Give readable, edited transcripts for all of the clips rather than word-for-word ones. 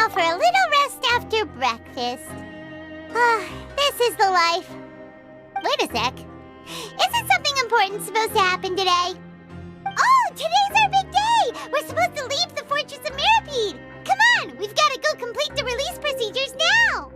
out for a little rest after breakfast. This is the life. Wait a sec. Isn't something important supposed to happen today? Oh, today's our big day! We're supposed to leave the Fortress of Mirapede! Come on, we've got to go complete the release procedures now!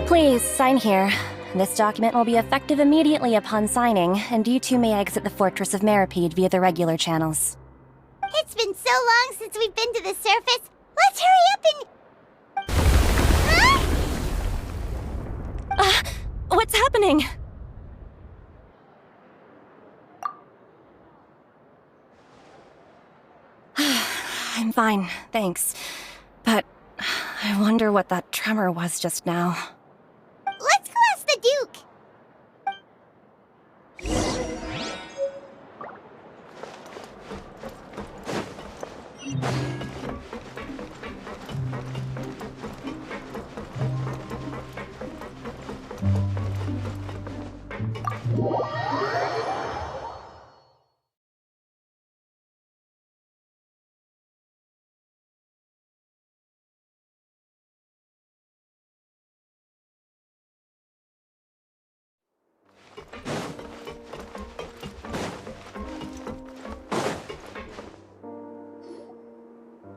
Please, sign here. This document will be effective immediately upon signing, and you two may exit the Fortress of Mirapede via the regular channels. It's been so long since we've been to the surface. Let's hurry up and... Huh? What's happening? I'm fine, thanks. But I wonder what that tremor was just now. Let's go ask the Duke.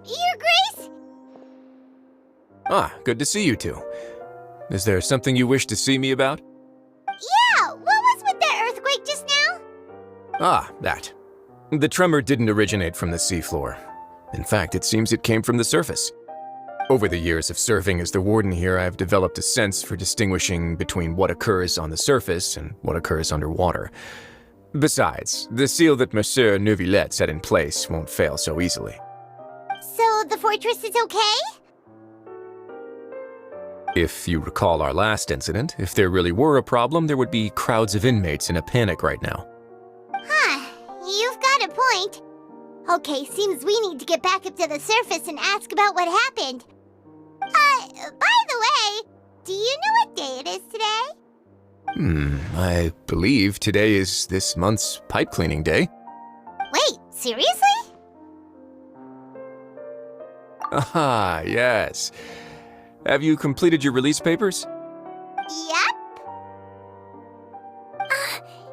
Your Grace? Ah, good to see you two. Is there something you wish to see me about? Yeah, what was with that earthquake just now? Ah, that. The tremor didn't originate from the seafloor. In fact, it seems it came from the surface. Over the years of serving as the warden here, I've developed a sense for distinguishing between what occurs on the surface and what occurs underwater. Besides, the seal that Monsieur Neuvillette set in place won't fail so easily. So the fortress is okay? If you recall our last incident, if there really were a problem, there would be crowds of inmates in a panic right now. Huh, you've got a point. Okay, seems we need to get back up to the surface and ask about what happened. By the way, do you know what day it is today? I believe today is this month's pipe cleaning day. Wait, seriously? Ah, yes. Have you completed your release papers? Yep.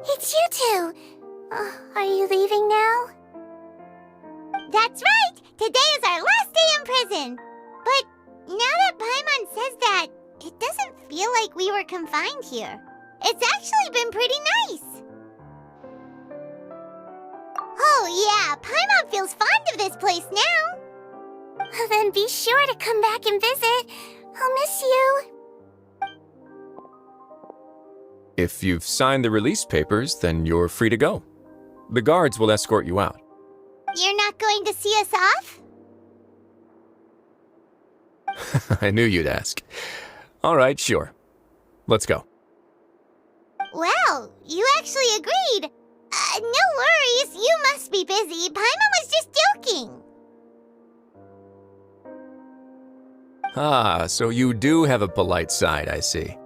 It's you two. Are you leaving now? That's right! Today is our last day in prison! But now that Paimon says that, it doesn't feel like we were confined here. It's actually been pretty nice! Oh yeah, Paimon feels fond of this place now! Then be sure to come back and visit. I'll miss you. If you've signed the release papers, then you're free to go. The guards will escort you out. You're not going to see us off? I knew you'd ask. All right, sure. Let's go. Well, you actually agreed. No worries, you must be busy. Paimon was just joking. Ah, so you do have a polite side, I see.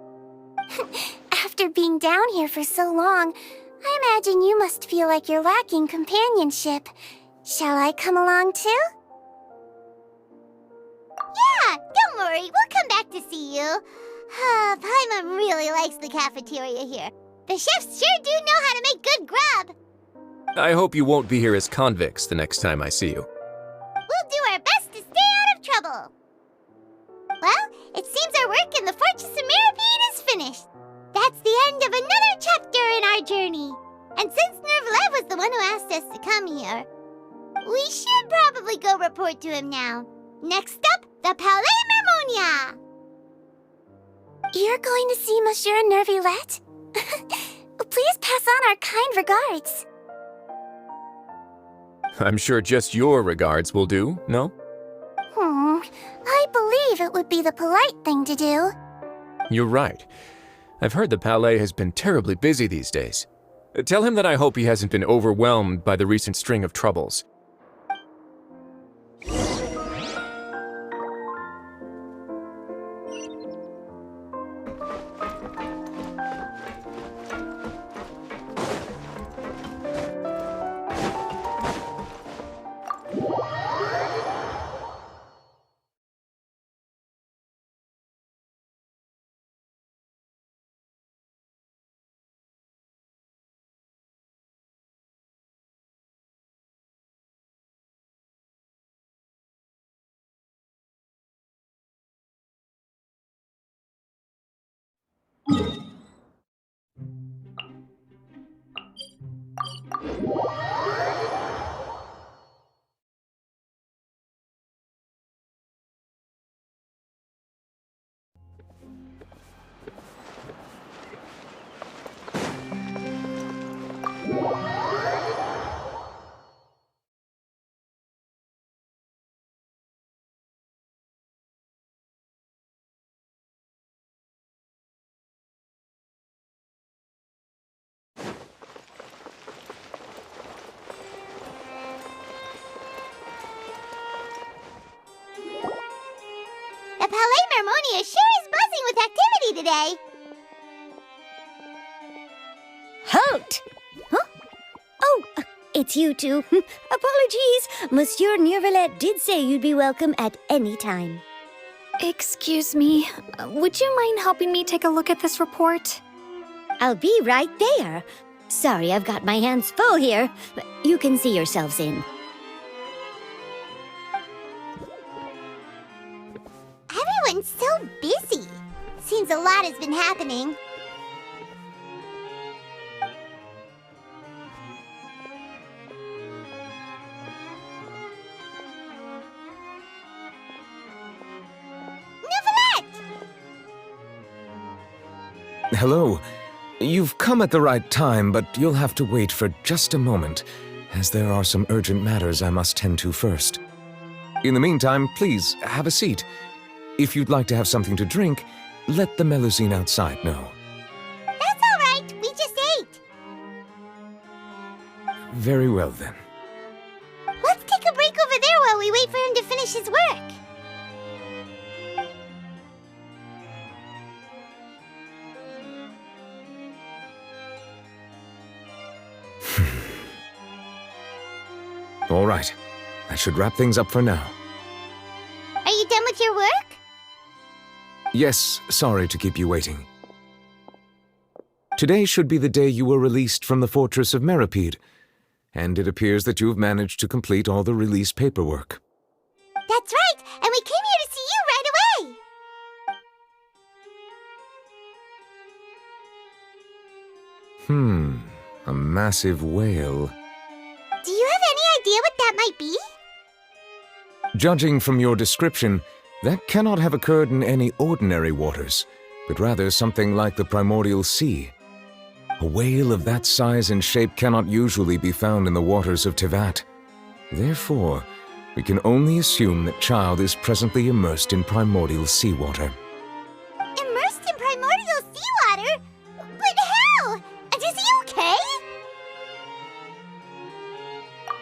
After being down here for so long, I imagine you must feel like you're lacking companionship. Shall I come along too? Yeah, don't worry, we'll come back to see you. Paimon really likes the cafeteria here. The chefs sure do know how to make good grub. I hope you won't be here as convicts the next time I see you. We'll do our best to stay out of trouble. Well, it seems our work in the Fortress of Mirapede is finished. That's the end of another chapter in our journey. And since Neuvillette was the one who asked us to come here, we should probably go report to him now. Next up, the Palais Mermonia. You're going to see Monsieur Neuvillette? Please pass on our kind regards. I'm sure just your regards will do, no? I believe it would be the polite thing to do. You're right. I've heard the palais has been terribly busy these days. Tell him that I hope he hasn't been overwhelmed by the recent string of troubles. The Palais Mermonia sure is buzzing with activity today. Halt! Huh? Oh, it's you two. Apologies. Monsieur Neurvalet did say you'd be welcome at any time. Excuse me, would you mind helping me take a look at this report? I'll be right there. Sorry, I've got my hands full here. You can see yourselves in. Everyone's so busy. Seems a lot has been happening. Hello. You've come at the right time, but you'll have to wait for just a moment, as there are some urgent matters I must tend to first. In the meantime, please, have a seat. If you'd like to have something to drink, let the Melusine outside know. That's all right. We just ate. Very well, then. Let's take a break over there while we wait for him to finish his work. All right. That should wrap things up for now. Are you done with your work? Yes, sorry to keep you waiting. Today should be the day you were released from the Fortress of Meripede, and it appears that you have managed to complete all the release paperwork. That's right, and we came here to see you right away. A massive whale. Do you have any idea what that might be? Judging from your description, that cannot have occurred in any ordinary waters, but rather something like the primordial sea. A whale of that size and shape cannot usually be found in the waters of Tevat. Therefore, we can only assume that Child is presently immersed in primordial seawater. Immersed in primordial seawater? But how? And is he okay?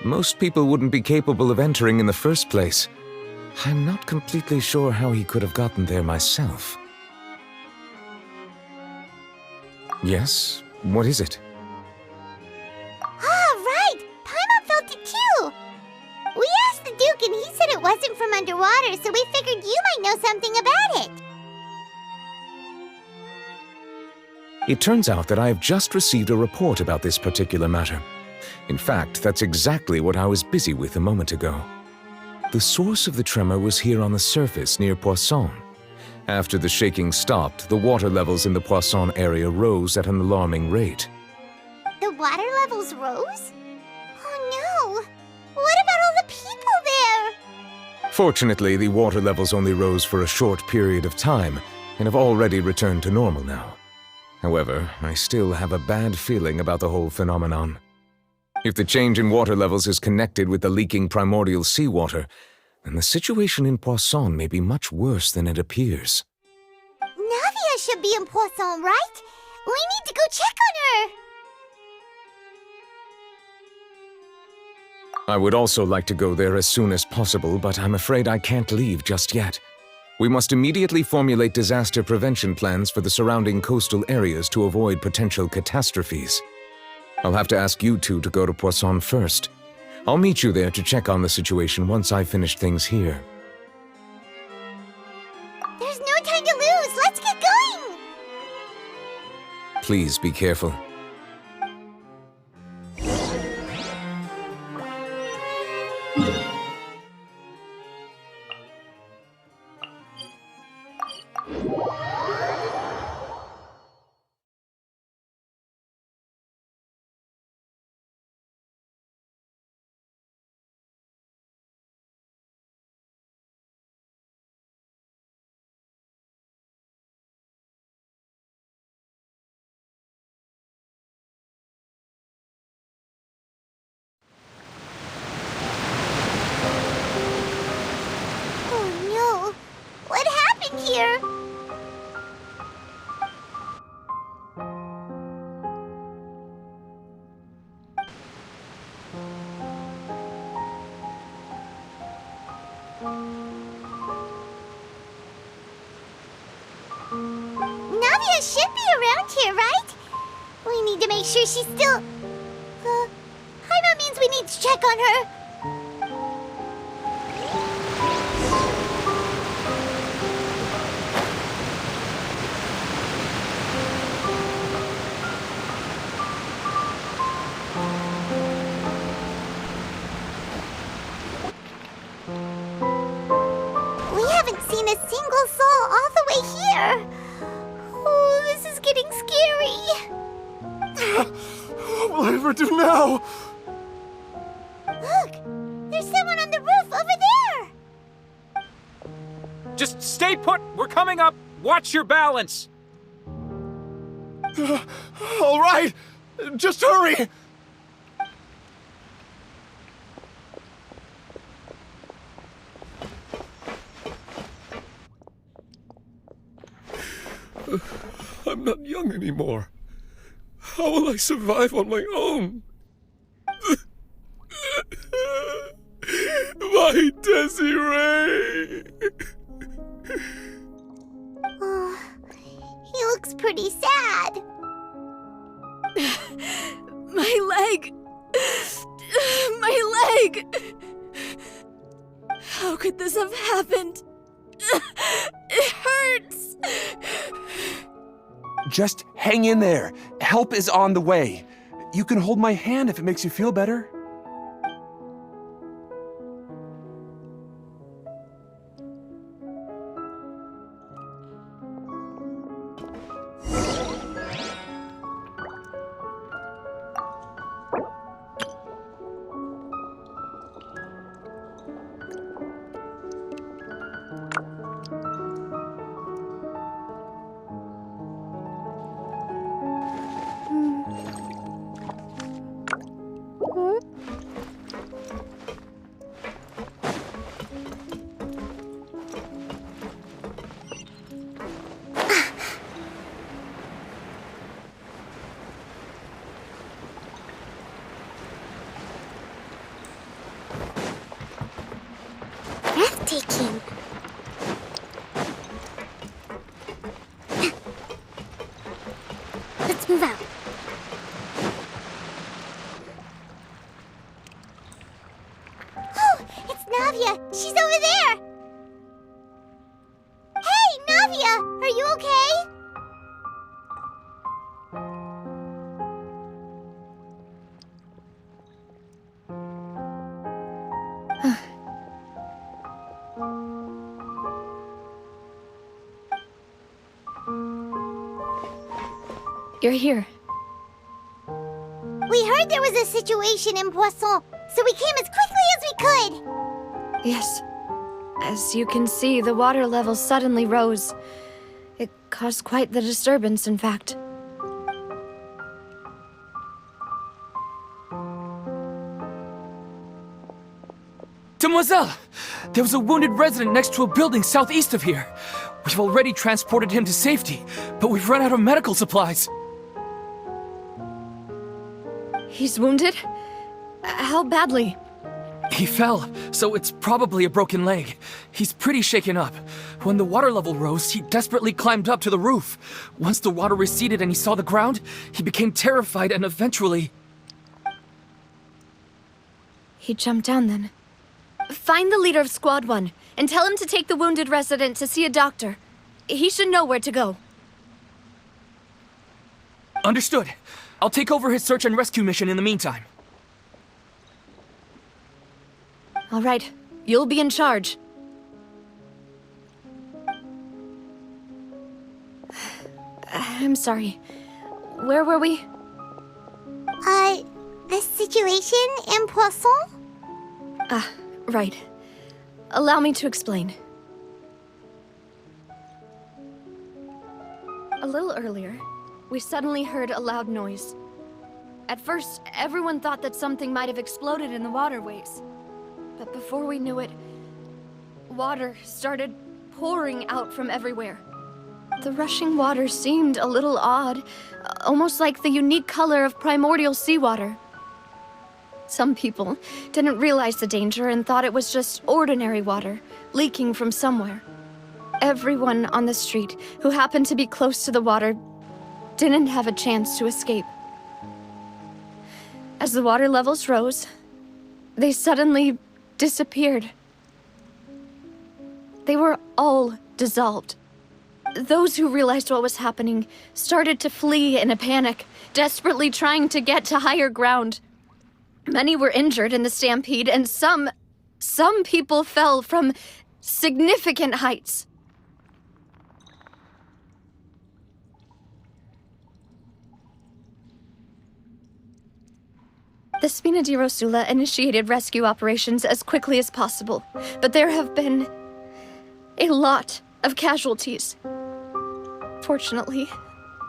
Most people wouldn't be capable of entering in the first place. I'm not completely sure how he could have gotten there myself. Yes? What is it? Ah, right! Paimon felt it too! We asked the Duke and he said it wasn't from underwater, so we figured you might know something about it. It turns out that I have just received a report about this particular matter. In fact, that's exactly what I was busy with a moment ago. The source of the tremor was here on the surface near Poisson. After the shaking stopped, the water levels in the Poisson area rose at an alarming rate. The water levels rose? Oh no! What about all the people there? Fortunately, the water levels only rose for a short period of time and have already returned to normal now. However, I still have a bad feeling about the whole phenomenon. If the change in water levels is connected with the leaking primordial seawater, then the situation in Poisson may be much worse than it appears. Navia should be in Poisson, right? We need to go check on her! I would also like to go there as soon as possible, but I'm afraid I can't leave just yet. We must immediately formulate disaster prevention plans for the surrounding coastal areas to avoid potential catastrophes. I'll have to ask you two to go to Poisson first. I'll meet you there to check on the situation once I've finished things here. There's no time to lose! Let's get going! Please be careful. Here. Navia should be around here, right? We need to make sure she's still... Paimon means we need to check on her. Single soul all the way here. Oh, this is getting scary. What will I ever do now? Look, there's someone on the roof over there. Just stay put. We're coming up. Watch your balance. All right, just hurry. I'm not young anymore. How will I survive on my own? My Desiree! Oh, he looks pretty sad. My leg! My leg! How could this have happened? It hurts! Just hang in there. Help is on the way. You can hold my hand if it makes you feel better. Breathtaking. Let's move out. Oh, it's Navia. She's over there. Hey, Navia, are you okay? You're here. We heard there was a situation in Poisson, so we came as quickly as we could. Yes. As you can see, the water level suddenly rose. It caused quite the disturbance, in fact. Demoiselle! There was a wounded resident next to a building southeast of here. We've already transported him to safety, but we've run out of medical supplies. He's wounded? How badly? He fell, so it's probably a broken leg. He's pretty shaken up. When the water level rose, he desperately climbed up to the roof. Once the water receded and he saw the ground, he became terrified and eventually... He jumped down then. Find the leader of Squad 1 and tell him to take the wounded resident to see a doctor. He should know where to go. Understood. I'll take over his search and rescue mission in the meantime. All right, you'll be in charge. I'm sorry. Where were we? The situation in Poisson? Right. Allow me to explain. A little earlier, we suddenly heard a loud noise. At first, everyone thought that something might have exploded in the waterways. But before we knew it, water started pouring out from everywhere. The rushing water seemed a little odd, almost like the unique color of primordial seawater. Some people didn't realize the danger and thought it was just ordinary water, leaking from somewhere. Everyone on the street who happened to be close to the water didn't have a chance to escape. As the water levels rose, they suddenly disappeared. They were all dissolved. Those who realized what was happening started to flee in a panic, desperately trying to get to higher ground. Many were injured in the stampede, and some people fell from significant heights. The Spina di Rosula initiated rescue operations as quickly as possible, but there have been a lot of casualties. Fortunately,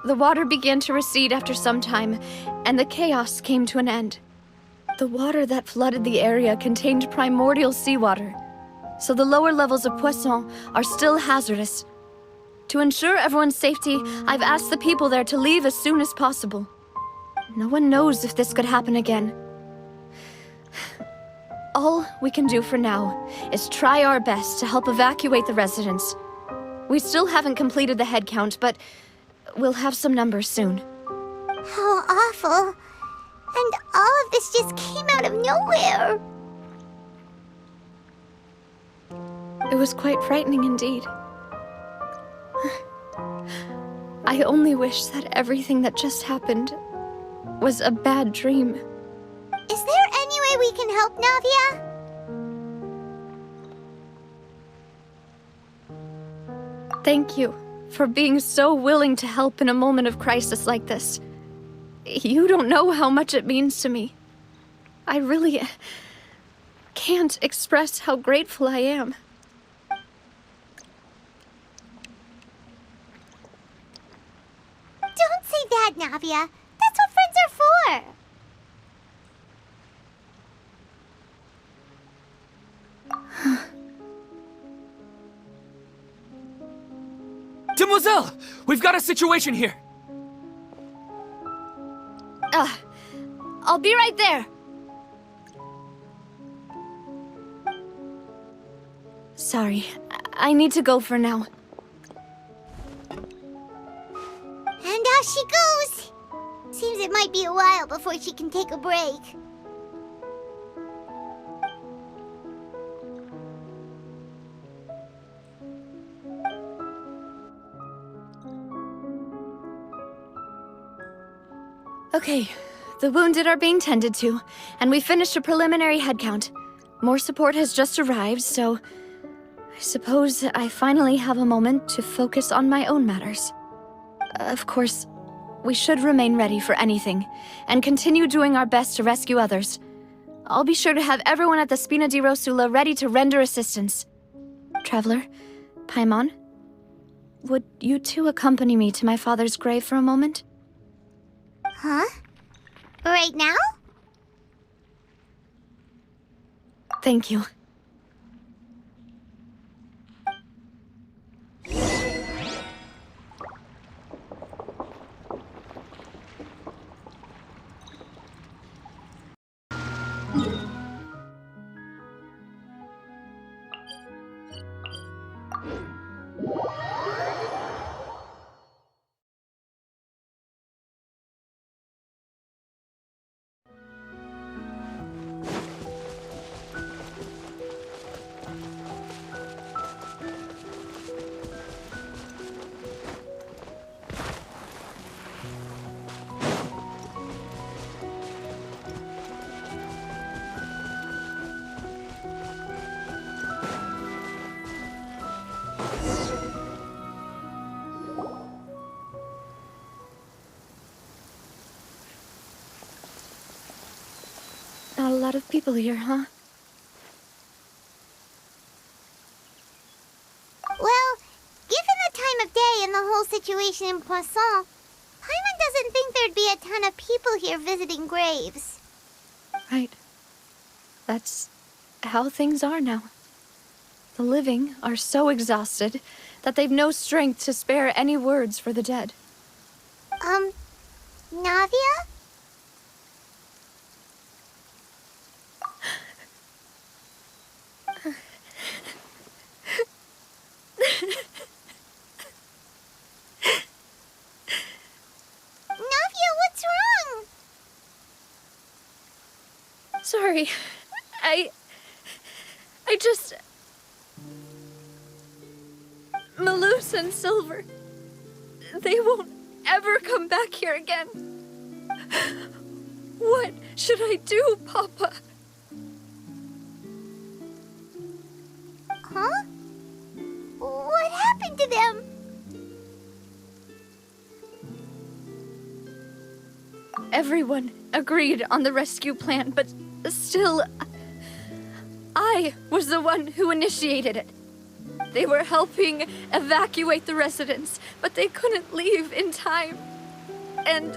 the water began to recede after some time, and the chaos came to an end. The water that flooded the area contained primordial seawater, so the lower levels of Poisson are still hazardous. To ensure everyone's safety, I've asked the people there to leave as soon as possible. No one knows if this could happen again. All we can do for now is try our best to help evacuate the residents. We still haven't completed the head count, but we'll have some numbers soon. How awful. And all of this just came out of nowhere. It was quite frightening indeed. I only wish that everything that just happened was a bad dream. Is there any way we can help, Navia? Thank you for being so willing to help in a moment of crisis like this. You don't know how much it means to me. I really can't express how grateful I am. Don't say that, Navia. That's what friends are for. Demoiselle! We've got a situation here! I'll be right there. Sorry, I need to go for now. And off she goes. Seems it might be a while before she can take a break. Okay, the wounded are being tended to, and we finished a preliminary head count. More support has just arrived, so I suppose I finally have a moment to focus on my own matters. Of course, we should remain ready for anything, and continue doing our best to rescue others. I'll be sure to have everyone at the Spina di Rosula ready to render assistance. Traveler, Paimon, would you two accompany me to my father's grave for a moment? Huh? Right now? Thank you. lot of people here, huh? Well, given the time of day and the whole situation in Poisson, Paimon doesn't think there'd be a ton of people here visiting graves. Right. That's how things are now. The living are so exhausted that they've no strength to spare any words for the dead. Navia? Navia, what's wrong? Sorry. I just... Malus and Silver. They won't ever come back here again. What should I do, Papa? Huh? What happened to them? Everyone agreed on the rescue plan, but still, I was the one who initiated it. They were helping evacuate the residents, but they couldn't leave in time. And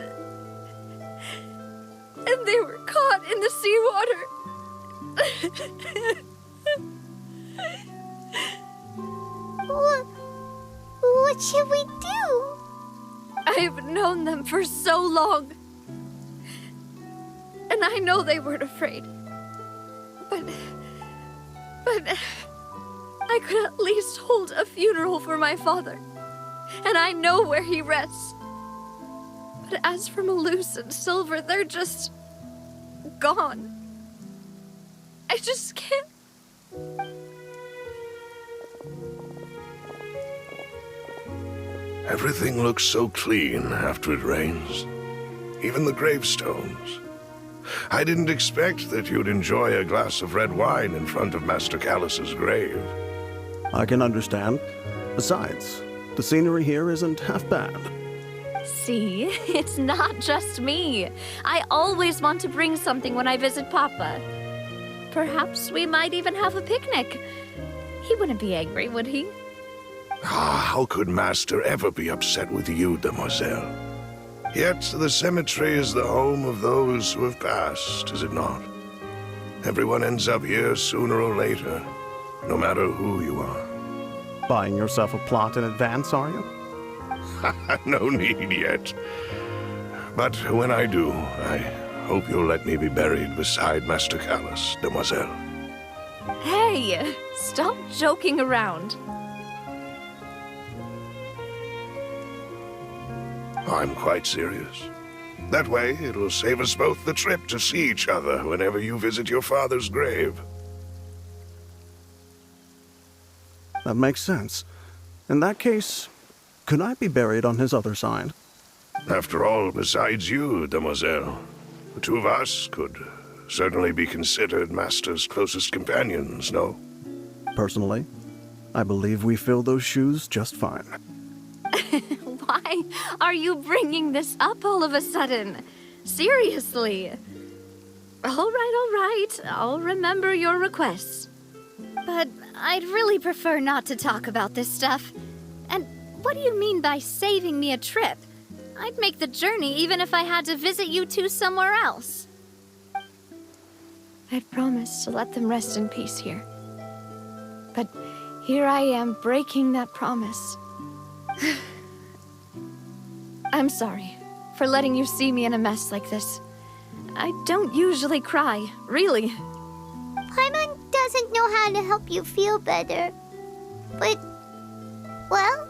they were caught in the seawater. What should we do? I've known them for so long. And I know they weren't afraid. But I could at least hold a funeral for my father. And I know where he rests. But as for Malus and Silver, they're just gone. I just can't. Everything looks so clean after it rains. Even the gravestones. I didn't expect that you'd enjoy a glass of red wine in front of Master Callus's grave. I can understand. Besides, the scenery here isn't half bad. See, it's not just me. I always want to bring something when I visit Papa. Perhaps we might even have a picnic. He wouldn't be angry, would he? How could Master ever be upset with you, demoiselle? Yet the cemetery is the home of those who have passed, is it not? Everyone ends up here sooner or later, no matter who you are. Buying yourself a plot in advance, are you? No need yet. But when I do, I hope you'll let me be buried beside Master Callus, demoiselle. Hey, stop joking around. I'm quite serious. That way, it'll save us both the trip to see each other whenever you visit your father's grave. That makes sense. In that case, could I be buried on his other side? After all, besides you, demoiselle, the two of us could certainly be considered Master's closest companions, no? Personally, I believe we fill those shoes just fine. Why are you bringing this up all of a sudden? Seriously. All right. I'll remember your requests. But I'd really prefer not to talk about this stuff. And what do you mean by saving me a trip? I'd make the journey even if I had to visit you two somewhere else. I'd promised to let them rest in peace here. But here I am breaking that promise. I'm sorry for letting you see me in a mess like this. I don't usually cry, really. Paimon doesn't know how to help you feel better. But, well,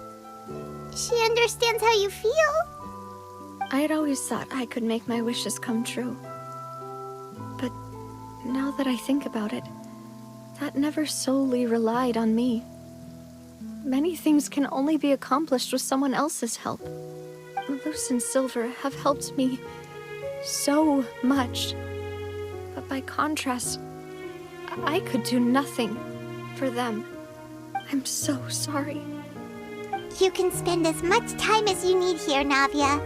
she understands how you feel. I had always thought I could make my wishes come true. But now that I think about it, that never solely relied on me. Many things can only be accomplished with someone else's help. Malus and Silver have helped me so much. But by contrast, I could do nothing for them. I'm so sorry. You can spend as much time as you need here, Navia.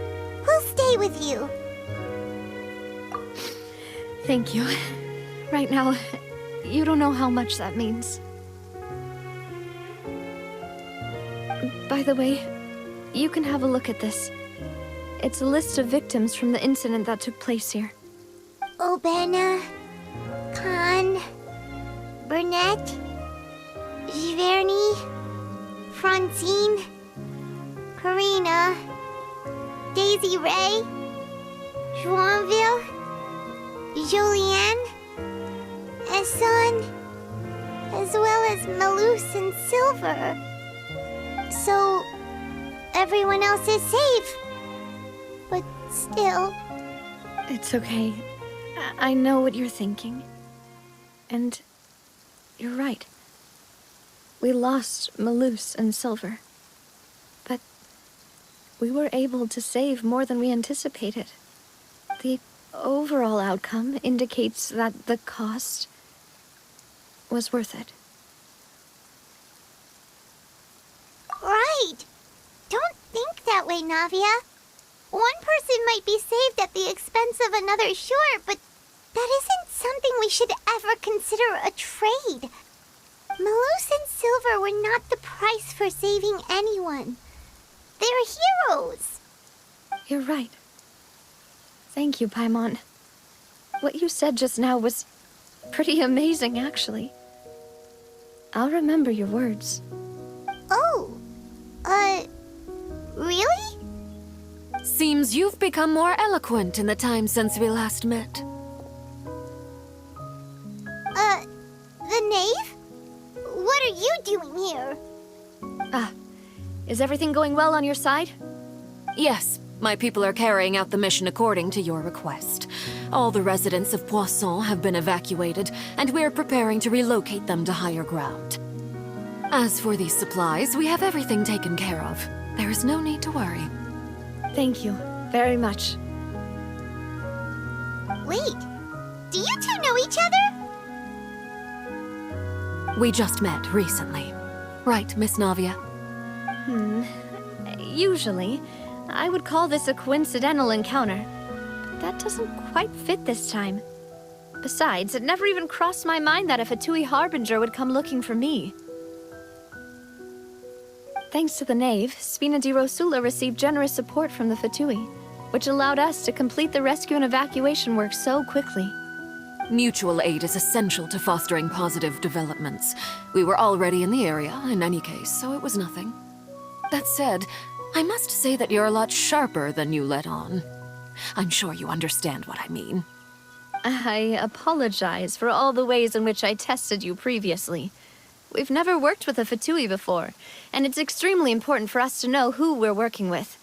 We'll stay with you. Thank you. Right now, you don't know how much that means. By the way, you can have a look at this. It's a list of victims from the incident that took place here. Obena, Khan, Burnett, Giverny, Francine, Karina, Daisy Ray, Joinville, Julianne, Esson, as well as Malus and Silver. So, everyone else is safe. But still... It's okay. I know what you're thinking. And you're right. We lost Malus and Silver. But we were able to save more than we anticipated. The overall outcome indicates that the cost was worth it. Right! Don't think that way, Navia. One person might be saved at the expense of another, sure, but that isn't something we should ever consider a trade. Malus and Silver were not the price for saving anyone. They're heroes. You're right. Thank you, Paimon. What you said just now was pretty amazing, actually. I'll remember your words. Oh, really? Seems you've become more eloquent in the time since we last met. The knave? What are you doing here? Is everything going well on your side? Yes, my people are carrying out the mission according to your request. All the residents of Poisson have been evacuated, and we're preparing to relocate them to higher ground. As for these supplies, we have everything taken care of. There is no need to worry. Thank you very much. Wait, do you two know each other? We just met recently. Right, Miss Navia? Usually, I would call this a coincidental encounter. But that doesn't quite fit this time. Besides, it never even crossed my mind that a Fatui Harbinger would come looking for me. Thanks to the knave, Spina di Rosula received generous support from the Fatui, which allowed us to complete the rescue and evacuation work so quickly. Mutual aid is essential to fostering positive developments. We were already in the area, in any case, so it was nothing. That said, I must say that you're a lot sharper than you let on. I'm sure you understand what I mean. I apologize for all the ways in which I tested you previously. We've never worked with a Fatui before, and it's extremely important for us to know who we're working with.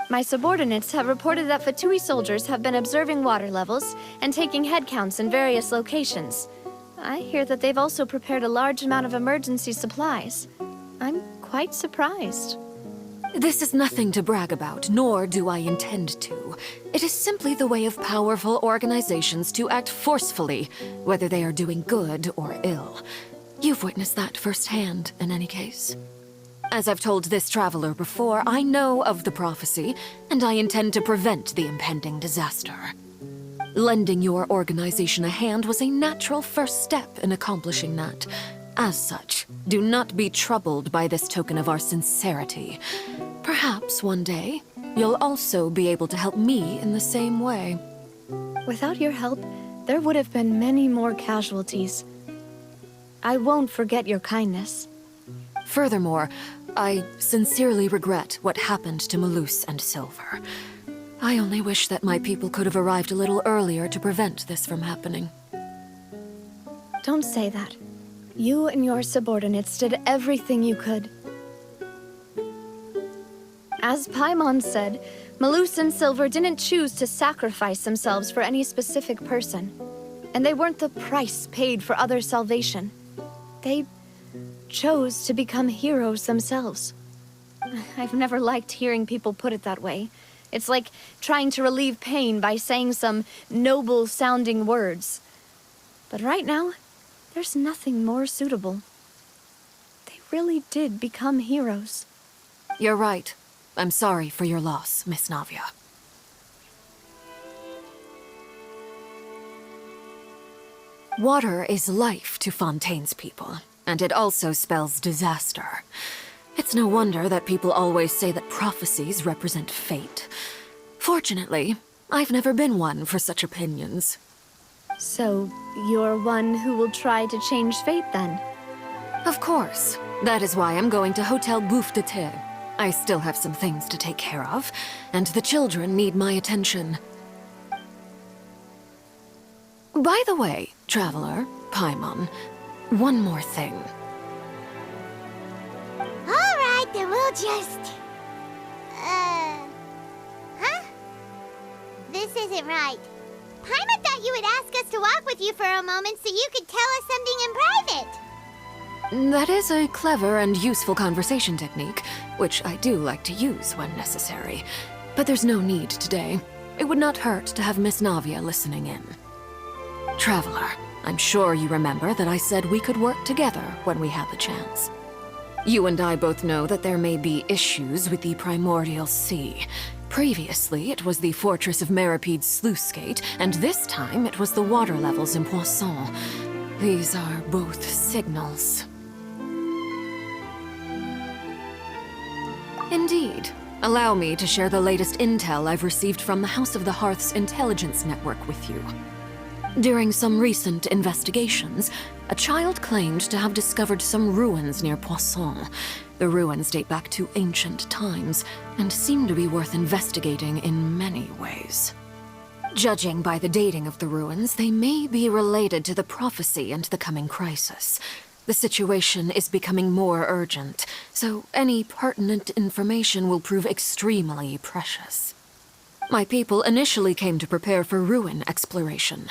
My subordinates have reported that Fatui soldiers have been observing water levels and taking head counts in various locations. I hear that they've also prepared a large amount of emergency supplies. I'm quite surprised. This is nothing to brag about, nor do I intend to. It is simply the way of powerful organizations to act forcefully, whether they are doing good or ill. You've witnessed that firsthand, in any case. As I've told this traveler before, I know of the prophecy, and I intend to prevent the impending disaster. Lending your organization a hand was a natural first step in accomplishing that. As such, do not be troubled by this token of our sincerity. Perhaps one day, you'll also be able to help me in the same way. Without your help, there would have been many more casualties. I won't forget your kindness. Furthermore, I sincerely regret what happened to Malus and Silver. I only wish that my people could have arrived a little earlier to prevent this from happening. Don't say that. You and your subordinates did everything you could. As Paimon said, Malus and Silver didn't choose to sacrifice themselves for any specific person. And they weren't the price paid for others' salvation. They chose to become heroes themselves. I've never liked hearing people put it that way. It's like trying to relieve pain by saying some noble-sounding words. But right now, there's nothing more suitable. They really did become heroes. You're right. I'm sorry for your loss, Miss Navia. Water is life to Fontaine's people, and it also spells disaster. It's no wonder that people always say that prophecies represent fate. Fortunately, I've never been one for such opinions. So, you're one who will try to change fate then? Of course. That is why I'm going to Hotel Bouffe de Terre. I still have some things to take care of, and the children need my attention. By the way, Traveler, Paimon, one more thing. Alright, then we'll just... Huh? This isn't right. Paimon thought you would ask us to walk with you for a moment so you could tell us something in private. That is a clever and useful conversation technique, which I do like to use when necessary. But there's no need today. It would not hurt to have Miss Navia listening in. Traveler, I'm sure you remember that I said we could work together when we had the chance. You and I both know that there may be issues with the Primordial Sea. Previously, it was the Fortress of Meripede's sluice gate, and this time it was the water levels in Poisson. These are both signals. Indeed. Allow me to share the latest intel I've received from the House of the Hearth's intelligence network with you. During some recent investigations, a child claimed to have discovered some ruins near Poisson. The ruins date back to ancient times, and seem to be worth investigating in many ways. Judging by the dating of the ruins, they may be related to the prophecy and the coming crisis. The situation is becoming more urgent, so any pertinent information will prove extremely precious. My people initially came to prepare for ruin exploration.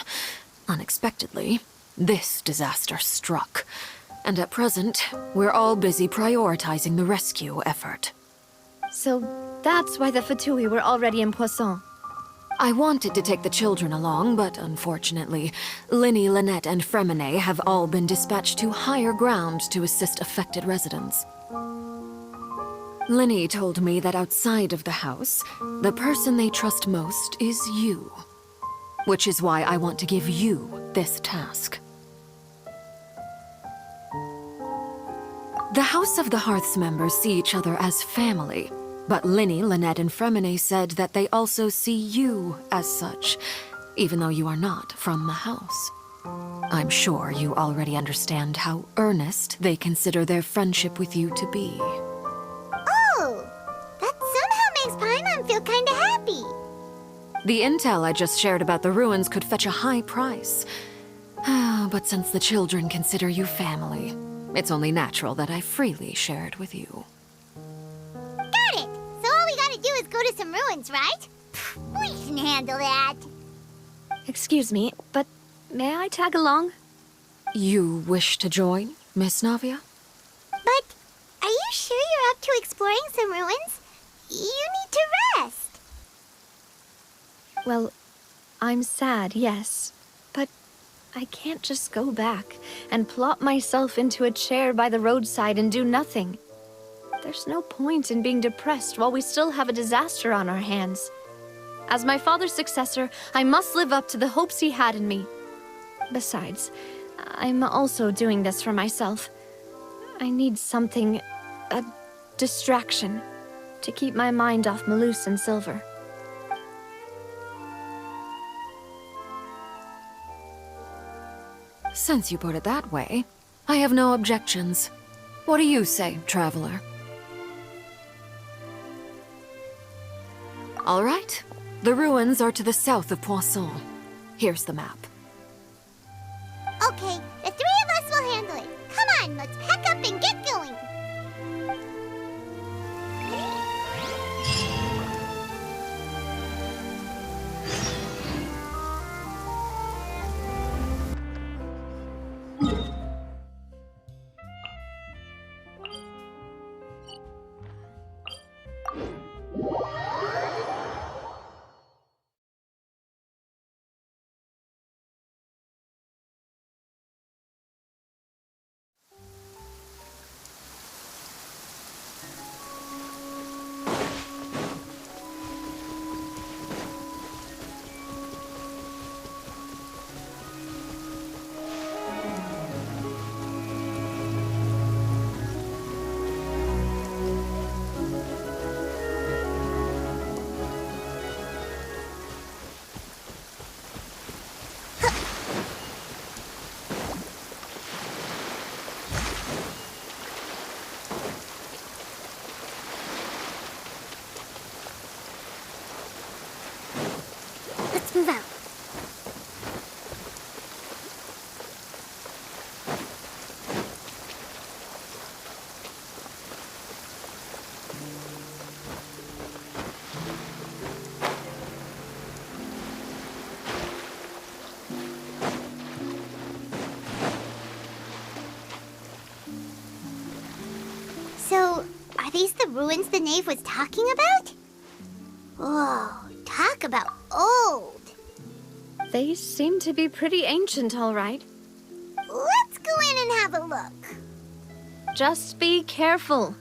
Unexpectedly, this disaster struck, and at present, we're all busy prioritizing the rescue effort. So that's why the Fatui were already in Poisson. I wanted to take the children along, but unfortunately, Linny, Lynette, and Fremine have all been dispatched to higher ground to assist affected residents. Linny told me that outside of the house, the person they trust most is you. Which is why I want to give you this task. The House of the Hearth's members see each other as family, but Linny, Lynette, and Fremine said that they also see you as such, even though you are not from the house. I'm sure you already understand how earnest they consider their friendship with you to be. Oh, that somehow makes Paimon feel kinda happy. The intel I just shared about the ruins could fetch a high price. But since the children consider you family, it's only natural that I freely share it with you. Got it! So all we gotta do is go to some ruins, right? We can handle that. Excuse me, but may I tag along? You wish to join, Miss Navia? But are you sure you're up to exploring some ruins? You need to rest. Well, I'm sad, yes. But I can't just go back and plop myself into a chair by the roadside and do nothing. There's no point in being depressed while we still have a disaster on our hands. As my father's successor, I must live up to the hopes he had in me. Besides, I'm also doing this for myself. I need something, a distraction, to keep my mind off Malus and Silver. Since you put it that way, I have no objections. What do you say, Traveler? All right. The ruins are to the south of Poisson. Here's the map. Okay, the three of us will handle it. Come on, let's pack up and get going. So, are these the ruins the knave was talking about? Whoa, talk about old. They seem to be pretty ancient, all right. Let's go in and have a look. Just be careful.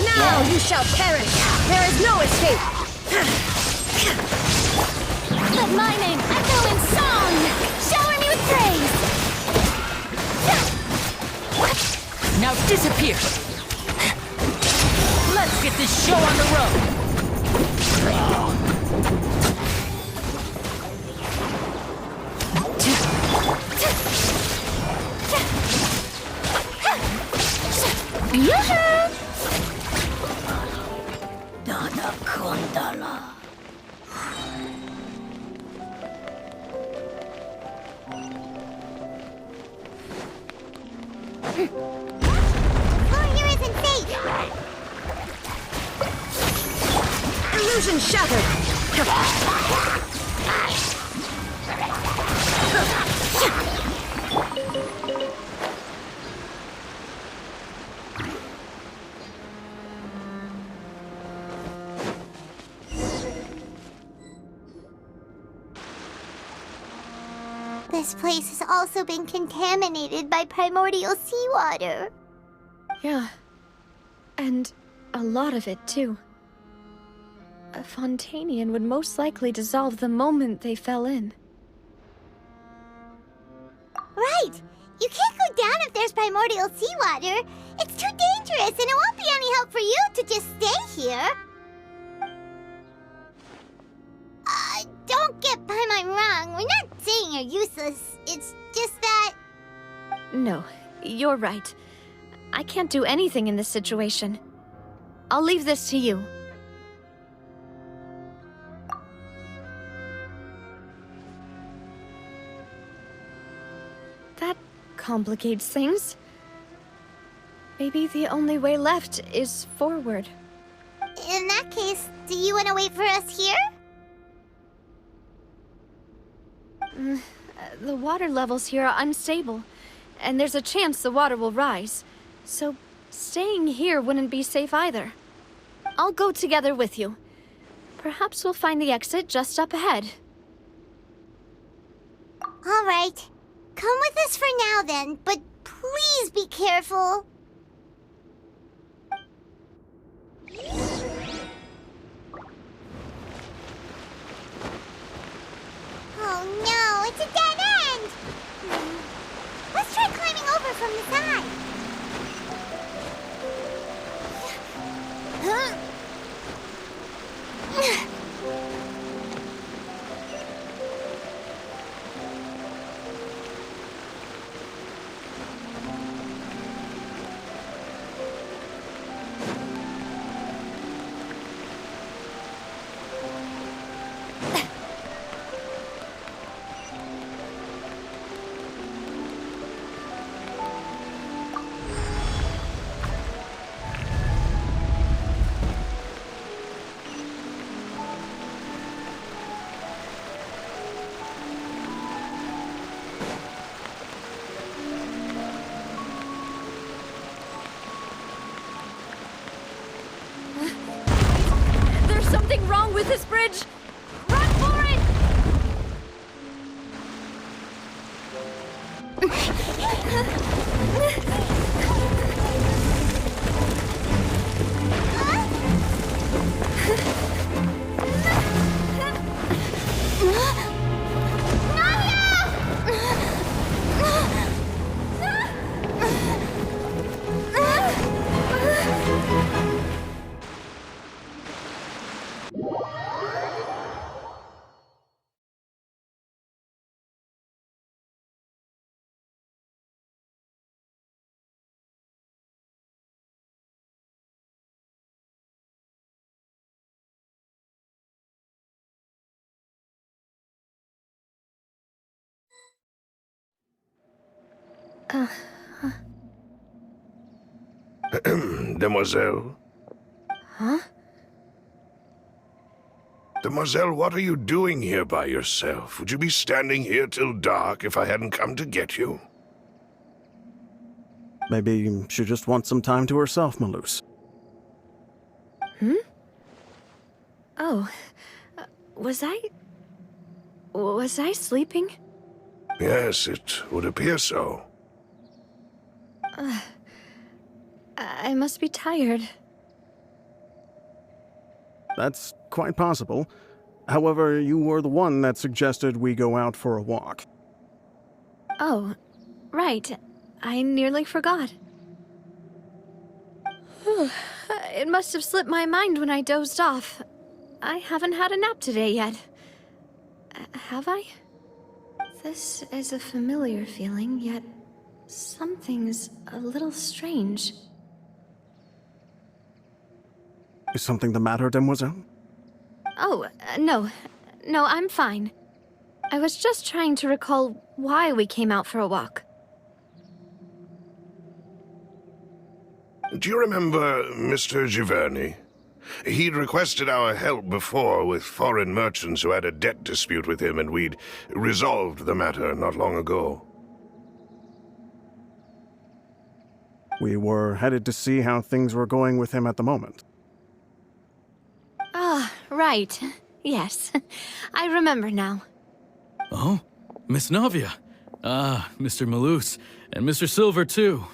Now you shall perish! There is no escape! Let my name echo in song! Shower me with praise! Now disappear! Let's get this show on the road! Here isn't safe. Illusion shattered! This place has also been contaminated by primordial seawater. Yeah. And a lot of it, too. A Fontainian would most likely dissolve the moment they fell in. Right! You can't go down if there's primordial seawater. It's too dangerous, and it won't be any help for you to just stay here. Don't get Paimon wrong. We're not saying you're useless. It's just that... No, you're right. I can't do anything in this situation. I'll leave this to you. That complicates things. Maybe the only way left is forward. In that case, do you want to wait for us here? The water levels here are unstable, and there's a chance the water will rise. So staying here wouldn't be safe either. I'll go together with you. Perhaps we'll find the exit just up ahead. All right. Come with us for now then, but please be careful. Oh no, it's a dead end! Let's try climbing over from the side. There's something wrong with this bridge! Run for it! Demoiselle? Huh? Demoiselle, what are you doing here by yourself? Would you be standing here till dark if I hadn't come to get you? Maybe she just wants some time to herself, Malus. Oh, was I sleeping? Yes, it would appear so. I must be tired. That's quite possible. However, you were the one that suggested we go out for a walk. Oh, right. I nearly forgot. It must have slipped my mind when I dozed off. I haven't had a nap today yet. Have I? This is a familiar feeling, yet something's a little strange. Is something the matter, Demoiselle? Oh, no. No, I'm fine. I was just trying to recall why we came out for a walk. Do you remember Mr. Giverny? He'd requested our help before with foreign merchants who had a debt dispute with him, and we'd resolved the matter not long ago. We were headed to see how things were going with him at the moment. Ah, right. Yes. I remember now. Oh, Miss Navia. Ah, Mr. Malus, and Mr. Silver, too.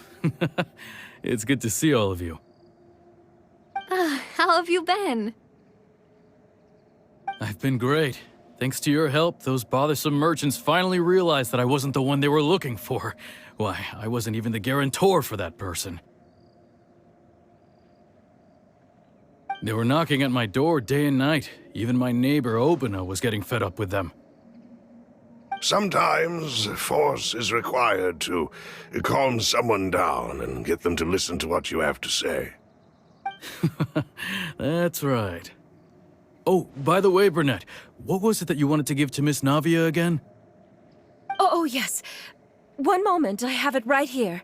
It's good to see all of you. How have you been? I've been great. Thanks to your help, those bothersome merchants finally realized that I wasn't the one they were looking for. Why, I wasn't even the guarantor for that person. They were knocking at my door day and night. Even my neighbor Obina was getting fed up with them. Sometimes force is required to calm someone down and get them to listen to what you have to say. That's right. Oh, by the way, Burnett, what was it that you wanted to give to Miss Navia again? Oh, yes. One moment, I have it right here.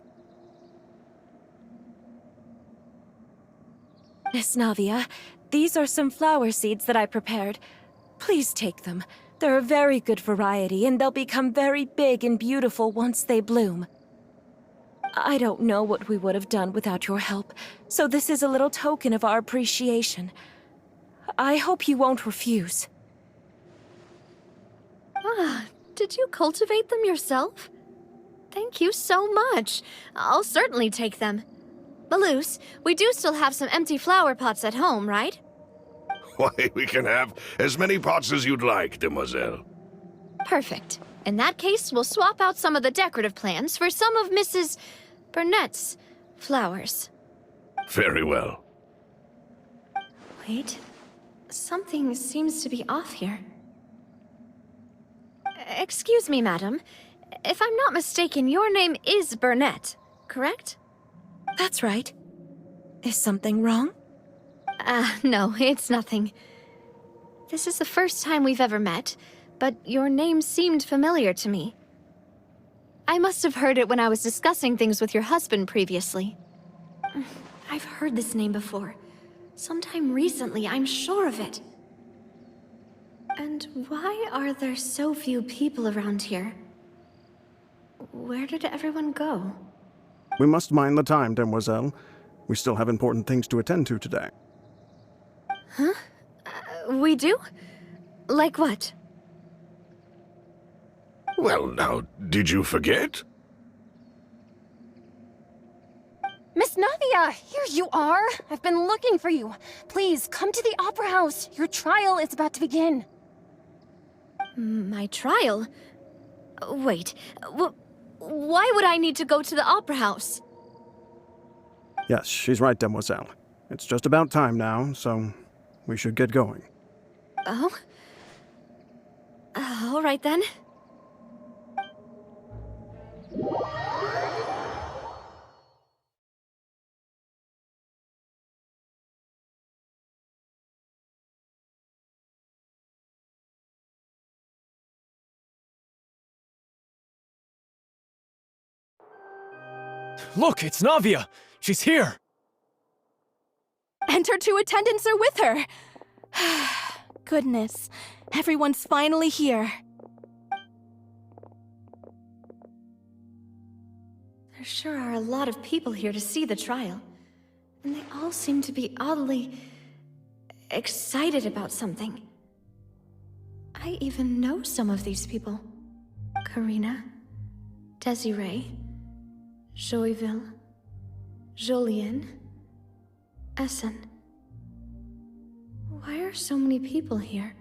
Miss Navia, these are some flower seeds that I prepared. Please take them. They're a very good variety, and they'll become very big and beautiful once they bloom. I don't know what we would have done without your help, so this is a little token of our appreciation. I hope you won't refuse. Ah, did you cultivate them yourself? Thank you so much. I'll certainly take them. Malus, we do still have some empty flower pots at home, right? Why, we can have as many pots as you'd like, Demoiselle. Perfect. In that case, we'll swap out some of the decorative plants for some of Mrs. Burnett's flowers. Very well. Wait. Something seems to be off here. Excuse me, madam. If I'm not mistaken, your name is Burnett, correct? That's right. Is something wrong? No, it's nothing. This is the first time we've ever met, but your name seemed familiar to me. I must have heard it when I was discussing things with your husband previously. I've heard this name before. Sometime recently, I'm sure of it. And why are there so few people around here? Where did everyone go? We must mind the time, Demoiselle. We still have important things to attend to today. Huh? We do? Like what? Well, now, did you forget? Miss Navia, here you are. I've been looking for you. Please, come to the Opera House. Your trial is about to begin. My trial? Wait, why would I need to go to the Opera House? Yes, she's right, Demoiselle. It's just about time now, so we should get going. Oh? All right then. Look, it's Navia! She's here! And her 2 attendants are with her! Goodness, everyone's finally here. There sure are a lot of people here to see the trial. And they all seem to be oddly excited about something. I even know some of these people. Karina, Desiree, Joyville, Jolien, Essen. Why are so many people here?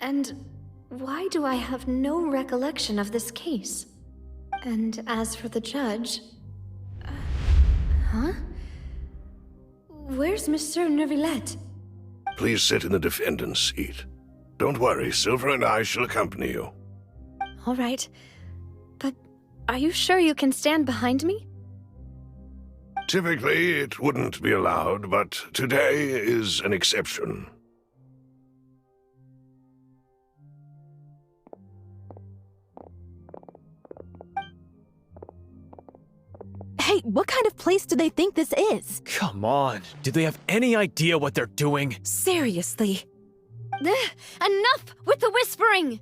And why do I have no recollection of this case? And as for the judge... huh? Where's Monsieur Neuvillette? Please sit in the defendant's seat. Don't worry, Silver and I shall accompany you. All right. But are you sure you can stand behind me? Typically, it wouldn't be allowed, but today is an exception. Hey, what kind of place do they think this is? Come on, do they have any idea what they're doing? Seriously. Enough with the whispering!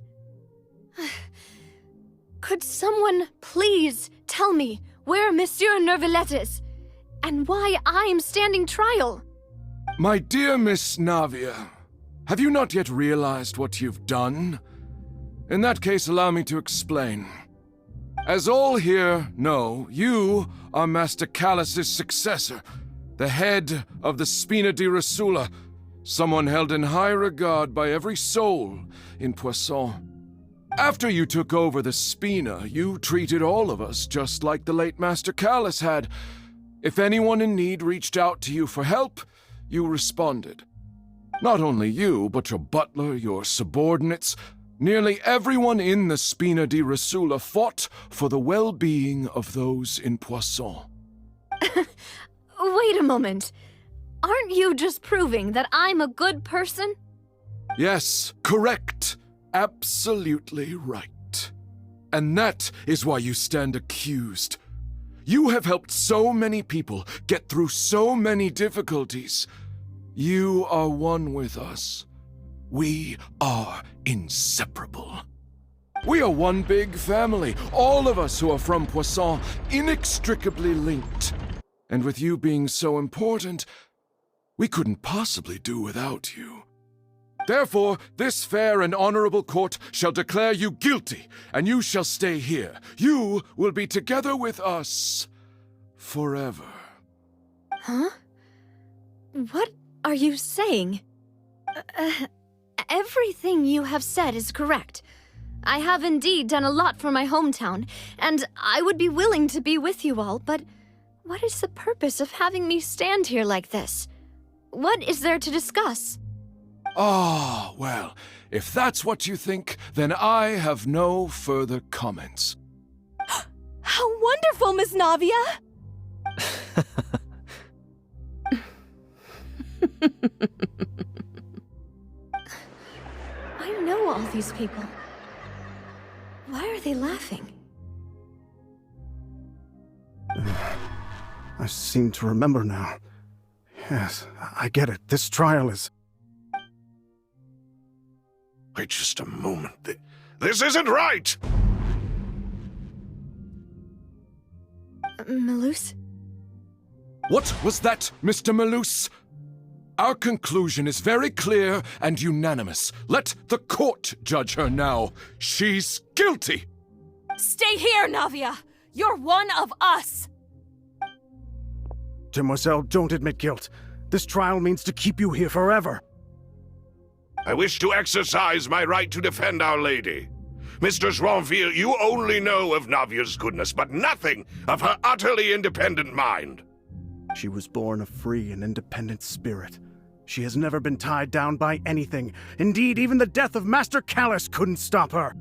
Could someone please tell me where Monsieur Neuvillette is? And why I'm standing trial? My dear Miss Navia, have you not yet realized what you've done? In that case, allow me to explain. As all here know, you are Master Callus's successor, the head of the Spina di Rosula, someone held in high regard by every soul in Poisson. After you took over the Spina, you treated all of us just like the late Master Callus had. If anyone in need reached out to you for help, you responded. Not only you, but your butler, your subordinates, nearly everyone in the Spina di Rosula fought for the well-being of those in Poisson. Wait a moment. Aren't you just proving that I'm a good person? Yes, correct. Absolutely right. And that is why you stand accused. You have helped so many people get through so many difficulties. You are one with us. We are inseparable. We are one big family, all of us who are from Poisson, inextricably linked. And with you being so important, we couldn't possibly do without you. Therefore, this fair and honorable court shall declare you guilty, and you shall stay here. You will be together with us forever. Huh? What are you saying? Everything you have said is correct. I have indeed done a lot for my hometown, and I would be willing to be with you all, but what is the purpose of having me stand here like this? What is there to discuss? Ah, well, if that's what you think, then I have no further comments. How wonderful, Miss Navia! I know all these people. Why are they laughing? I seem to remember now. Yes, I get it. This trial is... Wait just a moment. This isn't right! Malus? What was that, Mr. Malus? Our conclusion is very clear and unanimous. Let the court judge her now. She's guilty! Stay here, Navia! You're one of us! Demoiselle, don't admit guilt. This trial means to keep you here forever. I wish to exercise my right to defend Our Lady. Mr. Joinville, you only know of Navia's goodness, but nothing of her utterly independent mind. She was born a free and independent spirit. She has never been tied down by anything. Indeed, even the death of Master Callus couldn't stop her.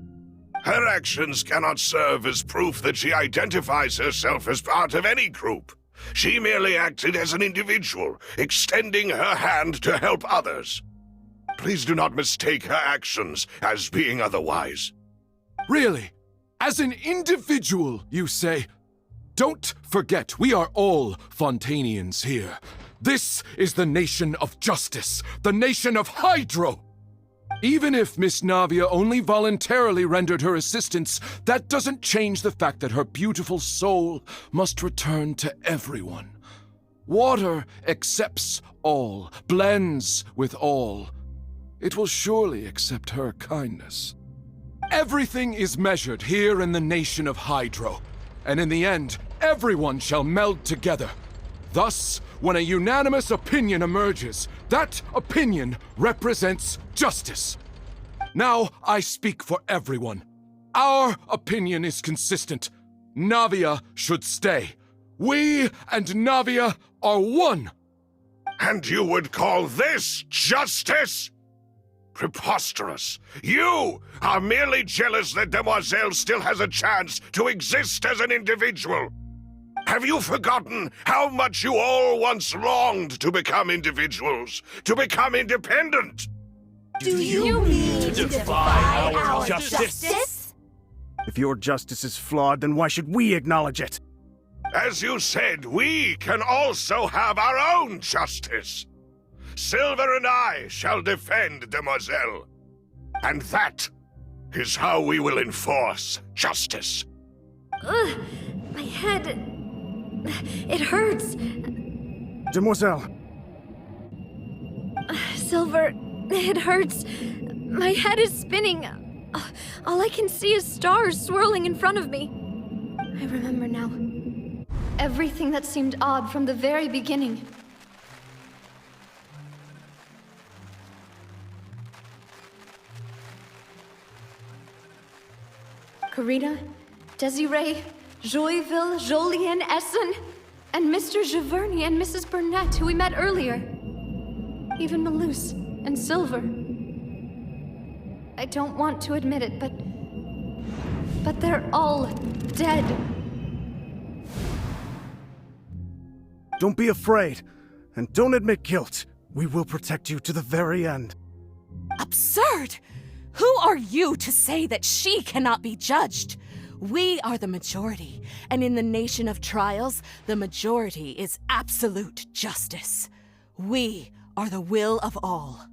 Her actions cannot serve as proof that she identifies herself as part of any group. She merely acted as an individual, extending her hand to help others. Please do not mistake her actions as being otherwise. Really? As an individual, you say? Don't forget, we are all Fontainians here. This is the nation of justice, the nation of Hydro! Even if Miss Navia only voluntarily rendered her assistance, that doesn't change the fact that her beautiful soul must return to everyone. Water accepts all, blends with all. It will surely accept her kindness. Everything is measured here in the nation of Hydro, and in the end, everyone shall meld together. Thus, when a unanimous opinion emerges, that opinion represents justice. Now I speak for everyone. Our opinion is consistent. Navia should stay. We and Navia are one. And you would call this justice? Preposterous. You are merely jealous that Demoiselle still has a chance to exist as an individual. Have you forgotten how much you all once longed to become individuals, to become independent? Do you mean to defy our justice? If your justice is flawed, then why should we acknowledge it? As you said, we can also have our own justice. Silver and I shall defend Demoiselle. And that is how we will enforce justice. Ugh, my head... it hurts. Demoiselle. Silver, it hurts. My head is spinning. All I can see is stars swirling in front of me. I remember now. Everything that seemed odd from the very beginning. Karina, Desiree, Joyville, Jolien, Essen, and Mr. Giverny and Mrs. Burnett, who we met earlier. Even Malus and Silver. I don't want to admit it, but they're all dead. Don't be afraid, and don't admit guilt. We will protect you to the very end. Absurd! Who are you to say that she cannot be judged? We are the majority, and in the nation of trials, the majority is absolute justice. We are the will of all.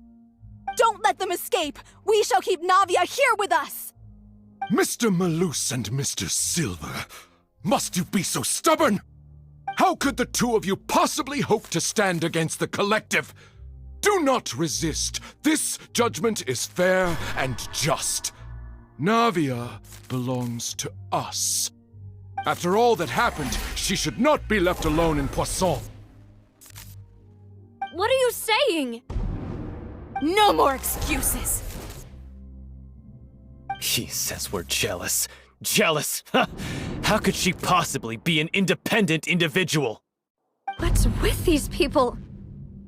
Don't let them escape! We shall keep Navia here with us! Mr. Malus and Mr. Silver, must you be so stubborn? How could the two of you possibly hope to stand against the collective? Do not resist. This judgment is fair and just. Navia belongs to us. After all that happened, she should not be left alone in Poisson. What are you saying? No more excuses! She says we're jealous. Jealous? How could she possibly be an independent individual? What's with these people?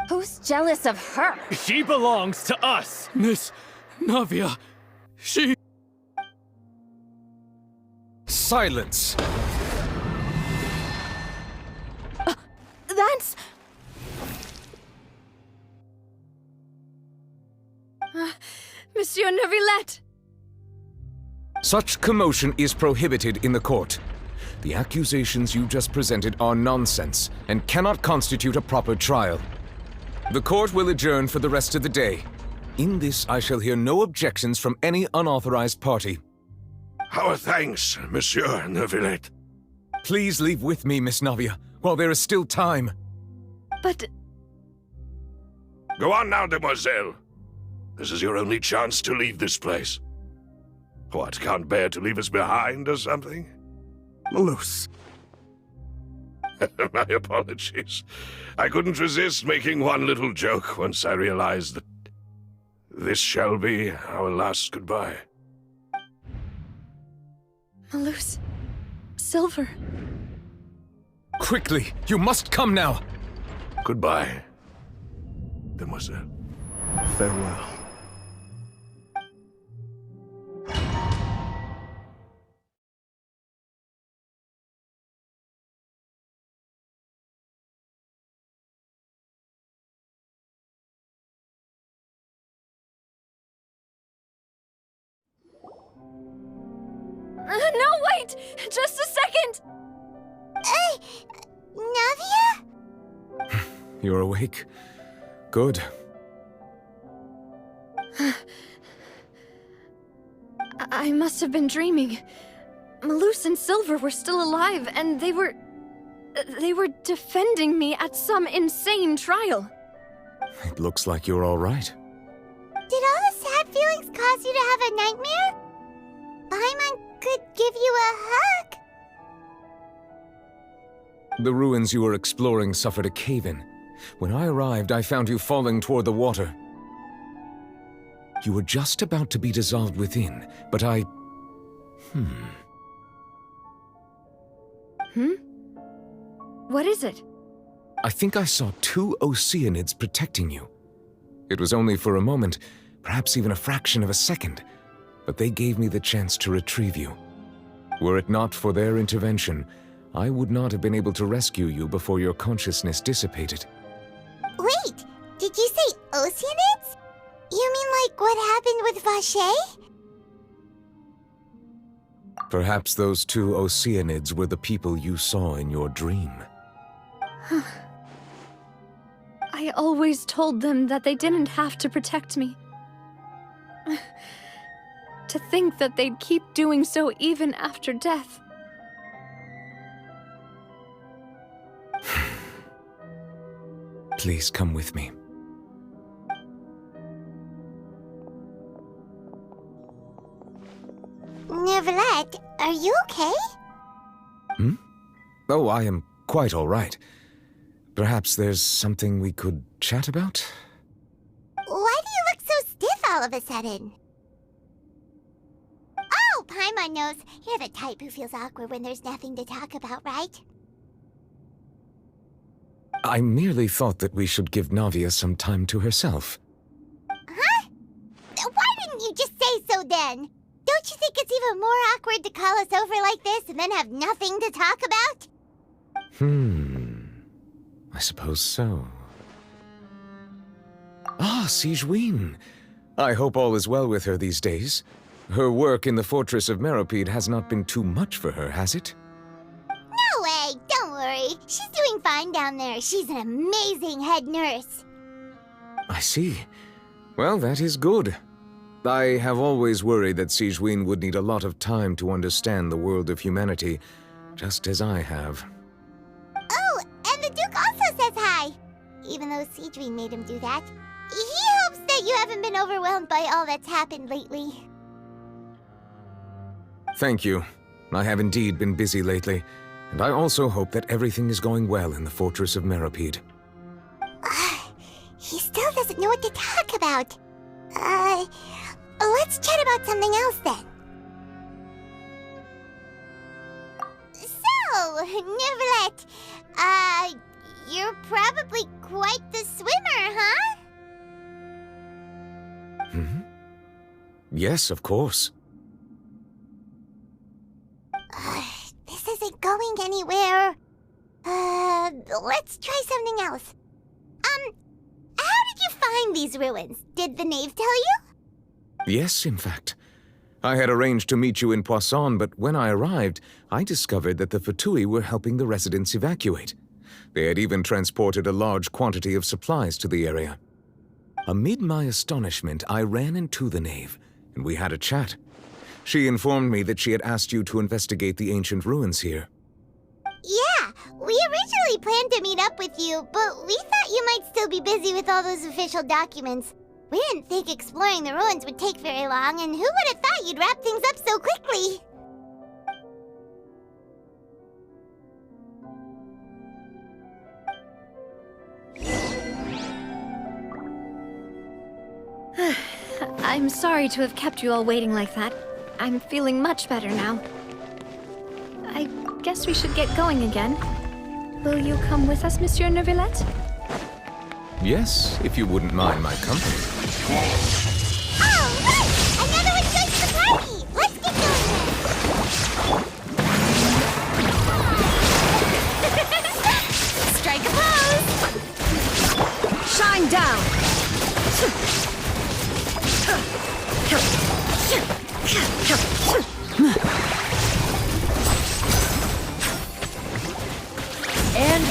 Who's jealous of her? She belongs to us! Miss Navia, she... Silence! That's... Monsieur Neuvillette! Such commotion is prohibited in the court. The accusations you just presented are nonsense and cannot constitute a proper trial. The court will adjourn for the rest of the day. In this, I shall hear no objections from any unauthorized party. Our thanks, Monsieur Neuvillette. Please leave with me, Miss Navia, while there is still time. But... Go on now, Demoiselle. This is your only chance to leave this place. What, can't bear to leave us behind or something? Malus. My apologies. I couldn't resist making one little joke once I realized that this shall be our last goodbye. Malus. Silver. Quickly, you must come now. Goodbye, Demoiselle. Farewell. No, wait! Just a second! Navia? You're awake. Good. I must have been dreaming. Malus and Silver were still alive, and they were defending me at some insane trial. It looks like you're all right. Did all the sad feelings cause you to have a nightmare? Paimon could give you a hug. The ruins you were exploring suffered a cave-in. When I arrived, I found you falling toward the water. You were just about to be dissolved within, but I... What is it? I think I saw 2 Oceanids protecting you. It was only for a moment, perhaps even a fraction of a second, but they gave me the chance to retrieve you. Were it not for their intervention, I would not have been able to rescue you before your consciousness dissipated. Wait, did you say Oceanids? You mean like what happened with Vache? Perhaps those 2 Oceanids were the people you saw in your dream. I always told them that they didn't have to protect me. To think that they'd keep doing so even after death. Please come with me. Neuvillette, are you okay? Oh, I am quite all right. Perhaps there's something we could chat about? Why do you look so stiff all of a sudden? Oh, Paimon knows. You're the type who feels awkward when there's nothing to talk about, right? I merely thought that we should give Navia some time to herself. Huh? Why didn't you just say so then? Don't you think it's even more awkward to call us over like this and then have nothing to talk about? I suppose so. Ah, Sigewinne. I hope all is well with her these days. Her work in the fortress of Meropide has not been too much for her, has it? No way! Don't worry. She's doing fine down there. She's an amazing head nurse. I see. Well, that is good. I have always worried that Sigewinne would need a lot of time to understand the world of humanity, just as I have. Oh, and the Duke also says hi! Even though Sigewinne made him do that. He hopes that you haven't been overwhelmed by all that's happened lately. Thank you. I have indeed been busy lately, and I also hope that everything is going well in the fortress of Meropide. He still doesn't know what to talk about. Let's chat about something else then. So, Neuvillette, you're probably quite the swimmer, huh? Yes, of course. This isn't going anywhere. Let's try something else. How did you find these ruins? Did the knave tell you? Yes, in fact. I had arranged to meet you in Poisson, but when I arrived, I discovered that the Fatui were helping the residents evacuate. They had even transported a large quantity of supplies to the area. Amid my astonishment, I ran into the knave, and we had a chat. She informed me that she had asked you to investigate the ancient ruins here. Yeah, we originally planned to meet up with you, but we thought you might still be busy with all those official documents. We didn't think exploring the ruins would take very long, and who would have thought you'd wrap things up so quickly? I'm sorry to have kept you all waiting like that. I'm feeling much better now. I guess we should get going again. Will you come with us, Monsieur Neuvillette? Yes, if you wouldn't mind my company. Oh, look! Another one joins the party! Let's get going then! Strike a pose! Shine down! And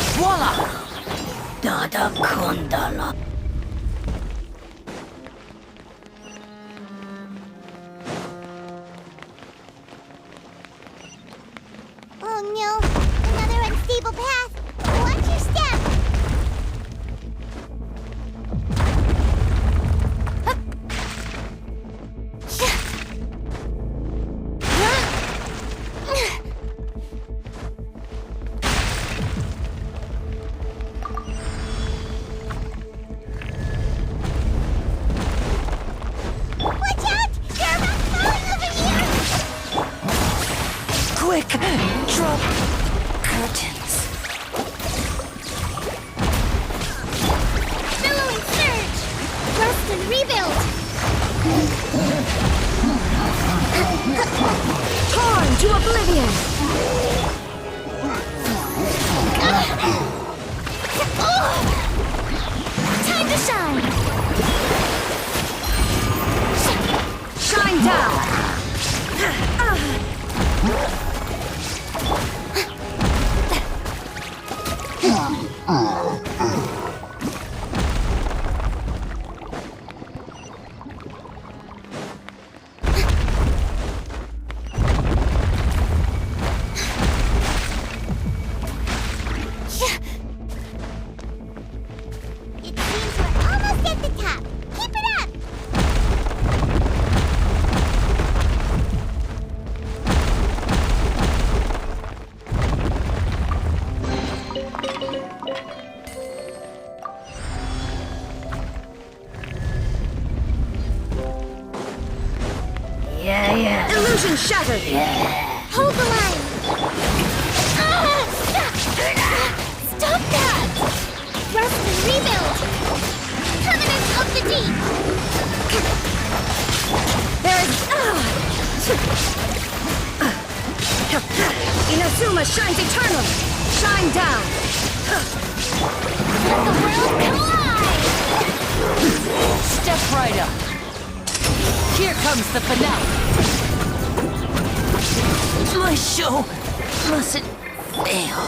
Dada Kondala. Oh no, another unstable path. Watch your step. Watch out! There are rocks falling over here! Quick, drop curtains. Billowing surge! Rust and rebuild! Torn to oblivion. Time to shine. Shine down. It seems we're almost at the top. Keep it up! Yeah. Illusion shattered. Hold the line! Stop that! Rust and rebuild! Permanence of the deep! There's Inazuma shines eternal. Shine down. Let the world collide! Step right up. Here comes the finale. My show mustn't fail.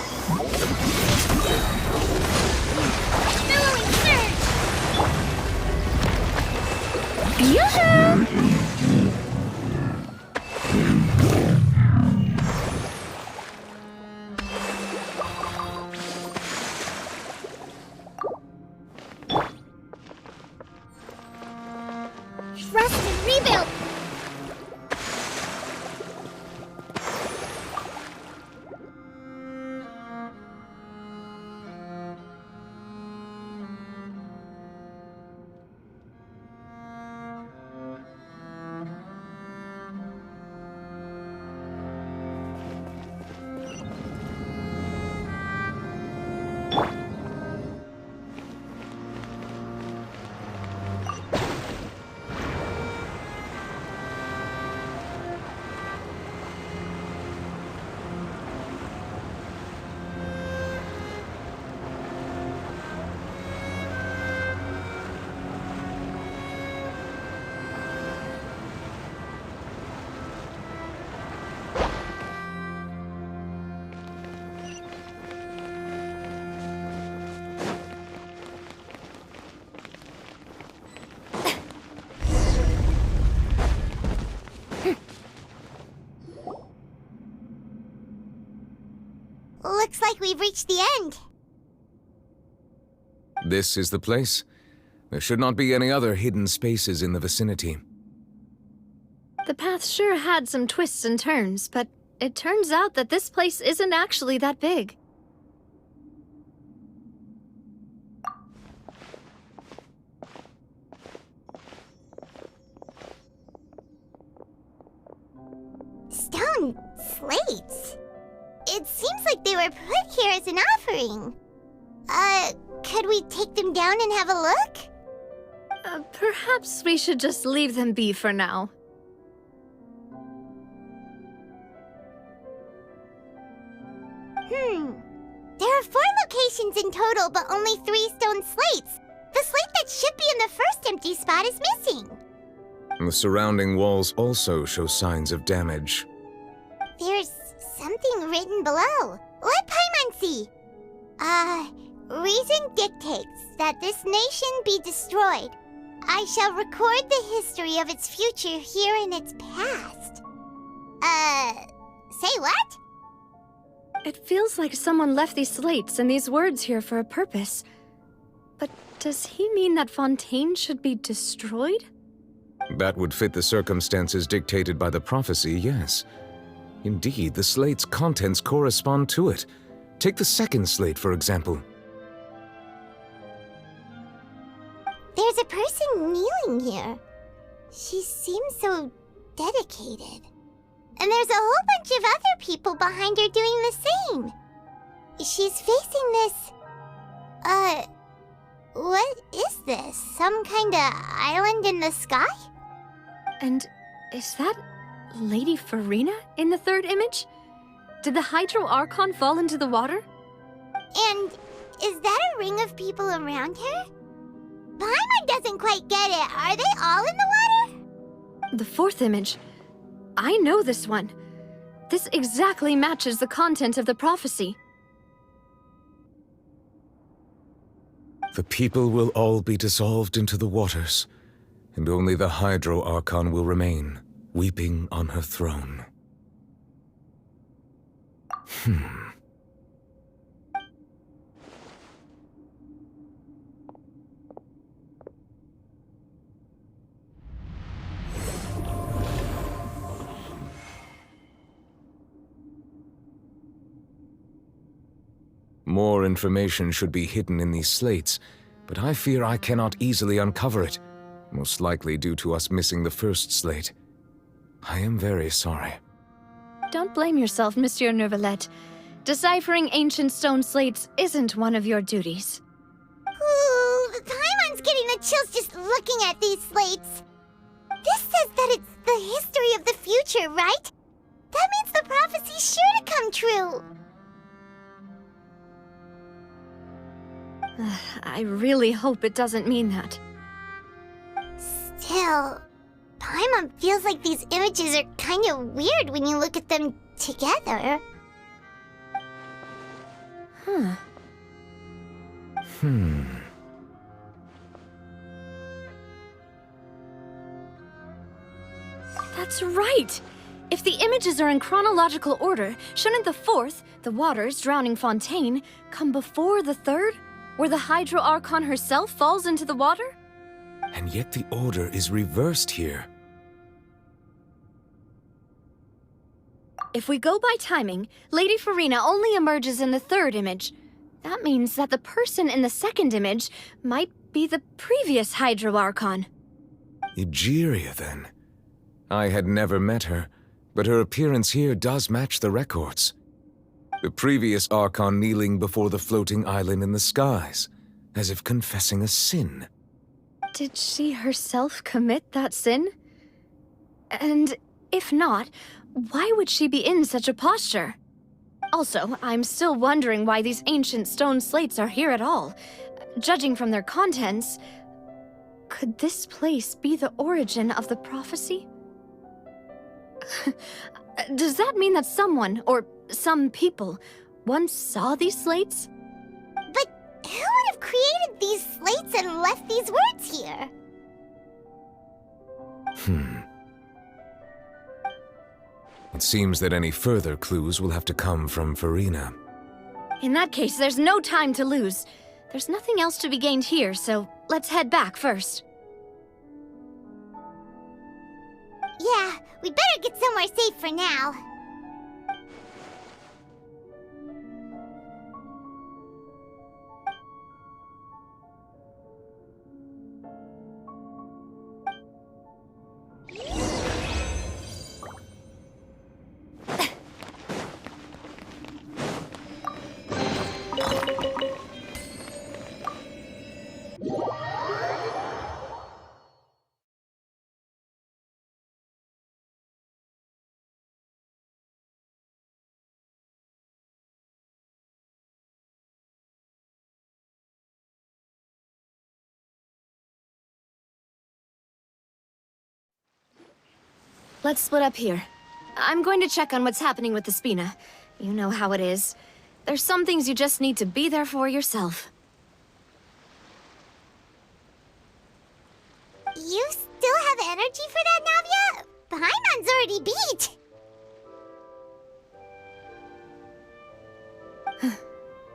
Billowing surge! Yoo-hoo! Rust and rebuild! Looks like we've reached the end. This is the place. There should not be any other hidden spaces in the vicinity. The path sure had some twists and turns, but it turns out that this place isn't actually that big. Stone slates. It seems like they were put here as an offering. Could we take them down and have a look? Perhaps we should just leave them be for now. There are 4 locations in total, but only 3 stone slates. The slate that should be in the first empty spot is missing. The surrounding walls also show signs of damage. There's something written below. Let Paimon see. Reason dictates that this nation be destroyed. I shall record the history of its future here in its past. Say what? It feels like someone left these slates and these words here for a purpose. But does he mean that Fontaine should be destroyed? That would fit the circumstances dictated by the prophecy, yes. Indeed, the slate's contents correspond to it. Take the second slate, for example. There's a person kneeling here. She seems so dedicated. And there's a whole bunch of other people behind her doing the same. She's facing this... what is this? Some kind of island in the sky? And is that Lady Furina in the third image? Did the Hydro Archon fall into the water? And is that a ring of people around her? Paimon doesn't quite get it. Are they all in the water? The fourth image. I know this one. This exactly matches the content of the prophecy. The people will all be dissolved into the waters, and only the Hydro Archon will remain, weeping on her throne. More information should be hidden in these slates, but I fear I cannot easily uncover it, most likely due to us missing the first slate. I am very sorry. Don't blame yourself, Monsieur Neuvillette. Deciphering ancient stone slates isn't one of your duties. Ooh, Paimon's getting the chills just looking at these slates. This says that it's the history of the future, right? That means the prophecy's sure to come true. I really hope it doesn't mean that. Still, Paimon feels like these images are kind of weird when you look at them together. That's right! If the images are in chronological order, shouldn't the fourth, the waters drowning Fontaine, come before the third, where the Hydro Archon herself falls into the water? And yet the order is reversed here. If we go by timing, Lady Furina only emerges in the third image. That means that the person in the second image might be the previous Hydro Archon. Egeria, then. I had never met her, but her appearance here does match the records. The previous Archon kneeling before the floating island in the skies, as if confessing a sin. Did she herself commit that sin? And if not, why would she be in such a posture? Also, I'm still wondering why these ancient stone slates are here at all. Judging from their contents, could this place be the origin of the prophecy? Does that mean that someone, or some people, once saw these slates? But who would have created these slates and left these words here? It seems that any further clues will have to come from Furina. In that case, there's no time to lose. There's nothing else to be gained here, so let's head back first. Yeah, we better get somewhere safe for now. Let's split up here. I'm going to check on what's happening with the Spina. You know how it is. There's some things you just need to be there for yourself. you still have energy for that, Navia? Paimon's already beat!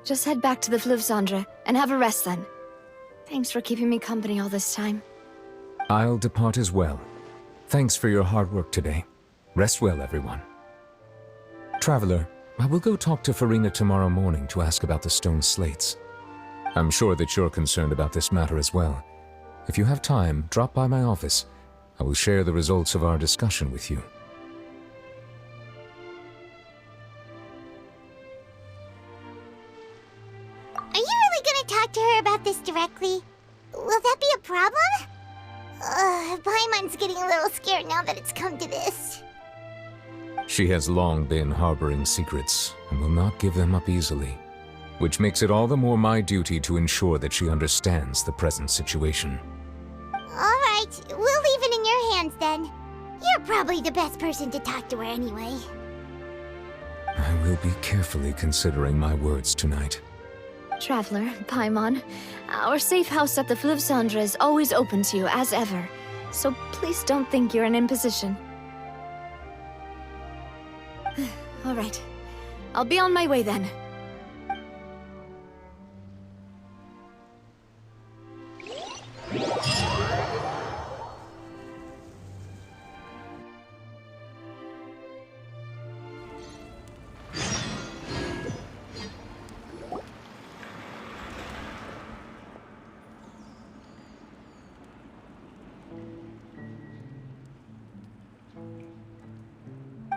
Just head back to the Fluvsandra and have a rest then. Thanks for keeping me company all this time. I'll depart as well. Thanks for your hard work today. Rest well, everyone. Traveler, I will go talk to Furina tomorrow morning to ask about the stone slates. I'm sure that you're concerned about this matter as well. If you have time, drop by my office. I will share the results of our discussion with you. Are you really gonna talk to her about this directly? Will that be a problem? Paimon's getting a little scared now that it's come to this. She has long been harboring secrets and will not give them up easily, which makes it all the more my duty to ensure that she understands the present situation. Alright, we'll leave it in your hands then. You're probably the best person to talk to her anyway. I will be carefully considering my words tonight. Traveler, Paimon, our safe house at the Fluvsandra is always open to you, as ever. So please don't think you're an imposition. All right. I'll be on my way then.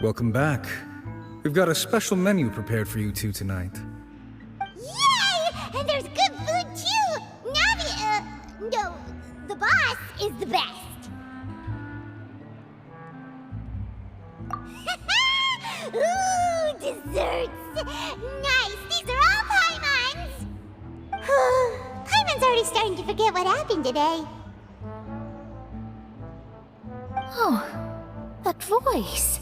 Welcome back. We've got a special menu prepared for you two tonight. Yay! And there's good food too! Navia, no, the boss is the best. Ooh, desserts! Nice, these are all Paimon's! Paimon's already starting to forget what happened today. Oh, that voice.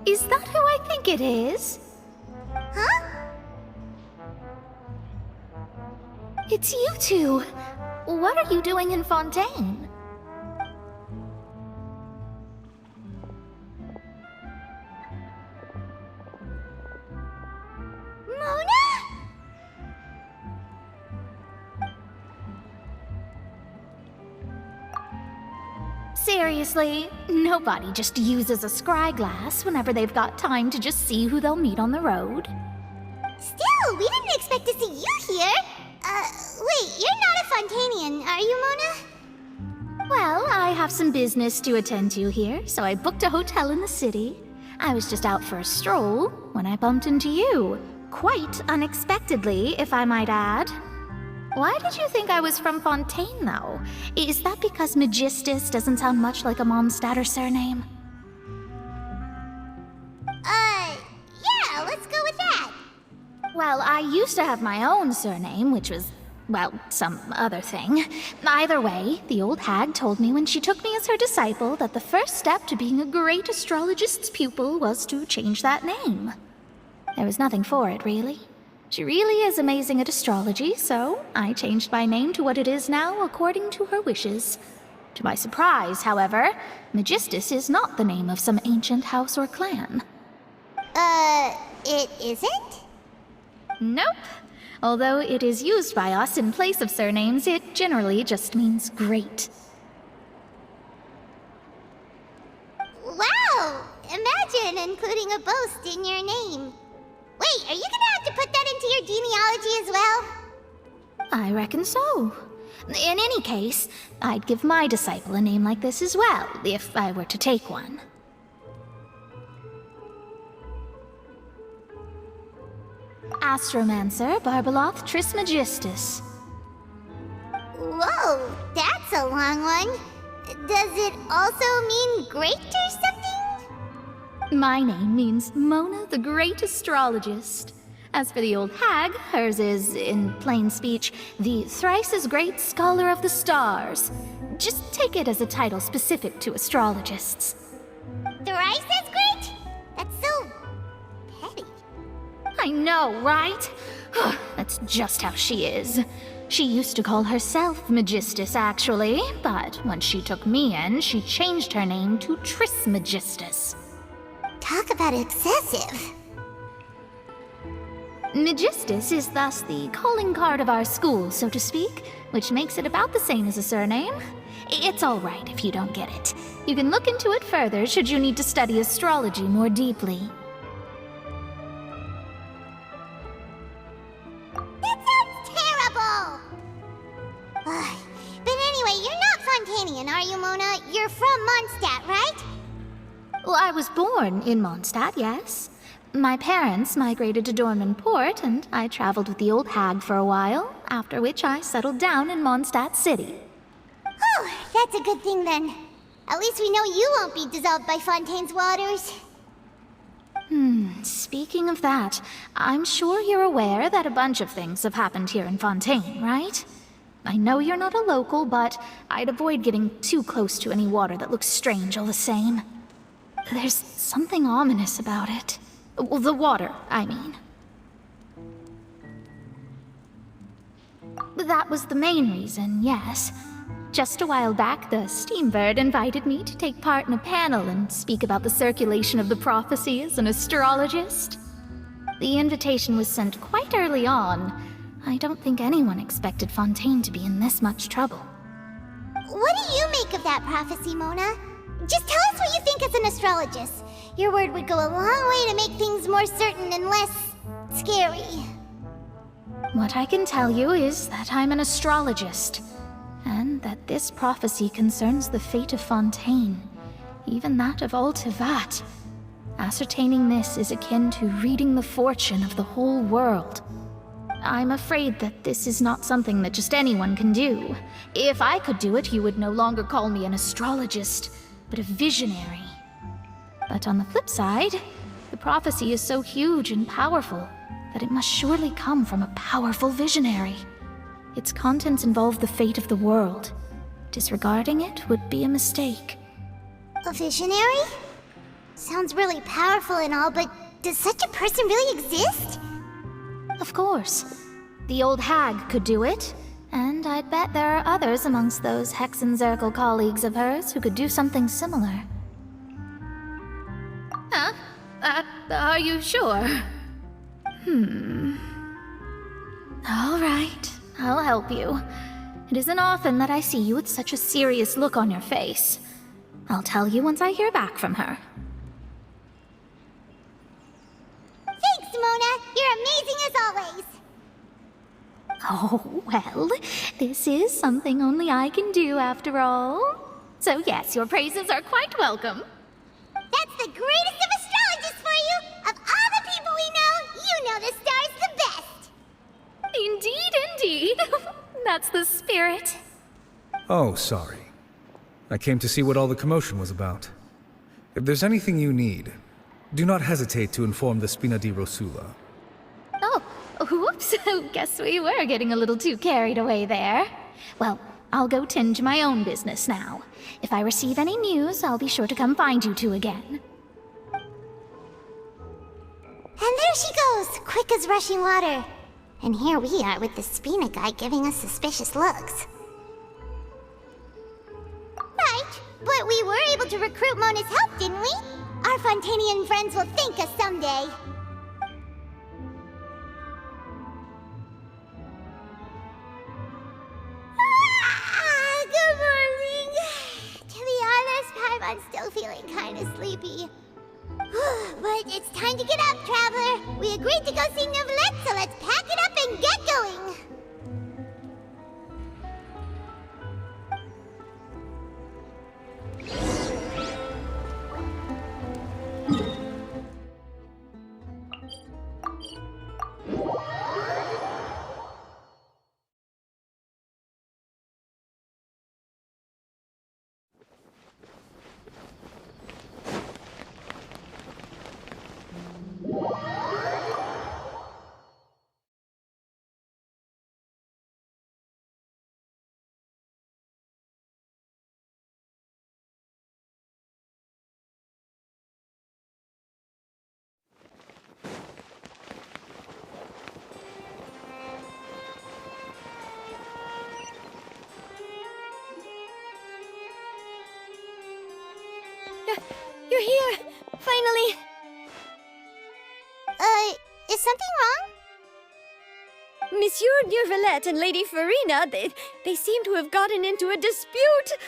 Is that who I think it is? Huh? It's you two. What are you doing in Fontaine? Mona? Seriously, nobody just uses a scry glass whenever they've got time to just see who they'll meet on the road. Still, we didn't expect to see you here. Wait, you're not a Fontanian, are you, Mona? Well, I have some business to attend to here, so I booked a hotel in the city. I was just out for a stroll when I bumped into you. Quite unexpectedly, if I might add. Why did you think I was from Fontaine, though? Is that because Magistus doesn't sound much like a Mondstadt surname? Yeah, let's go with that. Well, I used to have my own surname, which was, well, some other thing. Either way, the old hag told me when she took me as her disciple that the first step to being a great astrologist's pupil was to change that name. There was nothing for it, really. She really is amazing at astrology, so I changed my name to what it is now according to her wishes. To my surprise, however, Magistus is not the name of some ancient house or clan. It isn't? Nope. Although it is used by us in place of surnames, it generally just means great. Wow! Imagine including a boast in your name. Wait, are you gonna have to put that into your genealogy as well? I reckon so. In any case, I'd give my disciple a name like this as well, if I were to take one. Astromancer Barbeloth Trismegistus. Whoa, that's a long one. Does it also mean great or something? My name means Mona the Great Astrologist. As for the old hag, hers is, in plain speech, the thrice-as-great Scholar of the Stars. Just take it as a title specific to astrologists. Thrice as great? That's so petty. I know, right? That's just how she is. She used to call herself Magistus, actually, but when she took me in, she changed her name to Trismegistus. Talk about excessive. Magistus is thus the calling card of our school, so to speak, which makes it about the same as a surname. It's all right if you don't get it. You can look into it further should you need to study astrology more deeply. That sounds terrible! But anyway, you're not Fontanian, are you, Mona? You're from Mondstadt, right? Well, I was born in Mondstadt, yes. My parents migrated to Dorman Port, and I traveled with the old hag for a while, after which I settled down in Mondstadt City. Oh, that's a good thing then. At least we know you won't be dissolved by Fontaine's waters. Speaking of that, I'm sure you're aware that a bunch of things have happened here in Fontaine, right? I know you're not a local, but I'd avoid getting too close to any water that looks strange all the same. There's something ominous about it. Well, the water, I mean. That was the main reason, yes. Just a while back, the Steambird invited me to take part in a panel and speak about the circulation of the prophecy as an astrologist. The invitation was sent quite early on. I don't think anyone expected Fontaine to be in this much trouble. What do you make of that prophecy, Mona? Just tell us what you think as an astrologist. Your word would go a long way to make things more certain and less scary. What I can tell you is that I'm an astrologist, and that this prophecy concerns the fate of Fontaine, even that of all Tevat. Ascertaining this is akin to reading the fortune of the whole world. I'm afraid that this is not something that just anyone can do. If I could do it, you would no longer call me an astrologist, but a visionary. But on the flip side, the prophecy is so huge and powerful that it must surely come from a powerful visionary. Its contents involve the fate of the world. Disregarding it would be a mistake. A visionary? Sounds really powerful and all, but does such a person really exist? Of course. The old hag could do it, and I'd bet there are others amongst those Hexenzirkel colleagues of hers who could do something similar. Huh? Are you sure? All right, I'll help you. It isn't often that I see you with such a serious look on your face. I'll tell you once I hear back from her. Thanks, Mona! You're amazing as always! Oh, well, this is something only I can do after all. So yes, your praises are quite welcome. That's the greatest of astrologists for you! Of all the people we know, you know the star's the best! Indeed, indeed. That's the spirit. Oh, sorry. I came to see what all the commotion was about. If there's anything you need, do not hesitate to inform the Spina di Rosula. Oh, whoops. Guess we were getting a little too carried away there. Well, I'll go tend to my own business now. If I receive any news, I'll be sure to come find you two again. And there she goes, quick as rushing water. And here we are with the Spina guy giving us suspicious looks. Right, but we were able to recruit Mona's help, didn't we? Our Fontanian friends will thank us someday. Good morning. To be honest, I'm still feeling kind of sleepy. But it's time to get up, Traveler. We agreed to go see Neuvillette, so let's pack it up and get going. You're here! Finally! Is something wrong? Monsieur Neurvalette and Lady Furina, they seem to have gotten into a dispute.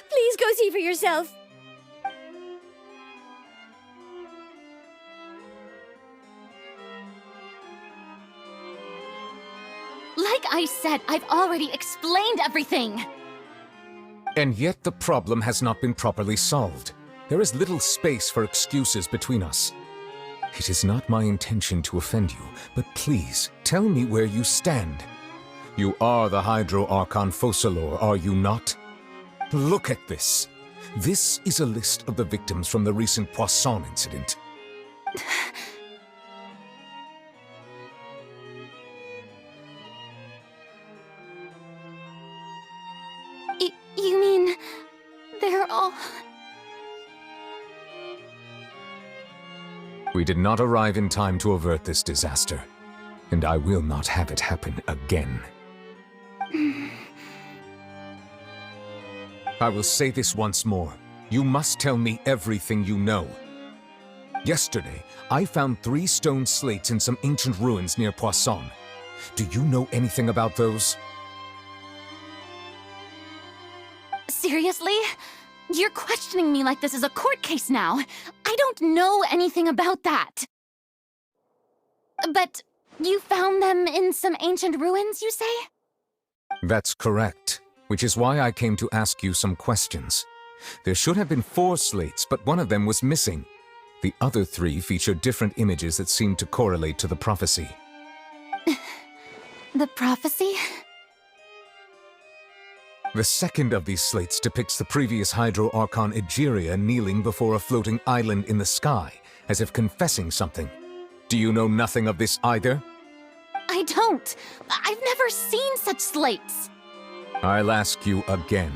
Please go see for yourself. Like I said, I've already explained everything. And yet the problem has not been properly solved. There is little space for excuses between us. It is not my intention to offend you, but please, tell me where you stand. You are the Hydro Archon Focalor, are you not? Look at this. This is a list of the victims from the recent Poisson incident. You mean... they're all... We did not arrive in time to avert this disaster, and I will not have it happen again. I will say this once more. You must tell me everything you know. Yesterday, I found 3 stone slates in some ancient ruins near Poisson. Do you know anything about those? Seriously? You're questioning me like this is a court case now. I don't know anything about that. But you found them in some ancient ruins, you say? That's correct, which is why I came to ask you some questions. There should have been 4 slates, but one of them was missing. The other 3 featured different images that seemed to correlate to the prophecy. The prophecy? The second of these slates depicts the previous Hydro Archon Egeria kneeling before a floating island in the sky, as if confessing something. Do you know nothing of this either? I don't. I've never seen such slates. I'll ask you again.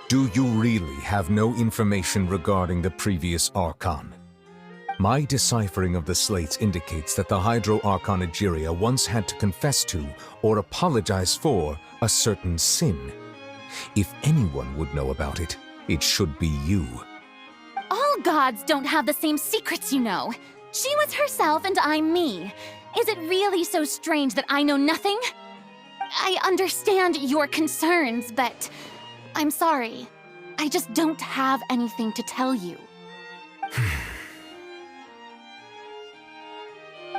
Do you really have no information regarding the previous Archon? My deciphering of the slates indicates that the Hydro Archon Egeria once had to confess to, or apologize for, a certain sin. If anyone would know about it, it should be you. All gods don't have the same secrets, you know. She was herself and I'm me. Is it really so strange that I know nothing? I understand your concerns, but I'm sorry. I just don't have anything to tell you.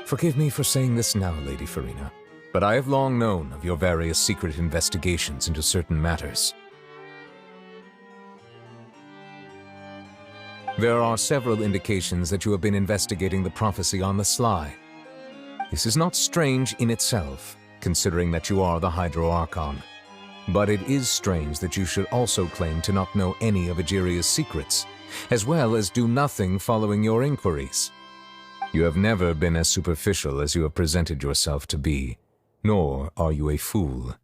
Forgive me for saying this now, Lady Furina, but I have long known of your various secret investigations into certain matters. There are several indications that you have been investigating the prophecy on the sly. This is not strange in itself, considering that you are the Hydro Archon. But it is strange that you should also claim to not know any of Egeria's secrets, as well as do nothing following your inquiries. You have never been as superficial as you have presented yourself to be, nor are you a fool.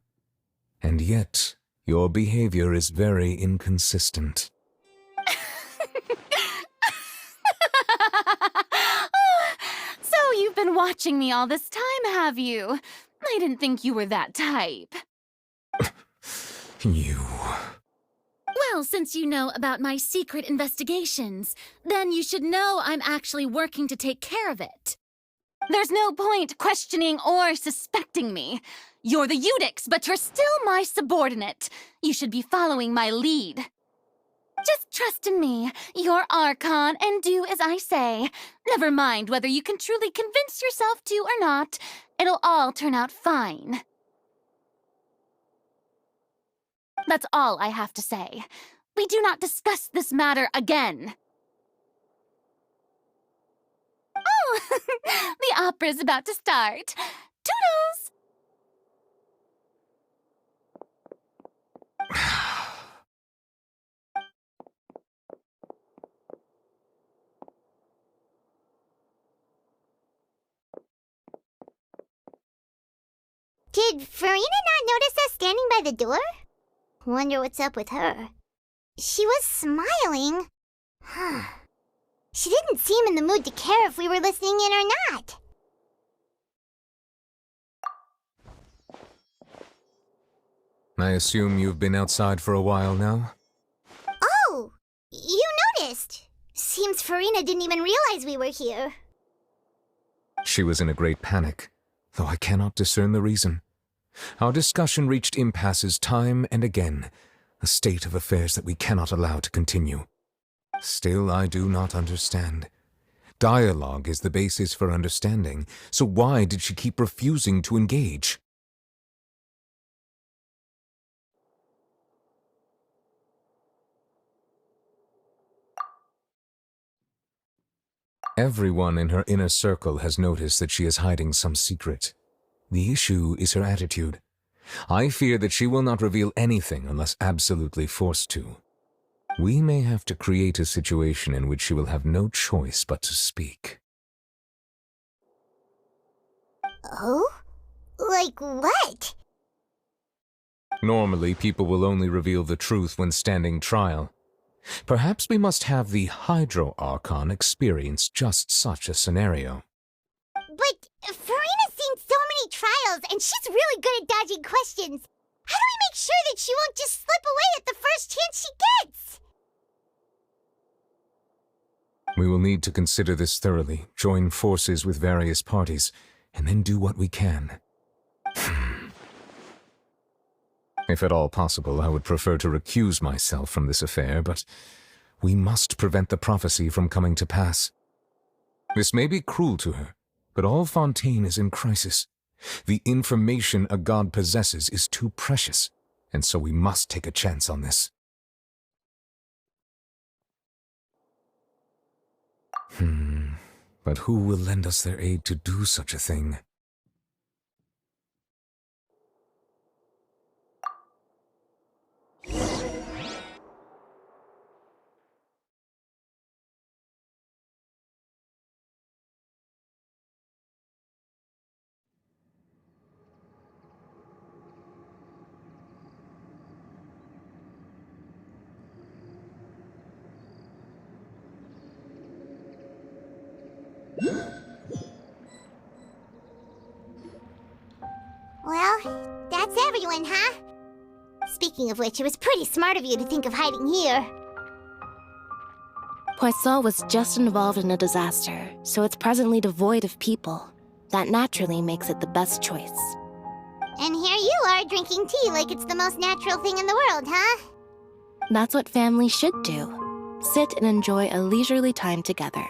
And yet, your behavior is very inconsistent. So you've been watching me all this time, have you? I didn't think you were that type. You... Well, since you know about my secret investigations, then you should know I'm actually working to take care of it. There's no point questioning or suspecting me. You're the Eudix, but you're still my subordinate. You should be following my lead. Just trust in me, you're Archon, and do as I say. Never mind whether you can truly convince yourself to or not. It'll all turn out fine. That's all I have to say. We do not discuss this matter again. Oh, the opera's about to start. Toodles! Did Furina not notice us standing by the door? Wonder what's up with her. She was smiling. She didn't seem in the mood to care if we were listening in or not. I assume you've been outside for a while now? Oh, you noticed. Seems Furina didn't even realize we were here. She was in a great panic, though I cannot discern the reason. Our discussion reached impasses time and again, a state of affairs that we cannot allow to continue. Still, I do not understand. Dialogue is the basis for understanding, so why did she keep refusing to engage? Everyone in her inner circle has noticed that she is hiding some secret. The issue is her attitude. I fear that she will not reveal anything unless absolutely forced to. We may have to create a situation in which she will have no choice but to speak. Oh? Like what? Normally, people will only reveal the truth when standing trial. Perhaps we must have the Hydro Archon experience just such a scenario. But Furina's seen so many trials, and she's really good at dodging questions. How do we make sure that she won't just slip away at the first chance she gets? We will need to consider this thoroughly, join forces with various parties, and then do what we can. If at all possible, I would prefer to recuse myself from this affair, but we must prevent the prophecy from coming to pass. This may be cruel to her, but all Fontaine is in crisis. The information a god possesses is too precious, and so we must take a chance on this. But who will lend us their aid to do such a thing? Well, that's everyone, huh? Speaking of which, it was pretty smart of you to think of hiding here. Poisson was just involved in a disaster, so it's presently devoid of people. That naturally makes it the best choice. And here you are drinking tea like it's the most natural thing in the world, huh? That's what families should do. Sit and enjoy a leisurely time together.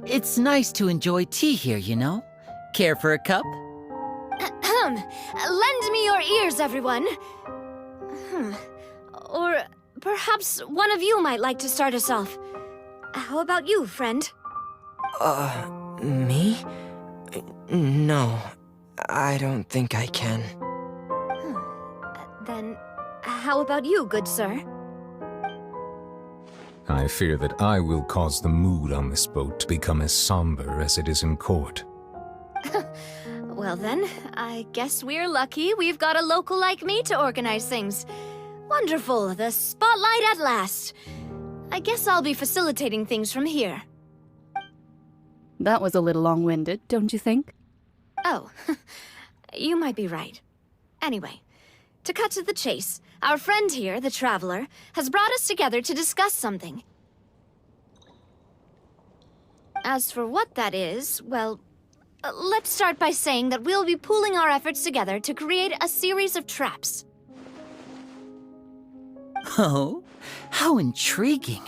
It's nice to enjoy tea here, you know? Care for a cup? Lend me your ears, everyone. Or perhaps one of you might like to start us off. How about you, friend? Me? No, I don't think I can. Then, how about you, good sir? I fear that I will cause the mood on this boat to become as somber as it is in court. Well then, I guess we're lucky we've got a local like me to organize things. Wonderful, the spotlight at last. I guess I'll be facilitating things from here. That was a little long-winded, don't you think? Oh, you might be right. Anyway, to cut to the chase, our friend here, the Traveler, has brought us together to discuss something. As for what that is, well, let's start by saying that we'll be pooling our efforts together to create a series of traps. Oh, how intriguing.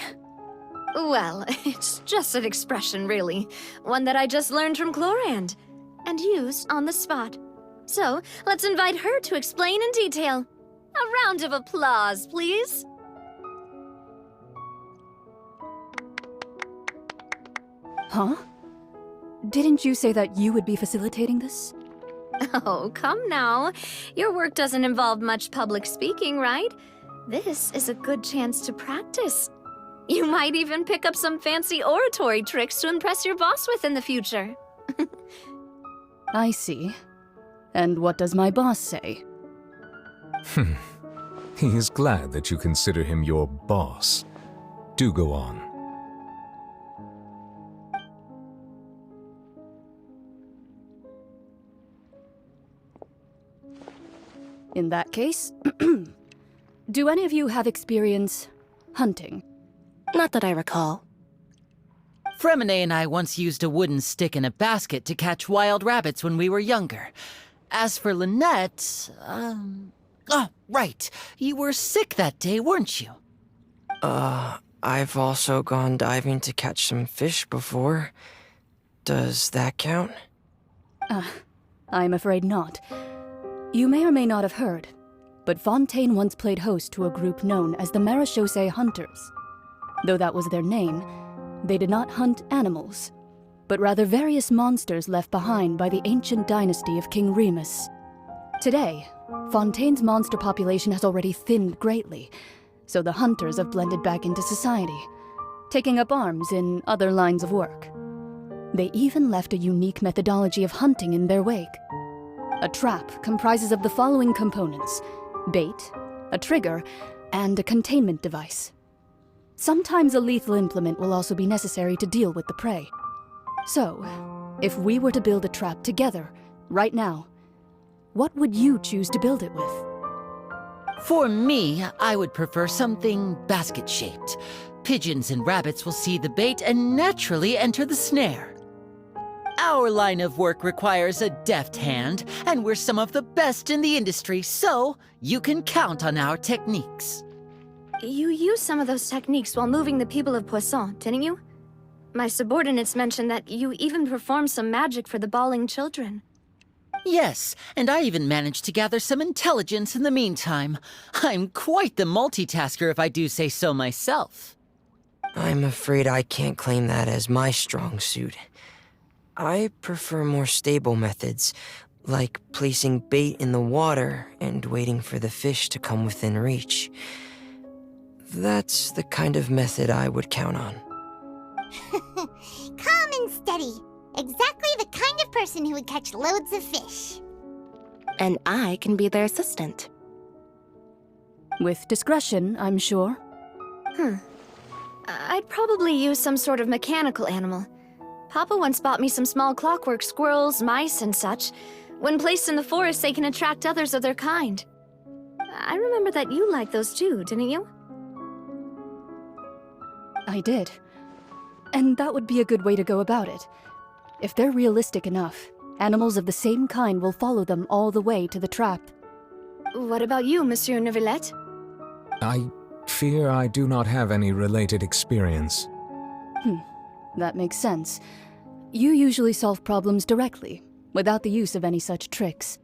Well, it's just an expression, really. One that I just learned from Chlorand, and used on the spot. So, let's invite her to explain in detail. A round of applause, please. Huh? Didn't you say that you would be facilitating this? Oh, come now. Your work doesn't involve much public speaking, right? This is a good chance to practice. You might even pick up some fancy oratory tricks to impress your boss with in the future. I see. And what does my boss say? He is glad that you consider him your boss. Do go on. In that case, do any of you have experience hunting? Not that I recall. Fremine and I once used a wooden stick in a basket to catch wild rabbits when we were younger. As for Lynette, oh, right. You were sick that day, weren't you? I've also gone diving to catch some fish before. Does that count? I'm afraid not. You may or may not have heard, but Fontaine once played host to a group known as the Marechaussee Hunters. Though that was their name, they did not hunt animals, but rather various monsters left behind by the ancient dynasty of King Remus. Today, Fontaine's monster population has already thinned greatly, so the hunters have blended back into society, taking up arms in other lines of work. They even left a unique methodology of hunting in their wake. A trap comprises of the following components: bait, a trigger, and a containment device. Sometimes a lethal implement will also be necessary to deal with the prey. So, if we were to build a trap together, right now, what would you choose to build it with? For me, I would prefer something basket-shaped. Pigeons and rabbits will see the bait and naturally enter the snare. Our line of work requires a deft hand, and we're some of the best in the industry, so you can count on our techniques. You used some of those techniques while moving the people of Poisson, didn't you? My subordinates mentioned that you even performed some magic for the bawling children. Yes, and I even managed to gather some intelligence in the meantime. I'm quite the multitasker if I do say so myself. I'm afraid I can't claim that as my strong suit. I prefer more stable methods, like placing bait in the water and waiting for the fish to come within reach. That's the kind of method I would count on. Calm and steady. Exactly the kind of person who would catch loads of fish. And I can be their assistant. With discretion, I'm sure. I'd probably use some sort of mechanical animal. Papa once bought me some small clockwork squirrels, mice, and such. When placed in the forest, they can attract others of their kind. I remember that you liked those too, didn't you? I did. And that would be a good way to go about it. If they're realistic enough, animals of the same kind will follow them all the way to the trap. What about you, Monsieur Neuvillette? I fear I do not have any related experience. That makes sense. You usually solve problems directly, without the use of any such tricks.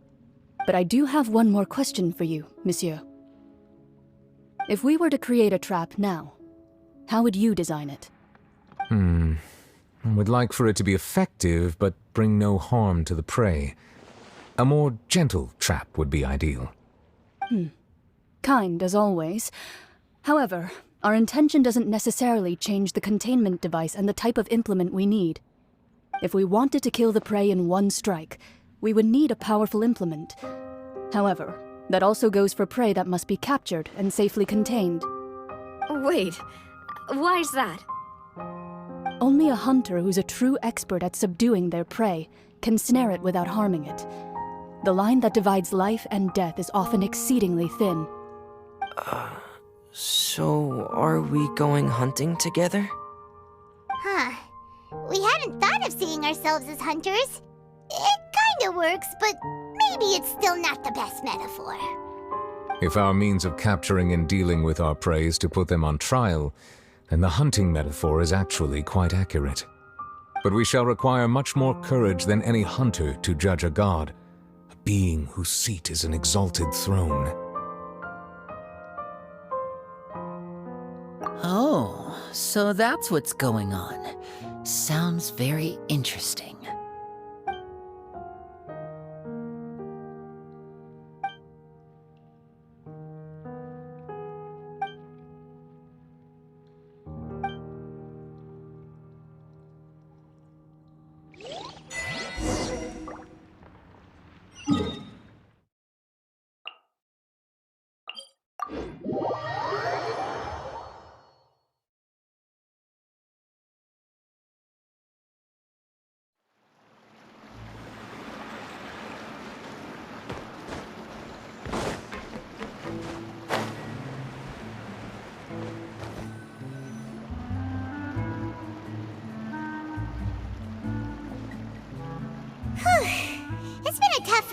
But I do have one more question for you, Monsieur. If we were to create a trap now, how would you design it? I would like for it to be effective, but bring no harm to the prey. A more gentle trap would be ideal. Kind, as always. However, our intention doesn't necessarily change the containment device and the type of implement we need. If we wanted to kill the prey in one strike, we would need a powerful implement. However, that also goes for prey that must be captured and safely contained. Wait, why is that? Only a hunter who's a true expert at subduing their prey can snare it without harming it. The line that divides life and death is often exceedingly thin. So are we going hunting together? We hadn't thought of seeing ourselves as hunters. It kinda works, but maybe it's still not the best metaphor. If our means of capturing and dealing with our prey is to put them on trial, then the hunting metaphor is actually quite accurate. But we shall require much more courage than any hunter to judge a god, a being whose seat is an exalted throne. Oh, so that's what's going on. Sounds very interesting.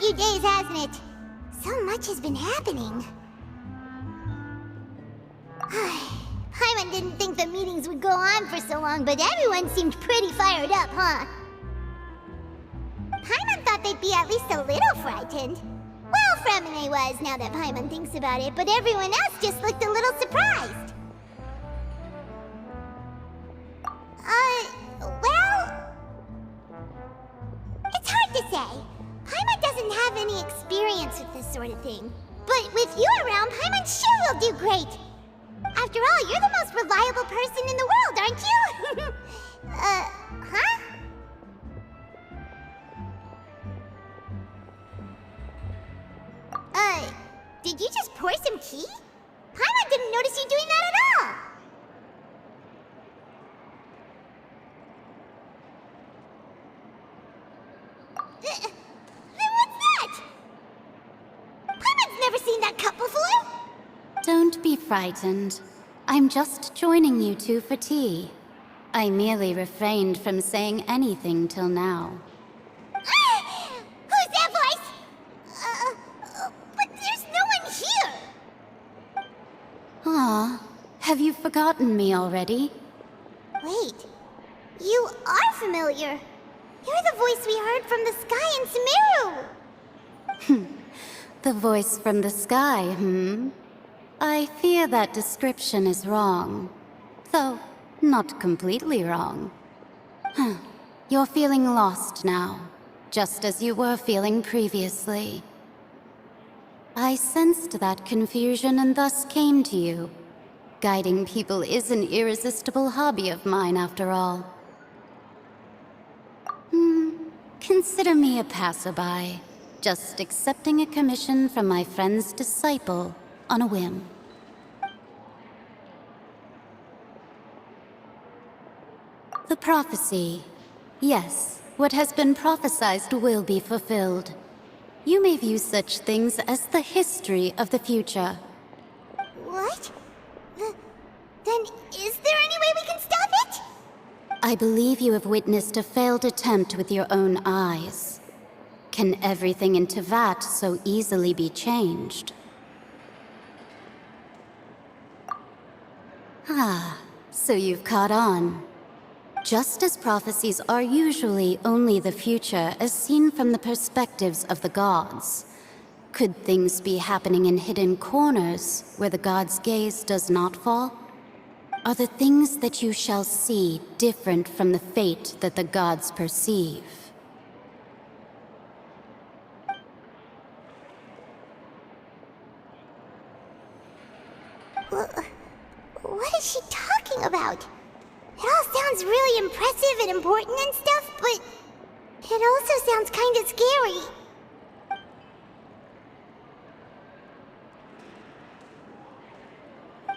few days, hasn't it? So much has been happening. Paimon didn't think the meetings would go on for so long, but everyone seemed pretty fired up, huh? Paimon thought they'd be at least a little frightened. Well, Fremine was, now that Paimon thinks about it, but everyone else just looked a little surprised. Well... It's hard to say. Paimon doesn't have any experience with this sort of thing. But with you around, Paimon sure will do great. After all, you're the most reliable person in the world, aren't you? Huh? Did you just pour some tea? Paimon didn't notice you doing that at all. Then what's that? Paimon's never seen that cup before. Don't be frightened. I'm just joining you two for tea. I merely refrained from saying anything till now. Who's that voice? But there's no one here. Ah, have you forgotten me already? Wait, you are familiar. You're the voice we heard from the sky in Sumeru. The voice from the sky, I fear that description is wrong. Though, not completely wrong. You're feeling lost now, just as you were feeling previously. I sensed that confusion and thus came to you. Guiding people is an irresistible hobby of mine, after all. Consider me a passerby, just accepting a commission from my friend's disciple on a whim. The prophecy. Yes, what has been prophesied will be fulfilled. You may view such things as the history of the future. What? Then is there any way we can stop it? I believe you have witnessed a failed attempt with your own eyes. Can everything in Tevat so easily be changed? Ah, so you've caught on. Just as prophecies are usually only the future as seen from the perspectives of the gods, could things be happening in hidden corners where the gods' gaze does not fall? Are the things that you shall see different from the fate that the gods perceive? What is she talking about? It all sounds really impressive and important and stuff, but it also sounds kind of scary.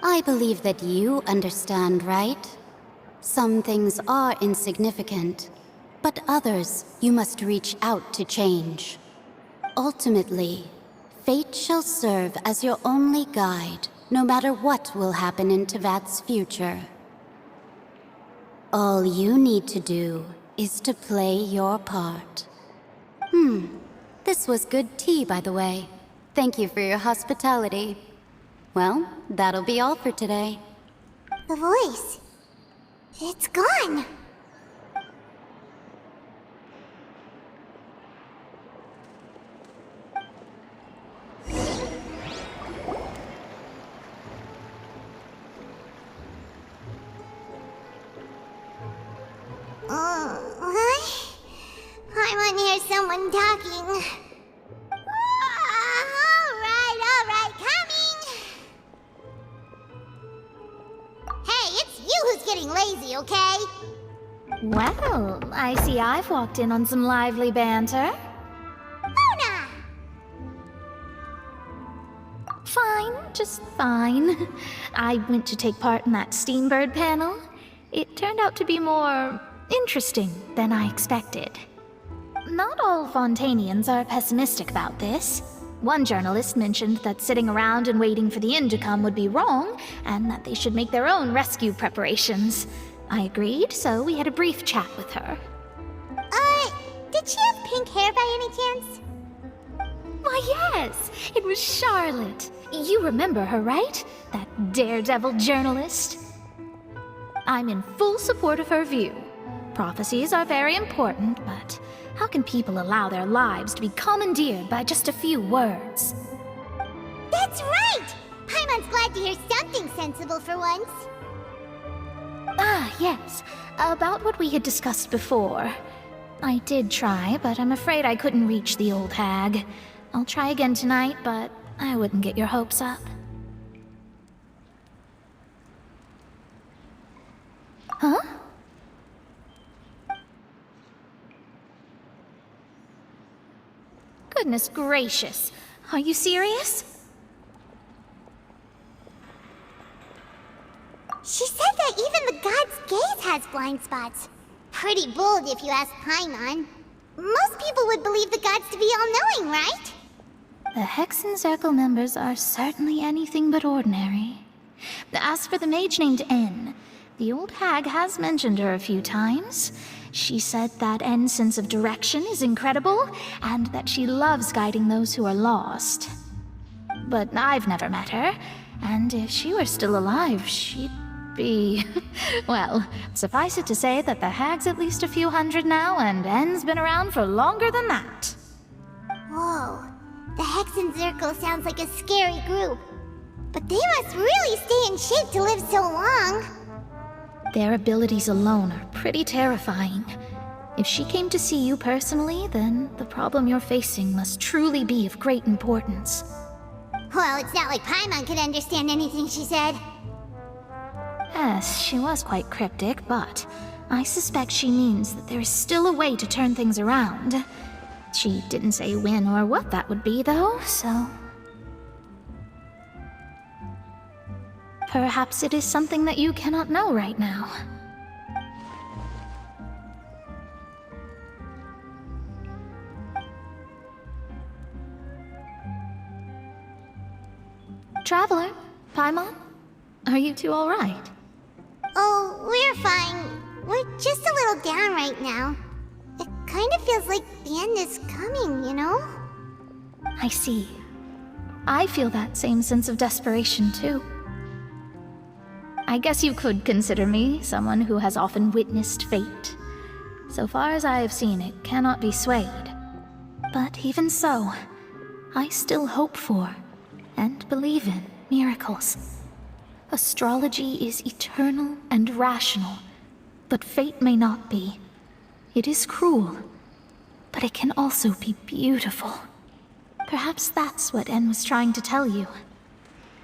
I believe that you understand, right? Some things are insignificant, but others you must reach out to change. Ultimately, fate shall serve as your only guide, no matter what will happen in Tevat's future. All you need to do is to play your part. This was good tea, by the way. Thank you for your hospitality. Well, that'll be all for today. The voice. It's gone. I want to hear someone talking. All right, coming. Hey, it's you who's getting lazy, okay? Well, I see I've walked in on some lively banter. Luna! Fine, just fine. I went to take part in that Steambird panel. It turned out to be more interesting than I expected. Not all Fontainians are pessimistic about this. One journalist mentioned that sitting around and waiting for the end to come would be wrong, and that they should make their own rescue preparations. I agreed, so we had a brief chat with her. Did she have pink hair by any chance? Why, yes, it was Charlotte. You remember her, right? That daredevil journalist? I'm in full support of her view. Prophecies are very important, but how can people allow their lives to be commandeered by just a few words? That's right! Paimon's glad to hear something sensible for once. Ah, yes. About what we had discussed before. I did try, but I'm afraid I couldn't reach the old hag. I'll try again tonight, but I wouldn't get your hopes up. Huh? Goodness gracious. Are you serious? She said that even the god's gaze has blind spots. Pretty bold if you ask Paimon. Most people would believe the gods to be all-knowing, right? The Hexen Circle members are certainly anything but ordinary. As for the mage named N, the old hag has mentioned her a few times. She said that N's sense of direction is incredible, and that she loves guiding those who are lost. But I've never met her, and if she were still alive, she'd be... well, suffice it to say that the hag's at least a few hundred now, and N's been around for longer than that. Whoa. The Hexen Circle sounds like a scary group. But they must really stay in shape to live so long. Their abilities alone are pretty terrifying. If she came to see you personally, then the problem you're facing must truly be of great importance. Well, it's not like Paimon could understand anything she said. Yes, she was quite cryptic, but I suspect she means that there is still a way to turn things around. She didn't say when or what that would be, though, so... perhaps it is something that you cannot know right now. Traveler, Paimon, are you two all right? Oh, we're fine. We're just a little down right now. It kind of feels like the end is coming, you know? I see. I feel that same sense of desperation, too. I guess you could consider me someone who has often witnessed fate. So far as I have seen, it cannot be swayed. But even so, I still hope for, and believe in, miracles. Astrology is eternal and rational, but fate may not be. It is cruel, but it can also be beautiful. Perhaps that's what En was trying to tell you.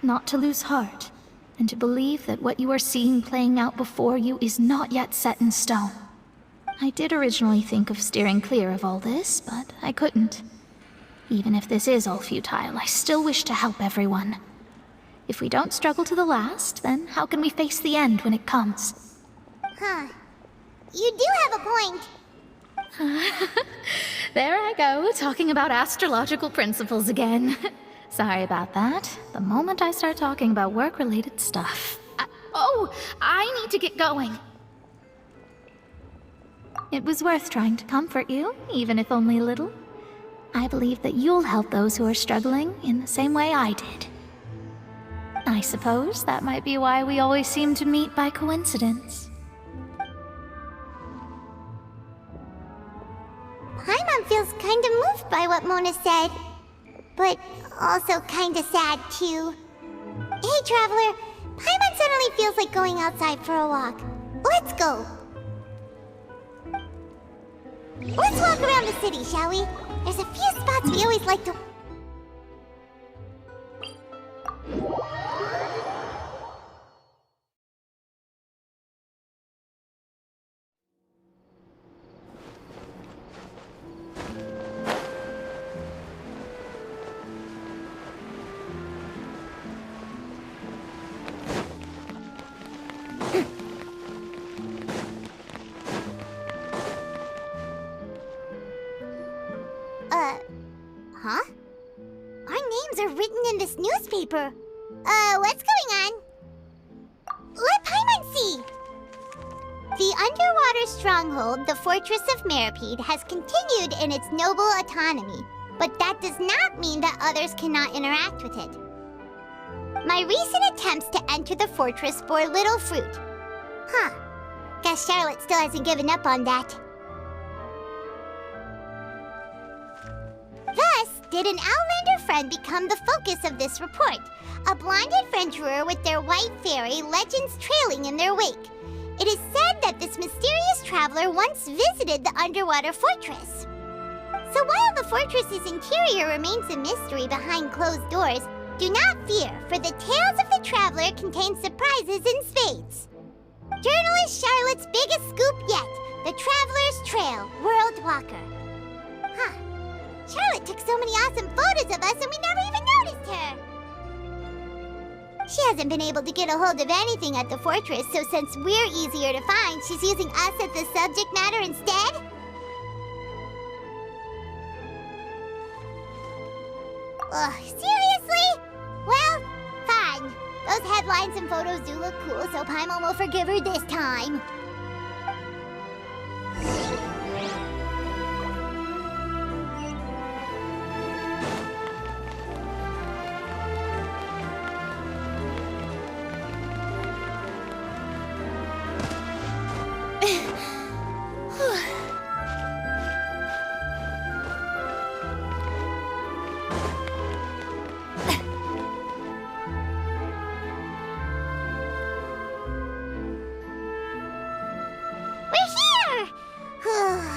Not to lose heart, and to believe that what you are seeing playing out before you is not yet set in stone. I did originally think of steering clear of all this, but I couldn't. Even if this is all futile, I still wish to help everyone. If we don't struggle to the last, then how can we face the end when it comes? Huh. You do have a point. There I go, talking about astrological principles again. Sorry about that. The moment I start talking about work-related stuff... I need to get going. It was worth trying to comfort you, even if only a little. I believe that you'll help those who are struggling in the same way I did. I suppose that might be why we always seem to meet by coincidence. Paimon feels kinda moved by what Mona said. But also kinda sad, too. Hey, Traveler. Paimon suddenly feels like going outside for a walk. Let's go. Let's walk around the city, shall we? There's a few spots we always like to... Huh? Our names are written in this newspaper. What's going on? Let Paimon see! The underwater stronghold, the Fortress of Meripede, has continued in its noble autonomy. but that does not mean that others cannot interact with it. My recent attempts to enter the fortress bore little fruit. Guess Charlotte still hasn't given up on that. Thus, did an Outlander friend become the focus of this report, a blind adventurer with their white fairy legends trailing in their wake. It is said that this mysterious traveler once visited the underwater fortress. So while the fortress's interior remains a mystery behind closed doors, do not fear, for the tales of the traveler contain surprises in spades. Journalist Charlotte's biggest scoop yet, The Traveler's Trail, World Walker. Charlotte took so many awesome photos of us and we never even noticed her. She hasn't been able to get a hold of anything at the fortress, so since we're easier to find, she's using us as the subject matter instead? Ugh, seriously? Well, fine. Those headlines and photos do look cool, so Paimon will forgive her this time.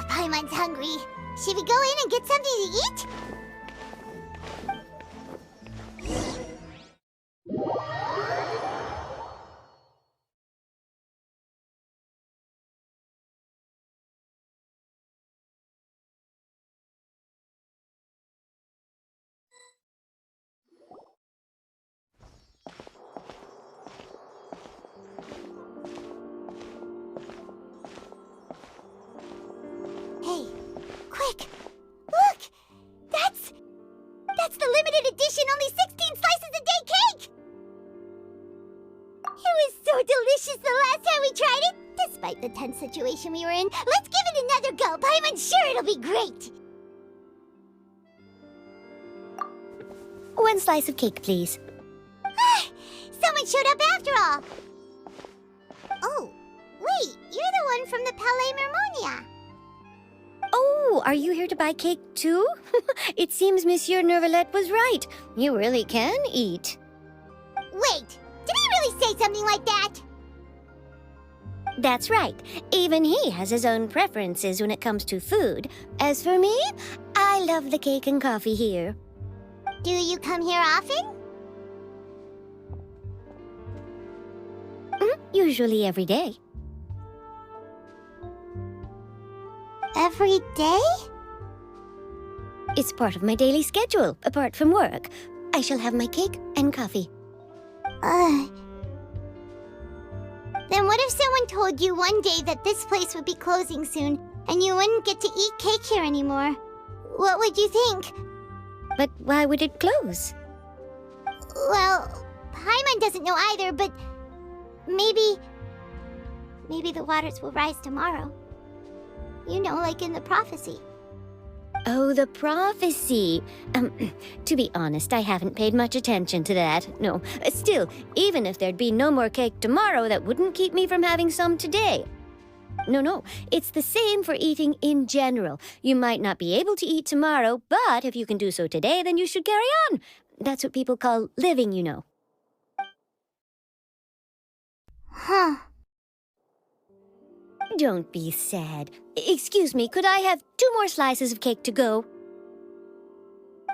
Paimon's hungry. Should we go in and get something to eat? Quick! Look! That's the limited edition, only 16 slices a day cake! It was so delicious the last time we tried it! Despite the tense situation we were in, let's give it another go! I'm sure it'll be great! 1 slice of cake, please. Someone showed up after all! Oh, wait, you're the one from the Palais Mermonia. Oh, are you here to buy cake too? It seems Monsieur Neuvillette was right. You really can eat. Wait, did he really say something like that? That's right. Even he has his own preferences when it comes to food. As for me, I love the cake and coffee here. Do you come here often? Usually every day. Every day? It's part of my daily schedule, apart from work. I shall have my cake and coffee. Then what if someone told you one day that this place would be closing soon, and you wouldn't get to eat cake here anymore? What would you think? But why would it close? Well, Paimon doesn't know either, but maybe the waters will rise tomorrow. You know, like in the prophecy. Oh, the prophecy. To be honest, I haven't paid much attention to that. No, still, even if there'd be no more cake tomorrow, that wouldn't keep me from having some today. No, it's the same for eating in general. You might not be able to eat tomorrow, but if you can do so today, then you should carry on. That's what people call living, you know. Don't be sad. Excuse me, could I have 2 more slices of cake to go?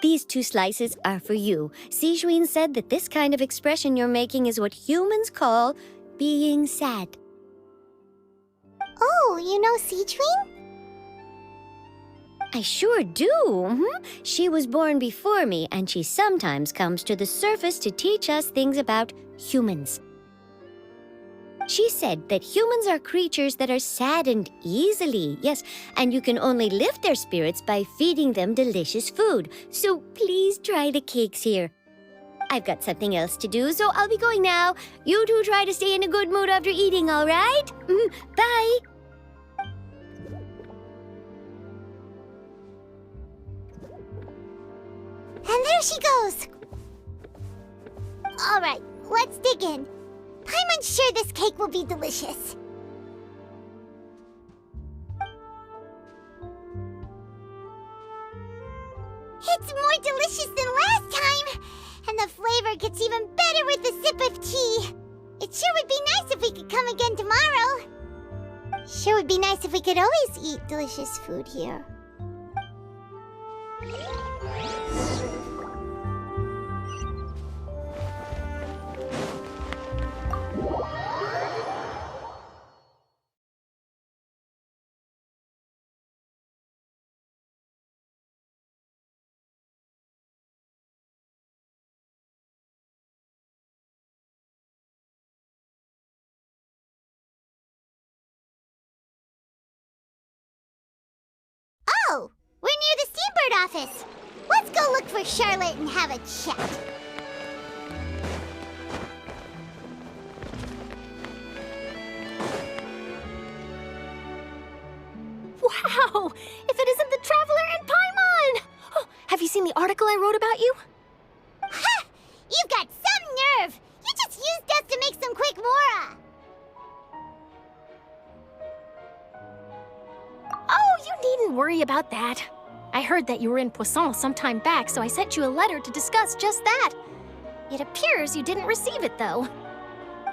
These 2 slices are for you. Sijuin said that this kind of expression you're making is what humans call being sad. Oh, you know Sijuin? I sure do. She was born before me, and she sometimes comes to the surface to teach us things about humans. She said that humans are creatures that are saddened easily, yes, and you can only lift their spirits by feeding them delicious food. So please try the cakes here. I've got something else to do, so I'll be going now. You two try to stay in a good mood after eating, all right? Bye! And there she goes! Alright, let's dig in. Paimon's sure this cake will be delicious. It's more delicious than last time! And the flavor gets even better with a sip of tea. It sure would be nice if we could come again tomorrow. Sure would be nice if we could always eat delicious food here. Oh, we're near the Steambird office. Let's go look for Charlotte and have a chat. Wow! If it isn't the Traveler and Paimon! Oh, have you seen the article I wrote about you? Ha! You've got some nerve! You just used us to make some quick mora! Oh, you needn't worry about that. I heard that you were in Poisson some time back, so I sent you a letter to discuss just that. It appears you didn't receive it, though.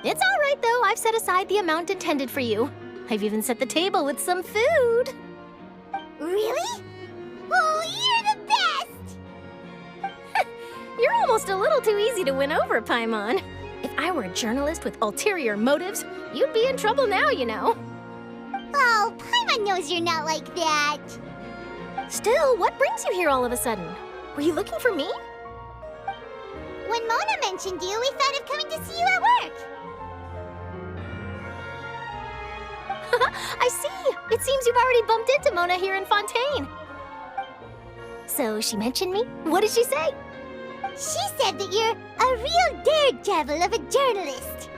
It's all right, though. I've set aside the amount intended for you. I've even set the table with some food. Really? Oh, you're the best! You're almost a little too easy to win over, Paimon. If I were a journalist with ulterior motives, you'd be in trouble now, you know. Oh, Paimon knows you're not like that. Still, what brings you here all of a sudden? Were you looking for me? When Mona mentioned you, we thought of coming to see you at work. I see! It seems you've already bumped into Mona here in Fontaine. So she mentioned me? What did she say? She said that you're a real daredevil of a journalist.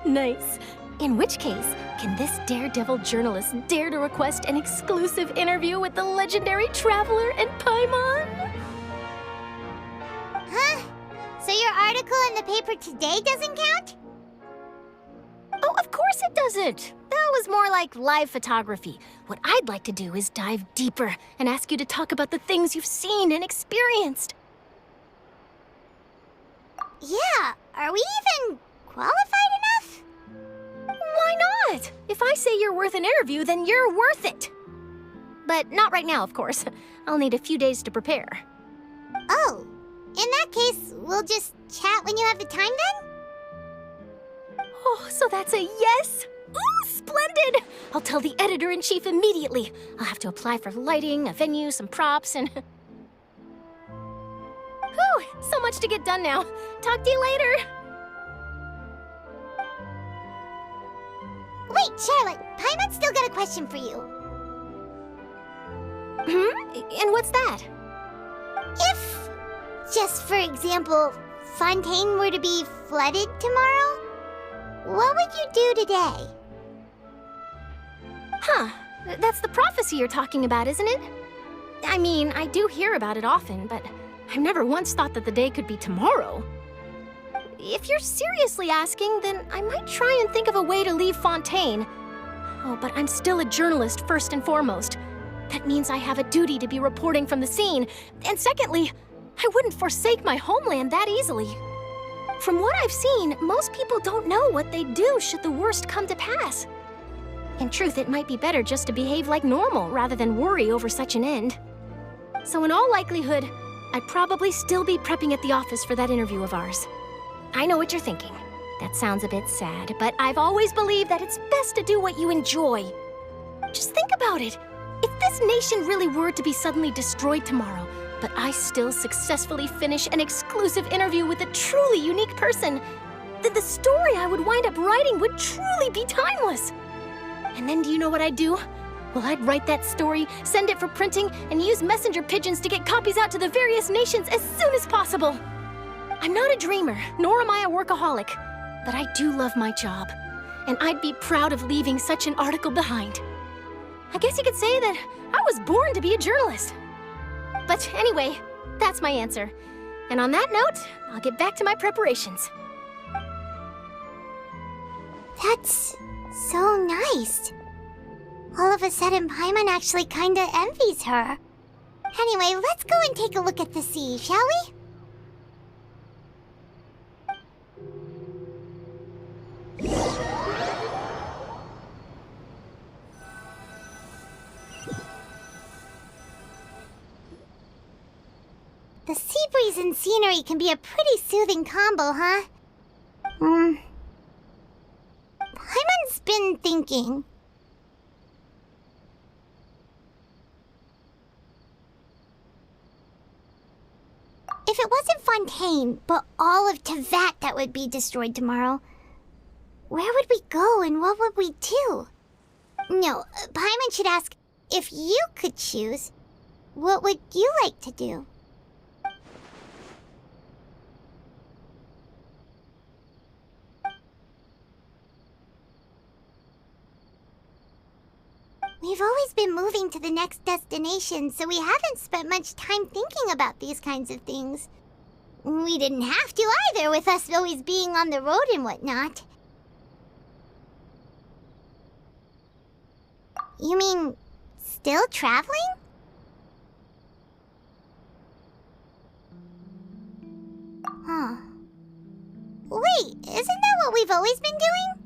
Nice. In which case, can this daredevil journalist dare to request an exclusive interview with the legendary Traveler and Paimon? Huh? So your article in the paper today doesn't count? Oh, of course it doesn't. That was more like live photography. What I'd like to do is dive deeper and ask you to talk about the things you've seen and experienced. Yeah, are we even qualified enough? Why not? If I say you're worth an interview, then you're worth it. But not right now, of course. I'll need a few days to prepare. Oh, in that case, we'll just chat when you have the time then? Oh, so that's a yes? Ooh, splendid! I'll tell the editor-in-chief immediately. I'll have to apply for lighting, a venue, some props, and... Whew, so much to get done now. Talk to you later. Wait, Charlotte, Paimon's still got a question for you. And what's that? If, just for example, Fontaine were to be flooded tomorrow, what would you do today? Huh, that's the prophecy you're talking about, isn't it? I mean, I do hear about it often, but I've never once thought that the day could be tomorrow. If you're seriously asking, then I might try and think of a way to leave Fontaine. Oh, but I'm still a journalist first and foremost. That means I have a duty to be reporting from the scene. And secondly, I wouldn't forsake my homeland that easily. From what I've seen, most people don't know what they'd do should the worst come to pass. In truth, it might be better just to behave like normal rather than worry over such an end. So in all likelihood, I'd probably still be prepping at the office for that interview of ours. I know what you're thinking. That sounds a bit sad, but I've always believed that it's best to do what you enjoy. Just think about it. If this nation really were to be suddenly destroyed tomorrow, but I still successfully finish an exclusive interview with a truly unique person, then the story I would wind up writing would truly be timeless. And then do you know what I'd do? Well, I'd write that story, send it for printing, and use messenger pigeons to get copies out to the various nations as soon as possible. I'm not a dreamer, nor am I a workaholic, but I do love my job, and I'd be proud of leaving such an article behind. I guess you could say that I was born to be a journalist. But anyway, that's my answer. And on that note, I'll get back to my preparations. That's so nice. All of a sudden, Paimon actually kinda envies her. Anyway, let's go and take a look at the sea, shall we? The sea breeze and scenery can be a pretty soothing combo, huh? Paimon's been thinking. If it wasn't Fontaine, but all of Tevat that would be destroyed tomorrow, where would we go and what would we do? No, Paimon should ask, if you could choose, what would you like to do? We've always been moving to the next destination, so we haven't spent much time thinking about these kinds of things. We didn't have to either, with us always being on the road and whatnot. You mean, still traveling? Huh. Wait, isn't that what we've always been doing?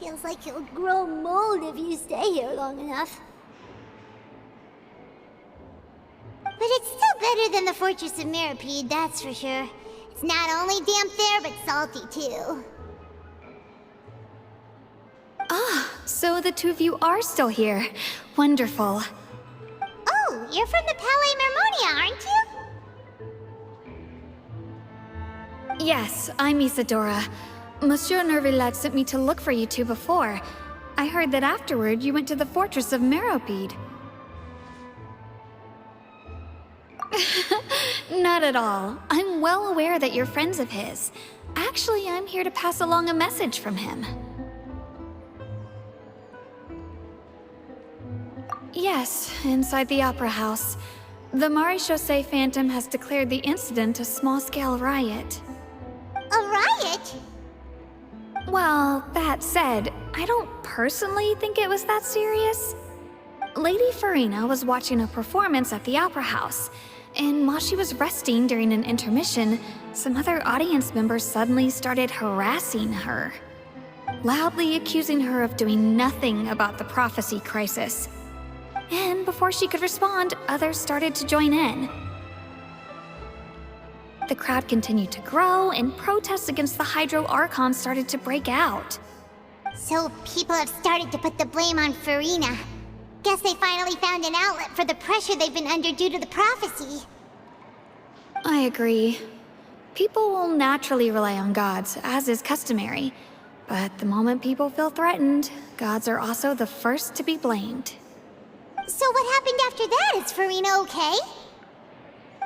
Feels like you'll grow mold if you stay here long enough. But it's still better than the Fortress of Meropide, that's for sure. It's not only damp there, but salty too. Ah, so the two of you are still here. Wonderful. Oh, you're from the Palais Mermonia, aren't you? Yes, I'm Isadora. Monsieur Nervillet sent me to look for you two before. I heard that afterward you went to the Fortress of Meropide. Not at all. I'm well aware that you're friends of his. Actually, I'm here to pass along a message from him. Yes, inside the Opera House. The Maréchaussée Phantom has declared the incident a small-scale riot. A riot? Well, that said, I don't personally think it was that serious. Lady Furina was watching a performance at the Opera House, and while she was resting during an intermission, some other audience members suddenly started harassing her, loudly accusing her of doing nothing about the prophecy crisis. And before she could respond, others started to join in. The crowd continued to grow, and protests against the Hydro Archon started to break out. So people have started to put the blame on Furina. Guess they finally found an outlet for the pressure they've been under due to the prophecy. I agree. People will naturally rely on gods, as is customary. But the moment people feel threatened, gods are also the first to be blamed. So what happened after that? Is Furina okay?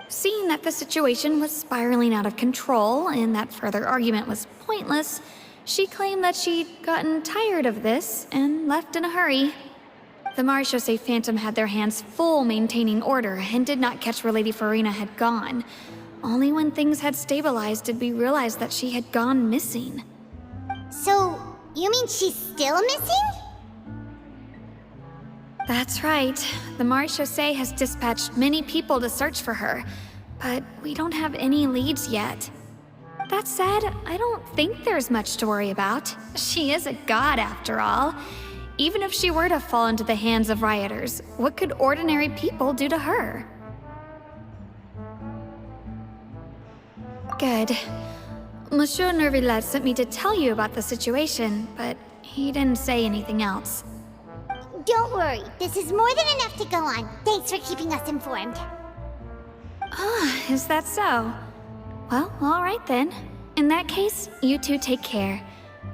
Seeing that the situation was spiraling out of control and that further argument was pointless, she claimed that she'd gotten tired of this and left in a hurry. The Maréchaussée Phantom had their hands full maintaining order and did not catch where Lady Furina had gone. Only when things had stabilized did we realize that she had gone missing. So, you mean she's still missing? That's right. The Maréchaussée has dispatched many people to search for her, but we don't have any leads yet. That said, I don't think there's much to worry about. She is a god after all. Even if she were to fall into the hands of rioters, what could ordinary people do to her? Good. Monsieur Nervillet sent me to tell you about the situation, but he didn't say anything else. Don't worry, this is more than enough to go on. Thanks for keeping us informed. Oh, is that so? Well, all right then. In that case, you two take care.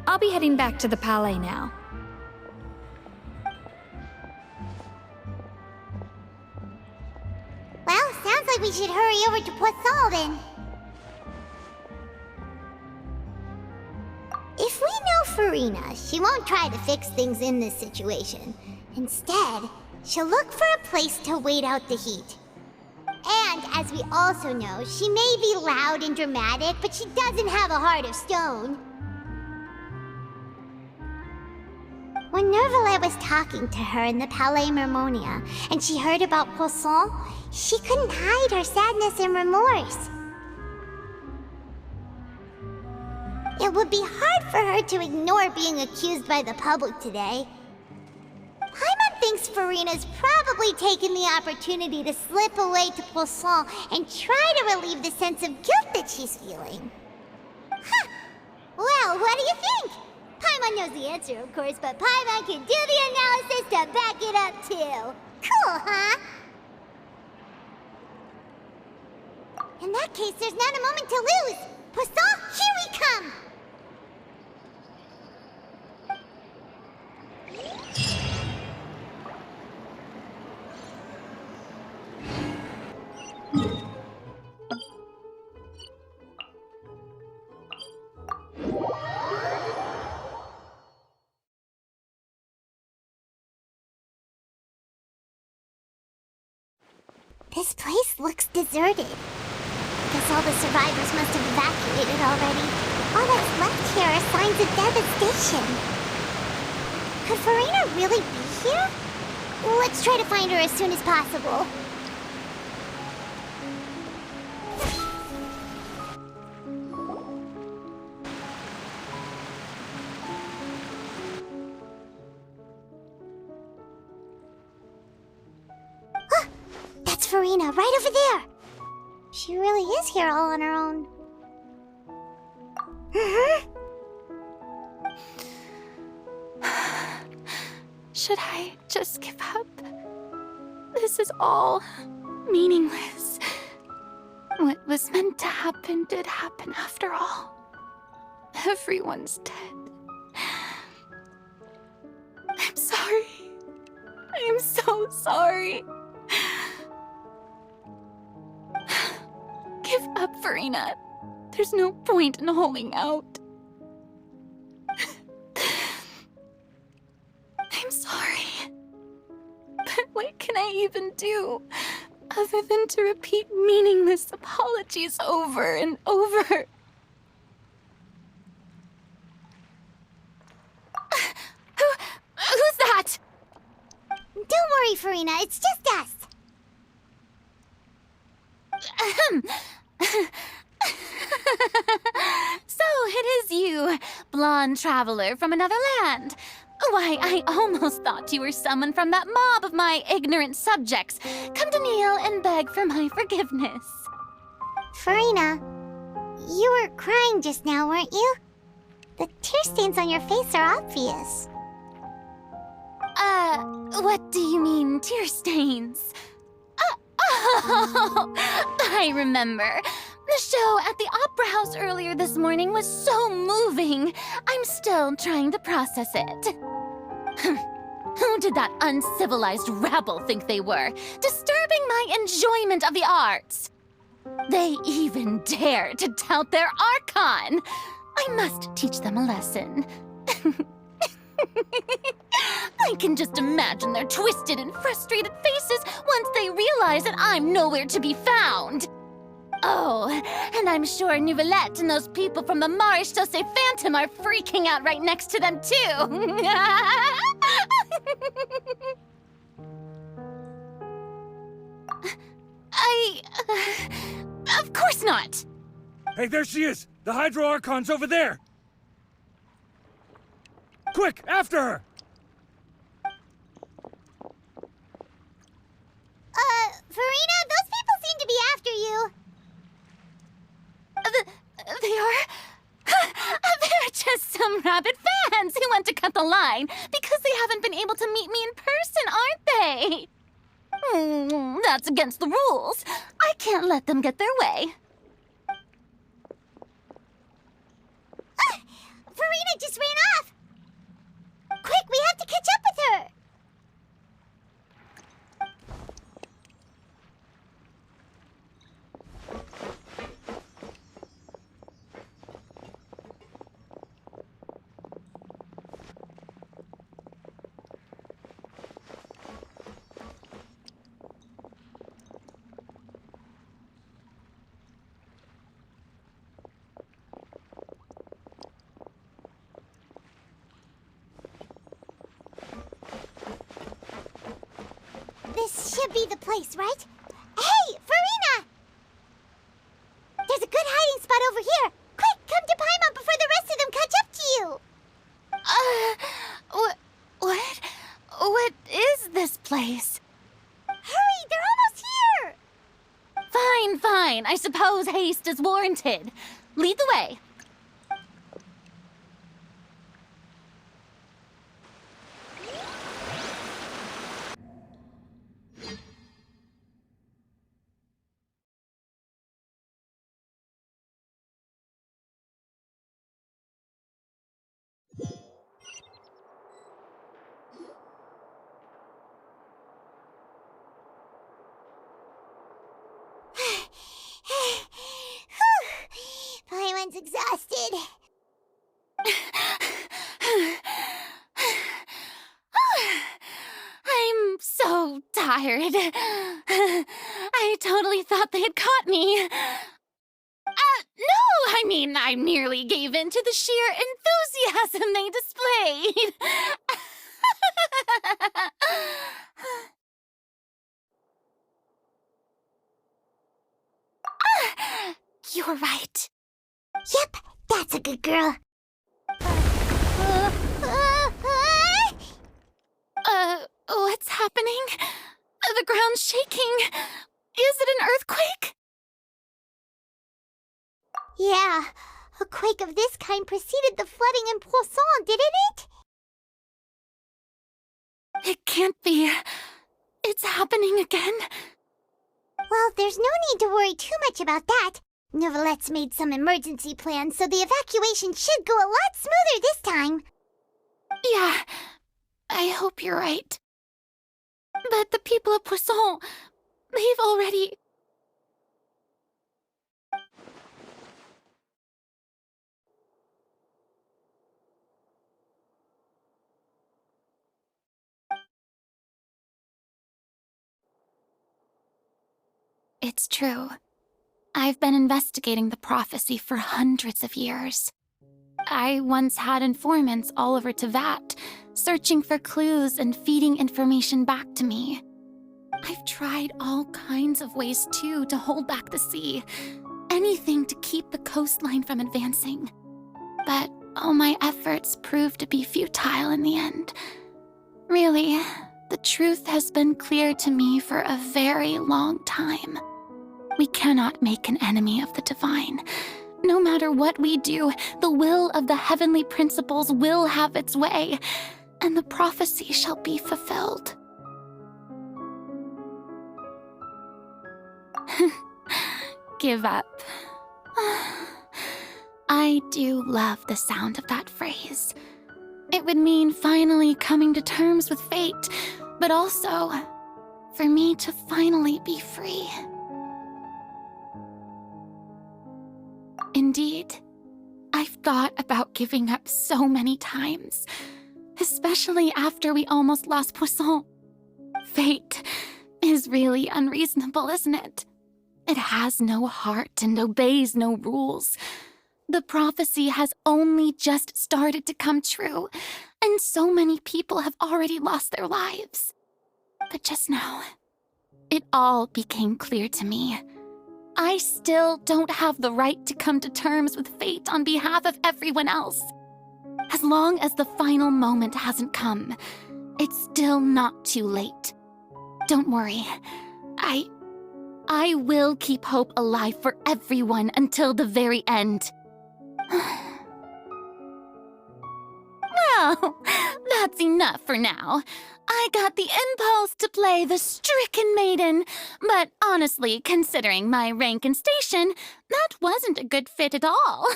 I'll be heading back to the Palais now. Well, sounds like we should hurry over to Poisson then. If we know Furina, she won't try to fix things in this situation. Instead, she'll look for a place to wait out the heat. And, as we also know, she may be loud and dramatic, but she doesn't have a heart of stone. When Nervalet was talking to her in the Palais Mermonia, and she heard about Poisson, she couldn't hide her sadness and remorse. It would be hard for her to ignore being accused by the public today. Paimon thinks Furina's probably taken the opportunity to slip away to Poisson and try to relieve the sense of guilt that she's feeling. Huh! Well, what do you think? Paimon knows the answer, of course, but Paimon can do the analysis to back it up, too. Cool, huh? In that case, there's not a moment to lose. Poisson, here we come! This place looks deserted. Guess all the survivors must have evacuated already. All that's left here are signs of devastation. Could Furina really be here? Let's try to find her as soon as possible. That's Furina, right over there. She really is here all on her own. Should I just give up? This is all meaningless. What was meant to happen did happen after all. Everyone's dead. I'm sorry. I'm so sorry. Give up, Furina. There's no point in holding out. I'm sorry. But what can I even do other than to repeat meaningless apologies over and over? Who's that? Don't worry, Furina. It's just us. So it is you, blonde traveler from another land. Why, I almost thought you were someone from that mob of my ignorant subjects. Come to kneel and beg for my forgiveness. Furina, you were crying just now, weren't you? The tear stains on your face are obvious. What do you mean, tear stains? Oh, I remember. The show at the Opera House earlier this morning was so moving. I'm still trying to process it. Who did that uncivilized rabble think they were, disturbing my enjoyment of the arts? They even dare to tout their Archon. I must teach them a lesson. I can just imagine their twisted and frustrated faces once they realize that I'm nowhere to be found. Oh, and I'm sure Nouvellette and those people from the Maréchaussée Phantom are freaking out right next to them, too. Of course not. Hey, there she is! The Hydro Archon's over there! Quick, after her! Furina, those people seem to be after you. They are? They're just some rabid fans who want to cut the line because they haven't been able to meet me in person, aren't they? That's against the rules. I can't let them get their way. Furina just ran off! Quick, we have to catch up with her! This should be the place, right? Hey, Furina! There's a good hiding spot over here. Quick, come to Paimon before the rest of them catch up to you. What is this place? Hurry, they're almost here! Fine. I suppose haste is warranted. Lead the way. Paimon's exhausted. I'm so tired. I totally thought they had caught me. No, I mean, I merely gave in to the sheer enthusiasm they displayed. You're right. Yep, that's a good girl. What's happening? The ground's shaking. Is it an earthquake? Yeah, a quake of this kind preceded the flooding in Poisson, didn't it? It can't be. It's happening again. Well, there's no need to worry too much about that. Novelette's made some emergency plans, so the evacuation should go a lot smoother this time. Yeah, I hope you're right. But the people of Poisson, they've already... It's true. I've been investigating the prophecy for hundreds of years. I once had informants all over Tevat, searching for clues and feeding information back to me. I've tried all kinds of ways, too, to hold back the sea. Anything to keep the coastline from advancing. But all my efforts proved to be futile in the end. Really, the truth has been clear to me for a very long time. We cannot make an enemy of the divine. No matter what we do, the will of the heavenly principles will have its way, and the prophecy shall be fulfilled. Give up. I do love the sound of that phrase. It would mean finally coming to terms with fate, but also for me to finally be free. Indeed, I've thought about giving up so many times, especially after we almost lost Poisson. Fate is really unreasonable, isn't it? It has no heart and obeys no rules. The prophecy has only just started to come true, and so many people have already lost their lives. But just now, it all became clear to me. I still don't have the right to come to terms with fate on behalf of everyone else. As long as the final moment hasn't come, it's still not too late. Don't worry. I will keep hope alive for everyone until the very end. Well, That's enough for now. I got the impulse to play the stricken maiden, but honestly, considering my rank and station, that wasn't a good fit at all.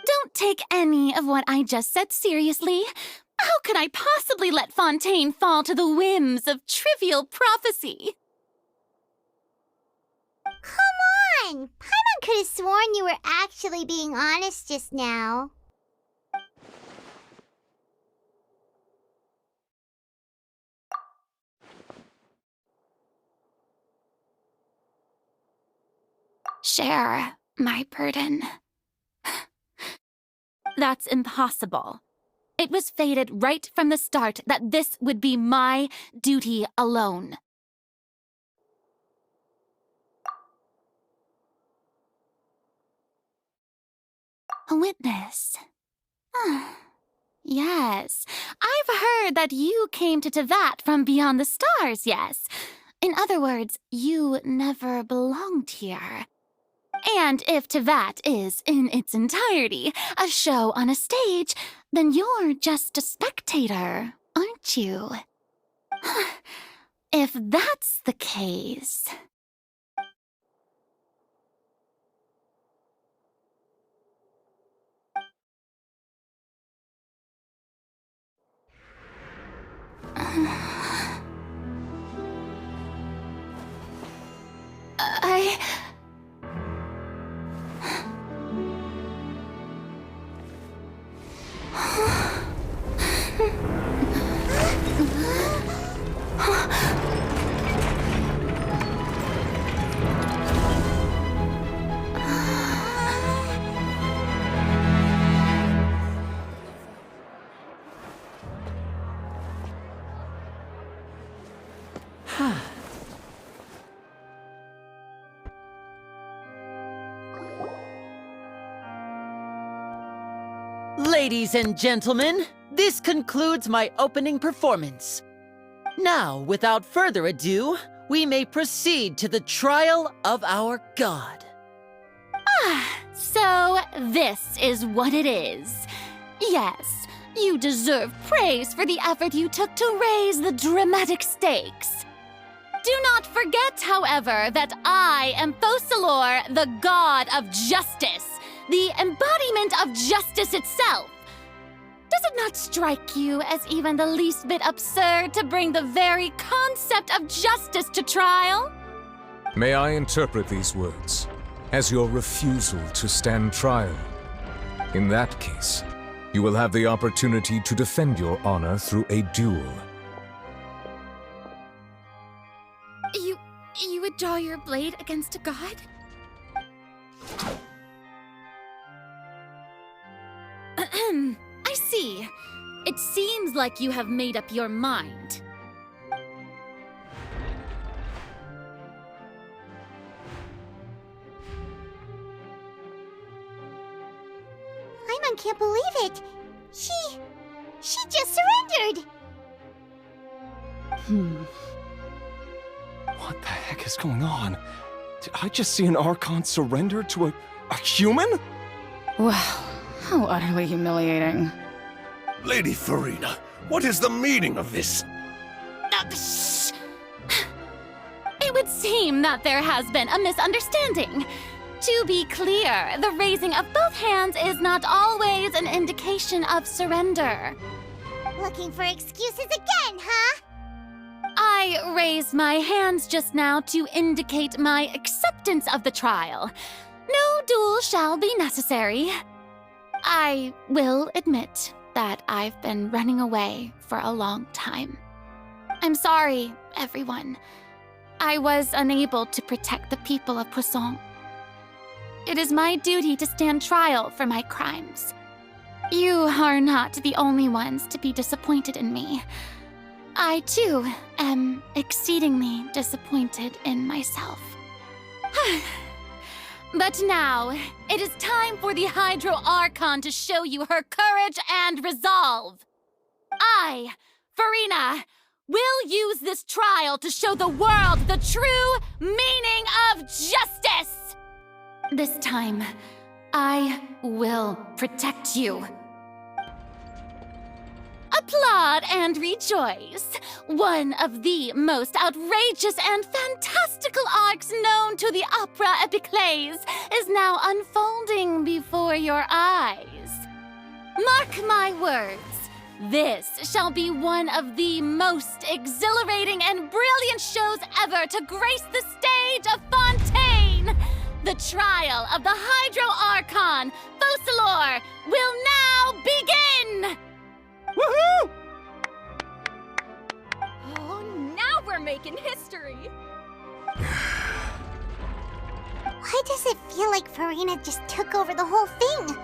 Don't take any of what I just said seriously. How could I possibly let Fontaine fall to the whims of trivial prophecy? Come on! Paimon could have sworn you were actually being honest just now. Share my burden. That's impossible. It was fated right from the start that this would be my duty alone. A witness. Yes, I've heard that you came to Tevat from beyond the stars, yes. In other words, you never belonged here. And if Tevat is, in its entirety, a show on a stage, then you're just a spectator, aren't you? If that's the case... Ladies and gentlemen, this concludes my opening performance. Now, without further ado, we may proceed to the trial of our god. So this is what it is. Yes, you deserve praise for the effort you took to raise the dramatic stakes. Do not forget, however, that I am Fosalor, the god of justice, the embodiment of justice itself. Does it not strike you as even the least bit absurd to bring the very concept of justice to trial? May I interpret these words as your refusal to stand trial? In that case, you will have the opportunity to defend your honor through a duel. You would draw your blade against a god? I see. It seems like you have made up your mind. Paimon can't believe it. She just surrendered. What the heck is going on? Did I just see an Archon surrender to a human? Wow, how utterly humiliating. Lady Furina, what is the meaning of this? Shh! It would seem that there has been a misunderstanding. To be clear, the raising of both hands is not always an indication of surrender. Looking for excuses again, huh? I raised my hands just now to indicate my acceptance of the trial. No duel shall be necessary. I will admit that I've been running away for a long time. I'm sorry, everyone. I was unable to protect the people of Poisson. It is my duty to stand trial for my crimes. You are not the only ones to be disappointed in me. I, too, am exceedingly disappointed in myself. But now, it is time for the Hydro Archon to show you her courage and resolve. I, Furina, will use this trial to show the world the true meaning of justice! This time, I will protect you. applaud and rejoice. One of the most outrageous and fantastical arcs known to the opera epiclese is now unfolding before your eyes. Mark my words. This shall be one of the most exhilarating and brilliant shows ever to grace the stage of Fontaine! The trial of the Hydro Archon, Focalor, will now begin! Woohoo! Oh, now we're making history! Why does it feel like Furina just took over the whole thing?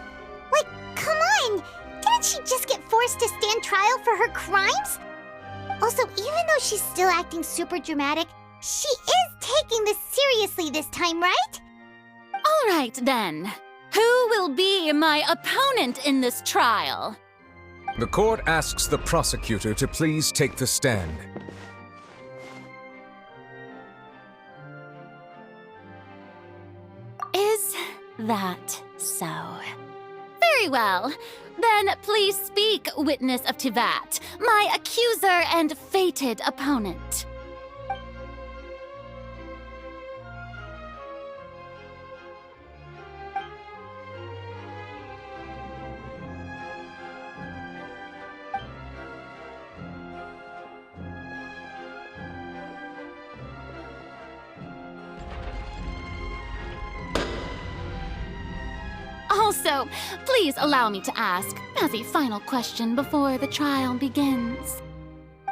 Like, come on! Didn't she just get forced to stand trial for her crimes? Also, even though she's still acting super dramatic, she is taking this seriously this time, right? All right, then. Who will be my opponent in this trial? The court asks the prosecutor to please take the stand. Is that so? Very well. Then please speak, witness of Tivat, my accuser and fated opponent. Also, please allow me to ask, as a final question before the trial begins.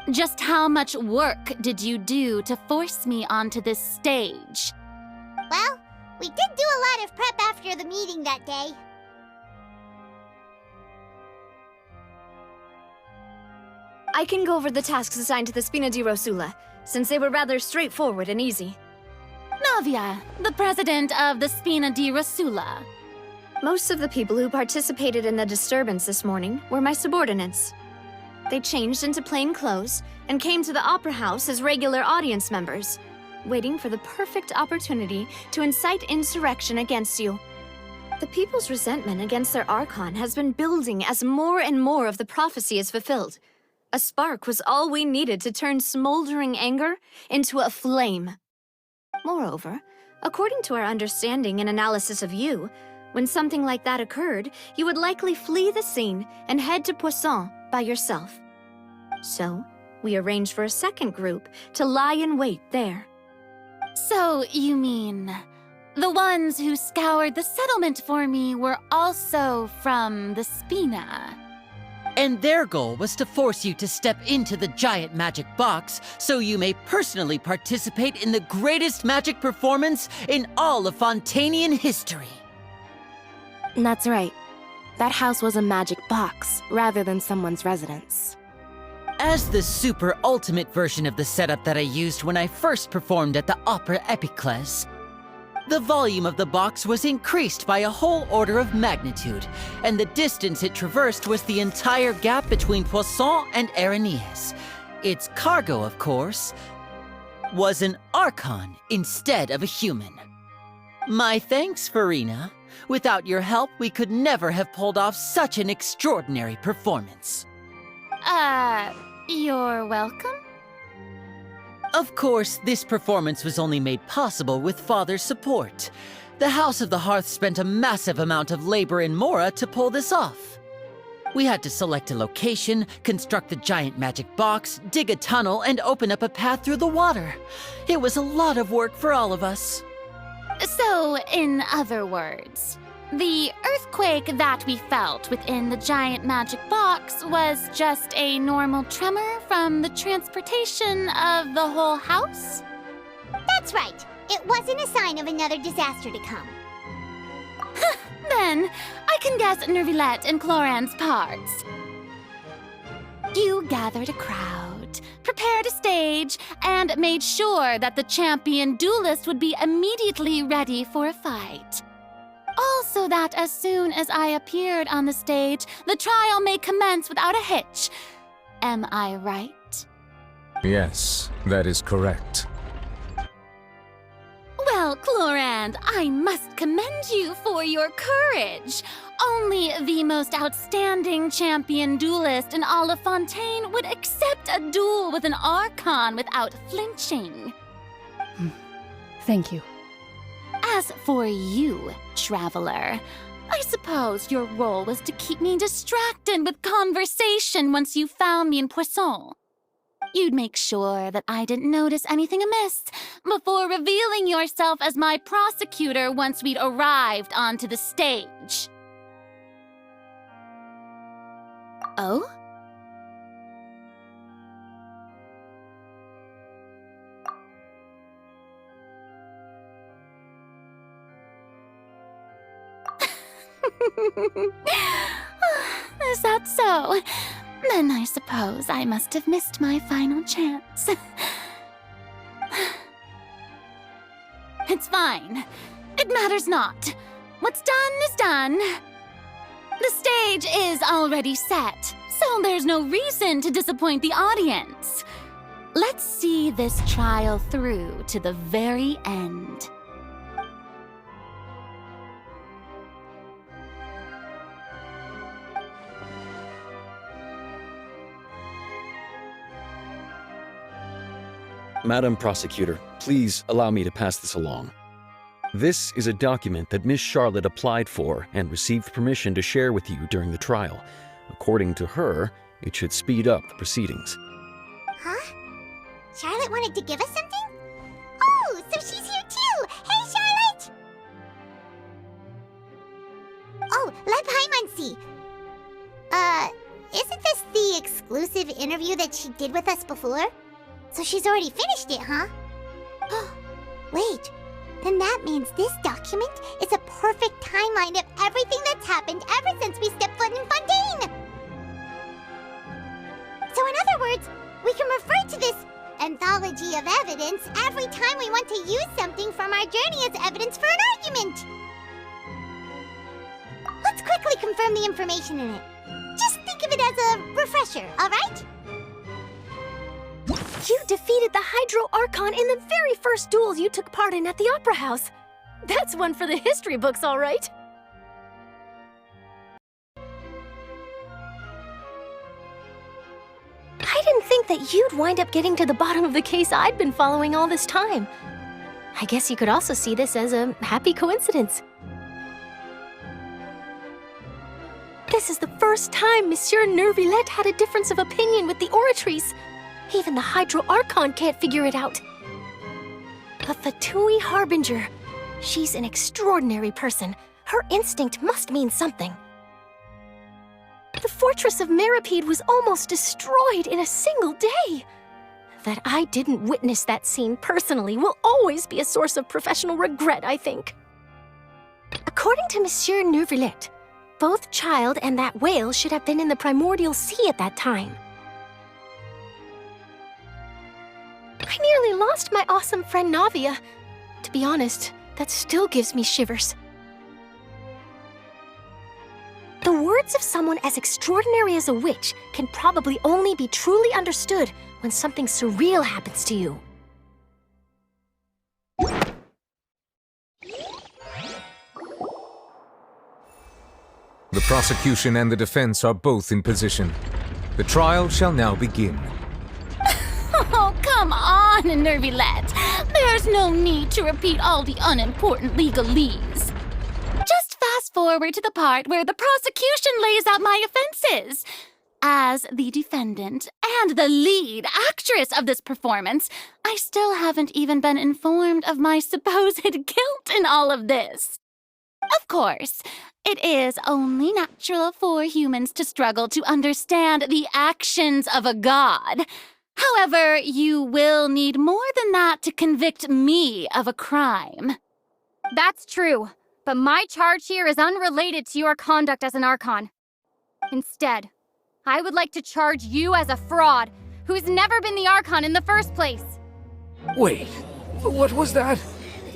Just how much work did you do to force me onto this stage? Well, we did do a lot of prep after the meeting that day. I can go over the tasks assigned to the Spina di Rosula, since they were rather straightforward and easy. Navia, the president of the Spina di Rosula. Most of the people who participated in the disturbance this morning were my subordinates. They changed into plain clothes and came to the Opera House as regular audience members, waiting for the perfect opportunity to incite insurrection against you. The people's resentment against their Archon has been building as more and more of the prophecy is fulfilled. A spark was all we needed to turn smoldering anger into a flame. Moreover, according to our understanding and analysis of you, when something like that occurred, you would likely flee the scene and head to Poisson by yourself. So, we arranged for a second group to lie in wait there. So, you mean, the ones who scoured the settlement for me were also from the Spina? And their goal was to force you to step into the giant magic box so you may personally participate in the greatest magic performance in all of Fontainian history. That's right. That house was a magic box, rather than someone's residence. As the super ultimate version of the setup that I used when I first performed at the Opera Epiclese, the volume of the box was increased by a whole order of magnitude, and the distance it traversed was the entire gap between Poisson and Aranias. Its cargo, of course, was an Archon instead of a human. My thanks, Furina. Without your help, we could never have pulled off such an extraordinary performance. You're welcome? Of course, this performance was only made possible with Father's support. The House of the Hearth spent a massive amount of labor in Mora to pull this off. We had to select a location, construct the giant magic box, dig a tunnel, and open up a path through the water. It was a lot of work for all of us. So, in other words, the earthquake that we felt within the giant magic box was just a normal tremor from the transportation of the whole house? That's right. It wasn't a sign of another disaster to come. Then, I can guess Nervilette and Cloran's parts. You gathered a crowd, prepared a stage, and made sure that the champion duelist would be immediately ready for a fight. Also that as soon as I appeared on the stage, the trial may commence without a hitch. Am I right? Yes, that is correct. Well, Clorand, I must commend you for your courage. only the most outstanding champion duelist in all of Fontaine would accept a duel with an Archon without flinching. Thank you. As for you, traveler, I suppose your role was to keep me distracted with conversation once you found me in Poisson. You'd make sure that I didn't notice anything amiss before revealing yourself as my prosecutor once we'd arrived onto the stage. Oh? Is that so? Then I suppose I must have missed my final chance. It's fine. It matters not. What's done is done. The stage is already set, so there's no reason to disappoint the audience. Let's see this trial through to the very end. Madam Prosecutor, please allow me to pass this along. This is a document that Miss Charlotte applied for and received permission to share with you during the trial. According to her, it should speed up the proceedings. Huh? Charlotte wanted to give us something? Oh, so she's here too! Hey, Charlotte! Oh, let Paimon see. Isn't this the exclusive interview that she did with us before? So she's already finished it, huh? Wait, then that means this document is a perfect timeline of everything that's happened ever since we stepped foot in Fontaine! So in other words, we can refer to this anthology of evidence every time we want to use something from our journey as evidence for an argument! Let's quickly confirm the information in it. Just think of it as a refresher, alright? You defeated the Hydro Archon in the very first duels you took part in at the Opera House. That's one for the history books, all right. I didn't think that you'd wind up getting to the bottom of the case I'd been following all this time. I guess you could also see this as a happy coincidence. This is the first time Monsieur Nervillette had a difference of opinion with the Oratrice. Even the Hydro Archon can't figure it out. A Fatui Harbinger. She's an extraordinary person. Her instinct must mean something. The fortress of Meripede was almost destroyed in a single day. That I didn't witness that scene personally will always be a source of professional regret, I think. According to Monsieur Nervillette, both Child and that whale should have been in the primordial sea at that time. I nearly lost my awesome friend Navia. To be honest, that still gives me shivers. The words of someone as extraordinary as a witch can probably only be truly understood when something surreal happens to you. The prosecution and the defense are both in position. The trial shall now begin. Oh, come on, Nervillette. There's no need to repeat all the unimportant legalese. Just fast forward to the part where the prosecution lays out my offenses. As the defendant and the lead actress of this performance, I still haven't even been informed of my supposed guilt in all of this. Of course, it is only natural for humans to struggle to understand the actions of a god. However, you will need more than that to convict me of a crime. That's true, but my charge here is unrelated to your conduct as an Archon. Instead, I would like to charge you as a fraud who's never been the Archon in the first place. Wait, what was that?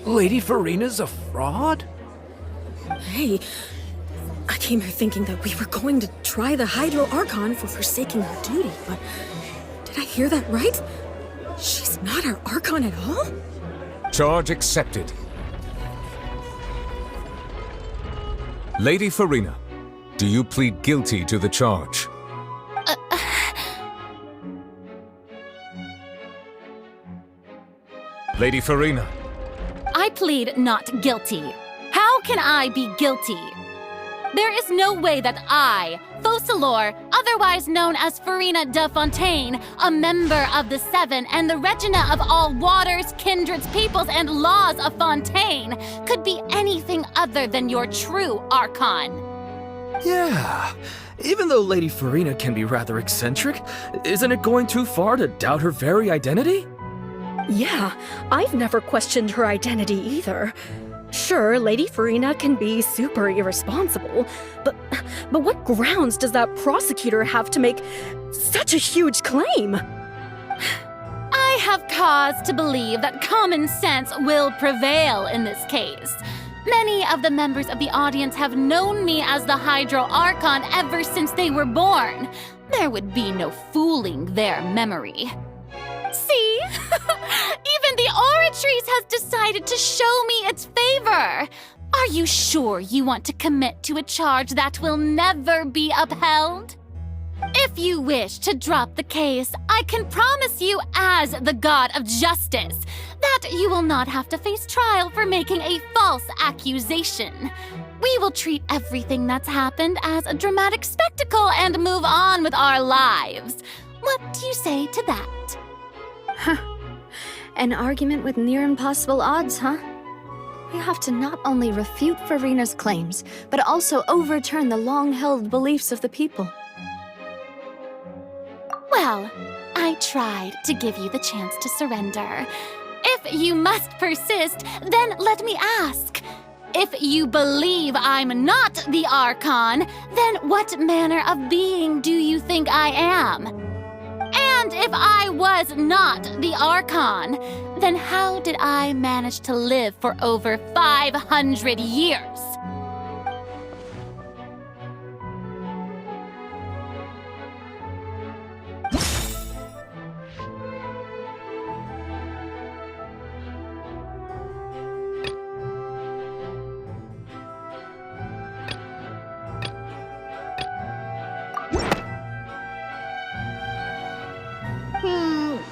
Lady Furina's a fraud? Hey, I came here thinking that we were going to try the Hydro Archon for forsaking her duty, but did I hear that right? She's not our Archon at all? Charge accepted. Lady Furina, Do you plead guilty to the charge? Lady Furina. I plead not guilty. How can I be guilty? There is no way that I, Focalor, otherwise known as Furina de Fontaine, a member of the Seven and the Regina of all waters, kindreds, peoples, and laws of Fontaine, could be anything other than your true Archon. Yeah. Even though Lady Furina can be rather eccentric, isn't it going too far to doubt her very identity? Yeah, I've never questioned her identity either. Sure, Lady Furina can be super irresponsible, but what grounds does that prosecutor have to make such a huge claim? I have cause to believe that common sense will prevail in this case. Many of the members of the audience have known me as the Hydro Archon ever since they were born. There would be no fooling their memory. See? Even the Oratrice has decided to show me its favor. Are you sure you want to commit to a charge that will never be upheld? If you wish to drop the case, I can promise you as the God of Justice that you will not have to face trial for making a false accusation. We will treat everything that's happened as a dramatic spectacle and move on with our lives. What do you say to that? Huh. An argument with near impossible odds, huh? We have to not only refute Furina's claims, but also overturn the long-held beliefs of the people. Well, I tried to give you the chance to surrender. If you must persist, then let me ask. If you believe I'm not the Archon, then what manner of being do you think I am? And if I was not the Archon, then how did I manage to live for over 500 years?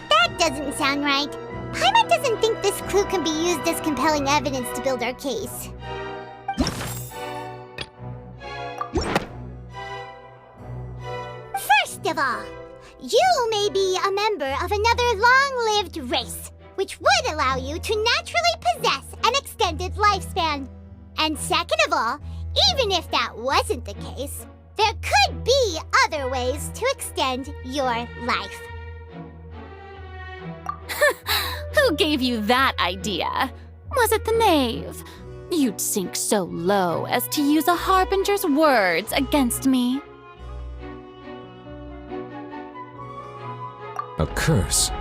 That doesn't sound right. Paimon doesn't think this clue can be used as compelling evidence to build our case. First of all, you may be a member of another long-lived race, which would allow you to naturally possess an extended lifespan. And second of all, even if that wasn't the case, there could be other ways to extend your life. Who gave you that idea? Was it the knave? You'd sink so low as to use a harbinger's words against me. A curse?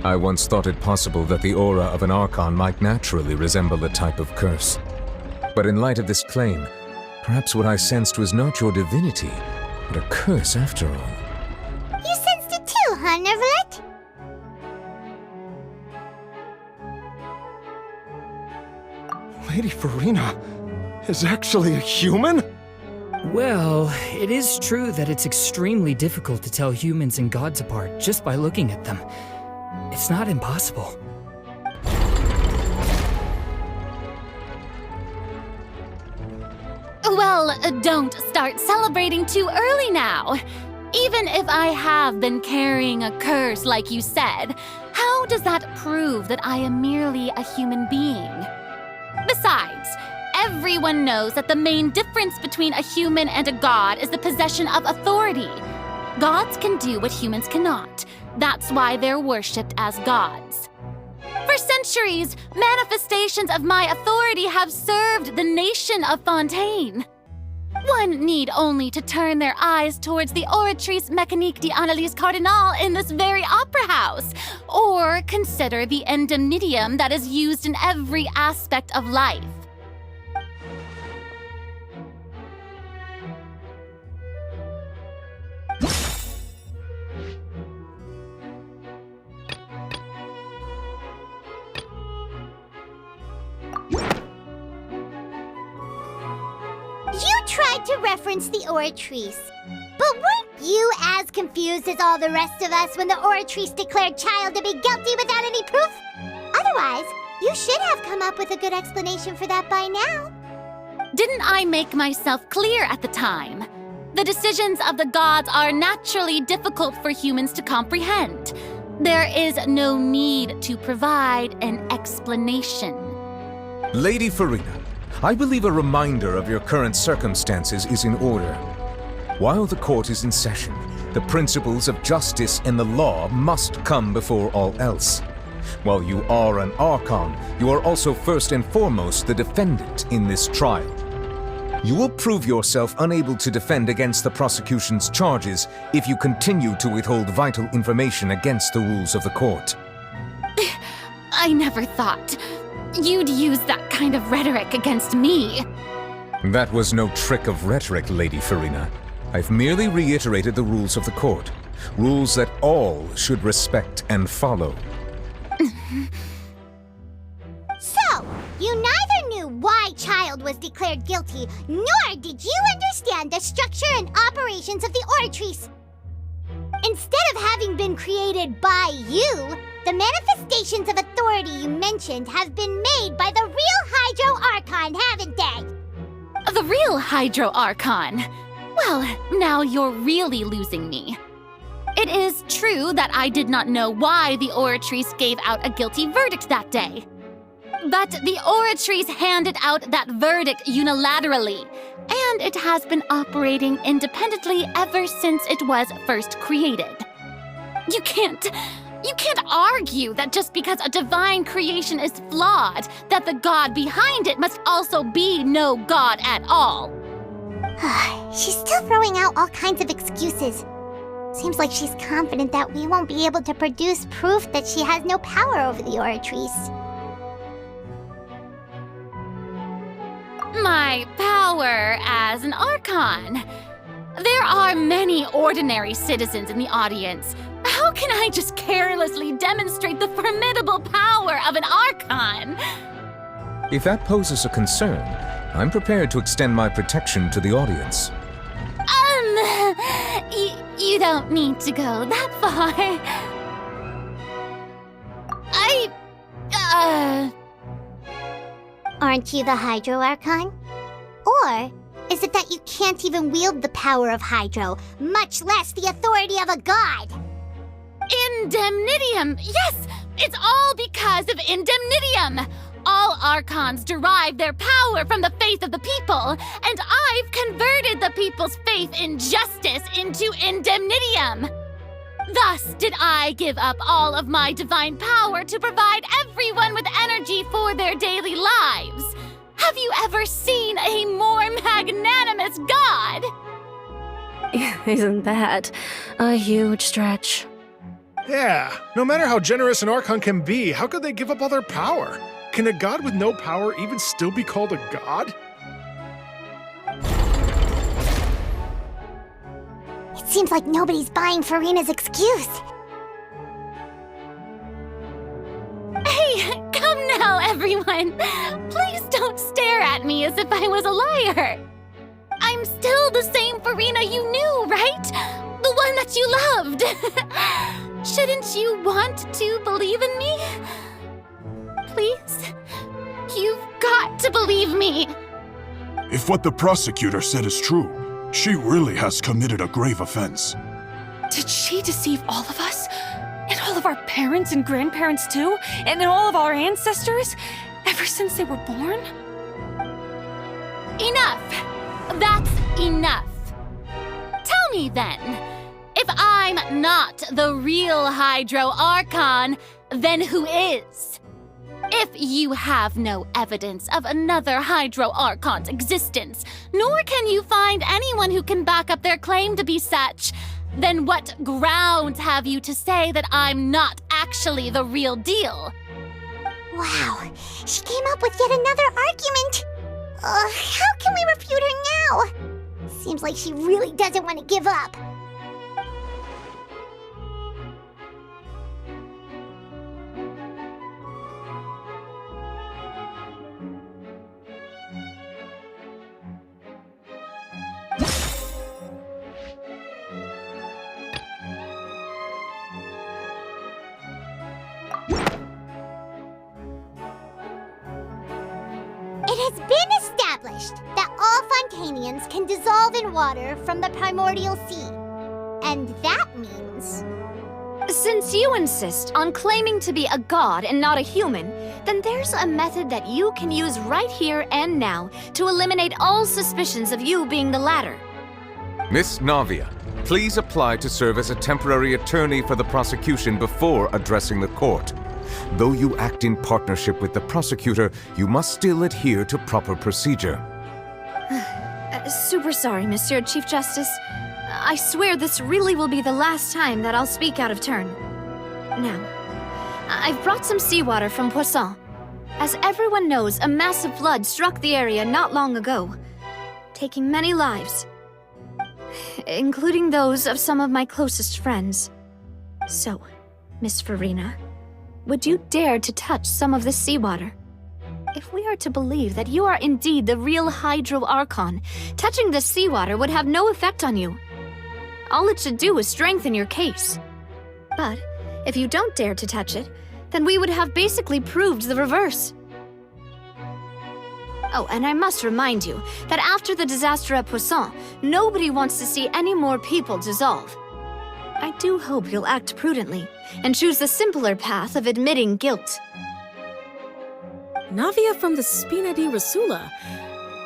I once thought it possible that the aura of an Archon might naturally resemble a type of curse. But in light of this claim, perhaps what I sensed was not your divinity, but a curse after all. You sensed it too, huh, Nervalet? Lady Furina is actually a human? Well, it is true that it's extremely difficult to tell humans and gods apart just by looking at them. It's not impossible. Well, don't start celebrating too early now. Even if I have been carrying a curse like you said, how does that prove that I am merely a human being? Besides, everyone knows that the main difference between a human and a god is the possession of authority. Gods can do what humans cannot. That's why they're worshipped as gods. For centuries, manifestations of my authority have served the nation of Fontaine. One need only to turn their eyes towards the Oratrice Mécanique d'Analyse Cardinal in this very opera house, or consider the endemnitium that is used in every aspect of life. You tried allowed to reference the Oratrice. But weren't you as confused as all the rest of us when the Oratrice declared Child to be guilty without any proof? Otherwise, you should have come up with a good explanation for that by now. Didn't I make myself clear at the time? The decisions of the gods are naturally difficult for humans to comprehend. There is no need to provide an explanation. Lady Furina, I believe a reminder of your current circumstances is in order. While the court is in session, the principles of justice and the law must come before all else. While you are an Archon, you are also first and foremost the defendant in this trial. You will prove yourself unable to defend against the prosecution's charges if you continue to withhold vital information against the rules of the court. I never thought you'd use that kind of rhetoric against me. That was no trick of rhetoric, Lady Furina. I've merely reiterated the rules of the court. Rules that all should respect and follow. So, you neither knew why Child was declared guilty, nor did you understand the structure and operations of the Oratrice. Instead of having been created by you, the manifestations of authority you mentioned have been made by the real Hydro Archon, haven't they? The real Hydro Archon? Well, now you're really losing me. It is true that I did not know why the Oratrice gave out a guilty verdict that day. But the Oratrice handed out that verdict unilaterally, and it has been operating independently ever since it was first created. You can't argue that just because a divine creation is flawed, that the god behind it must also be no god at all. She's still throwing out all kinds of excuses. Seems like she's confident that we won't be able to produce proof that she has no power over the Oratrice. My power as an Archon. There are many ordinary citizens in the audience. How can I just carelessly demonstrate the formidable power of an Archon? If that poses a concern, I'm prepared to extend my protection to the audience. You don't need to go that far. Aren't you the Hydro Archon? Or is it that you can't even wield the power of Hydro, much less the authority of a god? Indemnitium! Yes! It's all because of Indemnitium! All Archons derive their power from the faith of the people, and I've converted the people's faith in justice into Indemnitium! Thus did I give up all of my divine power to provide everyone with energy for their daily lives. Have you ever seen a more magnanimous god? Isn't that a huge stretch? Yeah, no matter how generous an Archon can be, how could they give up all their power? Can a god with no power even still be called a god? It seems like nobody's buying Furina's excuse. Hey, come now, everyone! Please don't stare at me as if I was a liar! I'm still the same Furina you knew, right? The one that you loved! Shouldn't you want to believe in me? Please? You've got to believe me! If what the prosecutor said is true, she really has committed a grave offense. Did she deceive all of us? And all of our parents and grandparents too? And all of our ancestors? Ever since they were born? Enough! That's enough! Tell me then, if I'm not the real Hydro Archon, then who is? If you have no evidence of another Hydro Archon's existence, nor can you find anyone who can back up their claim to be such, then what grounds have you to say that I'm not actually the real deal? Wow, she came up with yet another argument. How can we refute her now? Seems like she really doesn't want to give up. It has been established that all Fontanians can dissolve in water from the primordial sea. And that means... Since you insist on claiming to be a god and not a human, then there's a method that you can use right here and now to eliminate all suspicions of you being the latter. Miss Navia, please apply to serve as a temporary attorney for the prosecution before addressing the court. Though you act in partnership with the prosecutor, you must still adhere to proper procedure. Super sorry, Monsieur Chief Justice. I swear this really will be the last time that I'll speak out of turn. Now, I've brought some seawater from Poisson. As everyone knows, a massive flood struck the area not long ago, taking many lives, including those of some of my closest friends. So, Miss Furina, would you dare to touch some of the seawater? If we are to believe that you are indeed the real Hydro Archon, touching the seawater would have no effect on you. All it should do is strengthen your case. But if you don't dare to touch it, then we would have basically proved the reverse. Oh, and I must remind you that after the disaster at Poisson, nobody wants to see any more people dissolve. I do hope you'll act prudently and choose the simpler path of admitting guilt. Navia from the Spina di Rosula.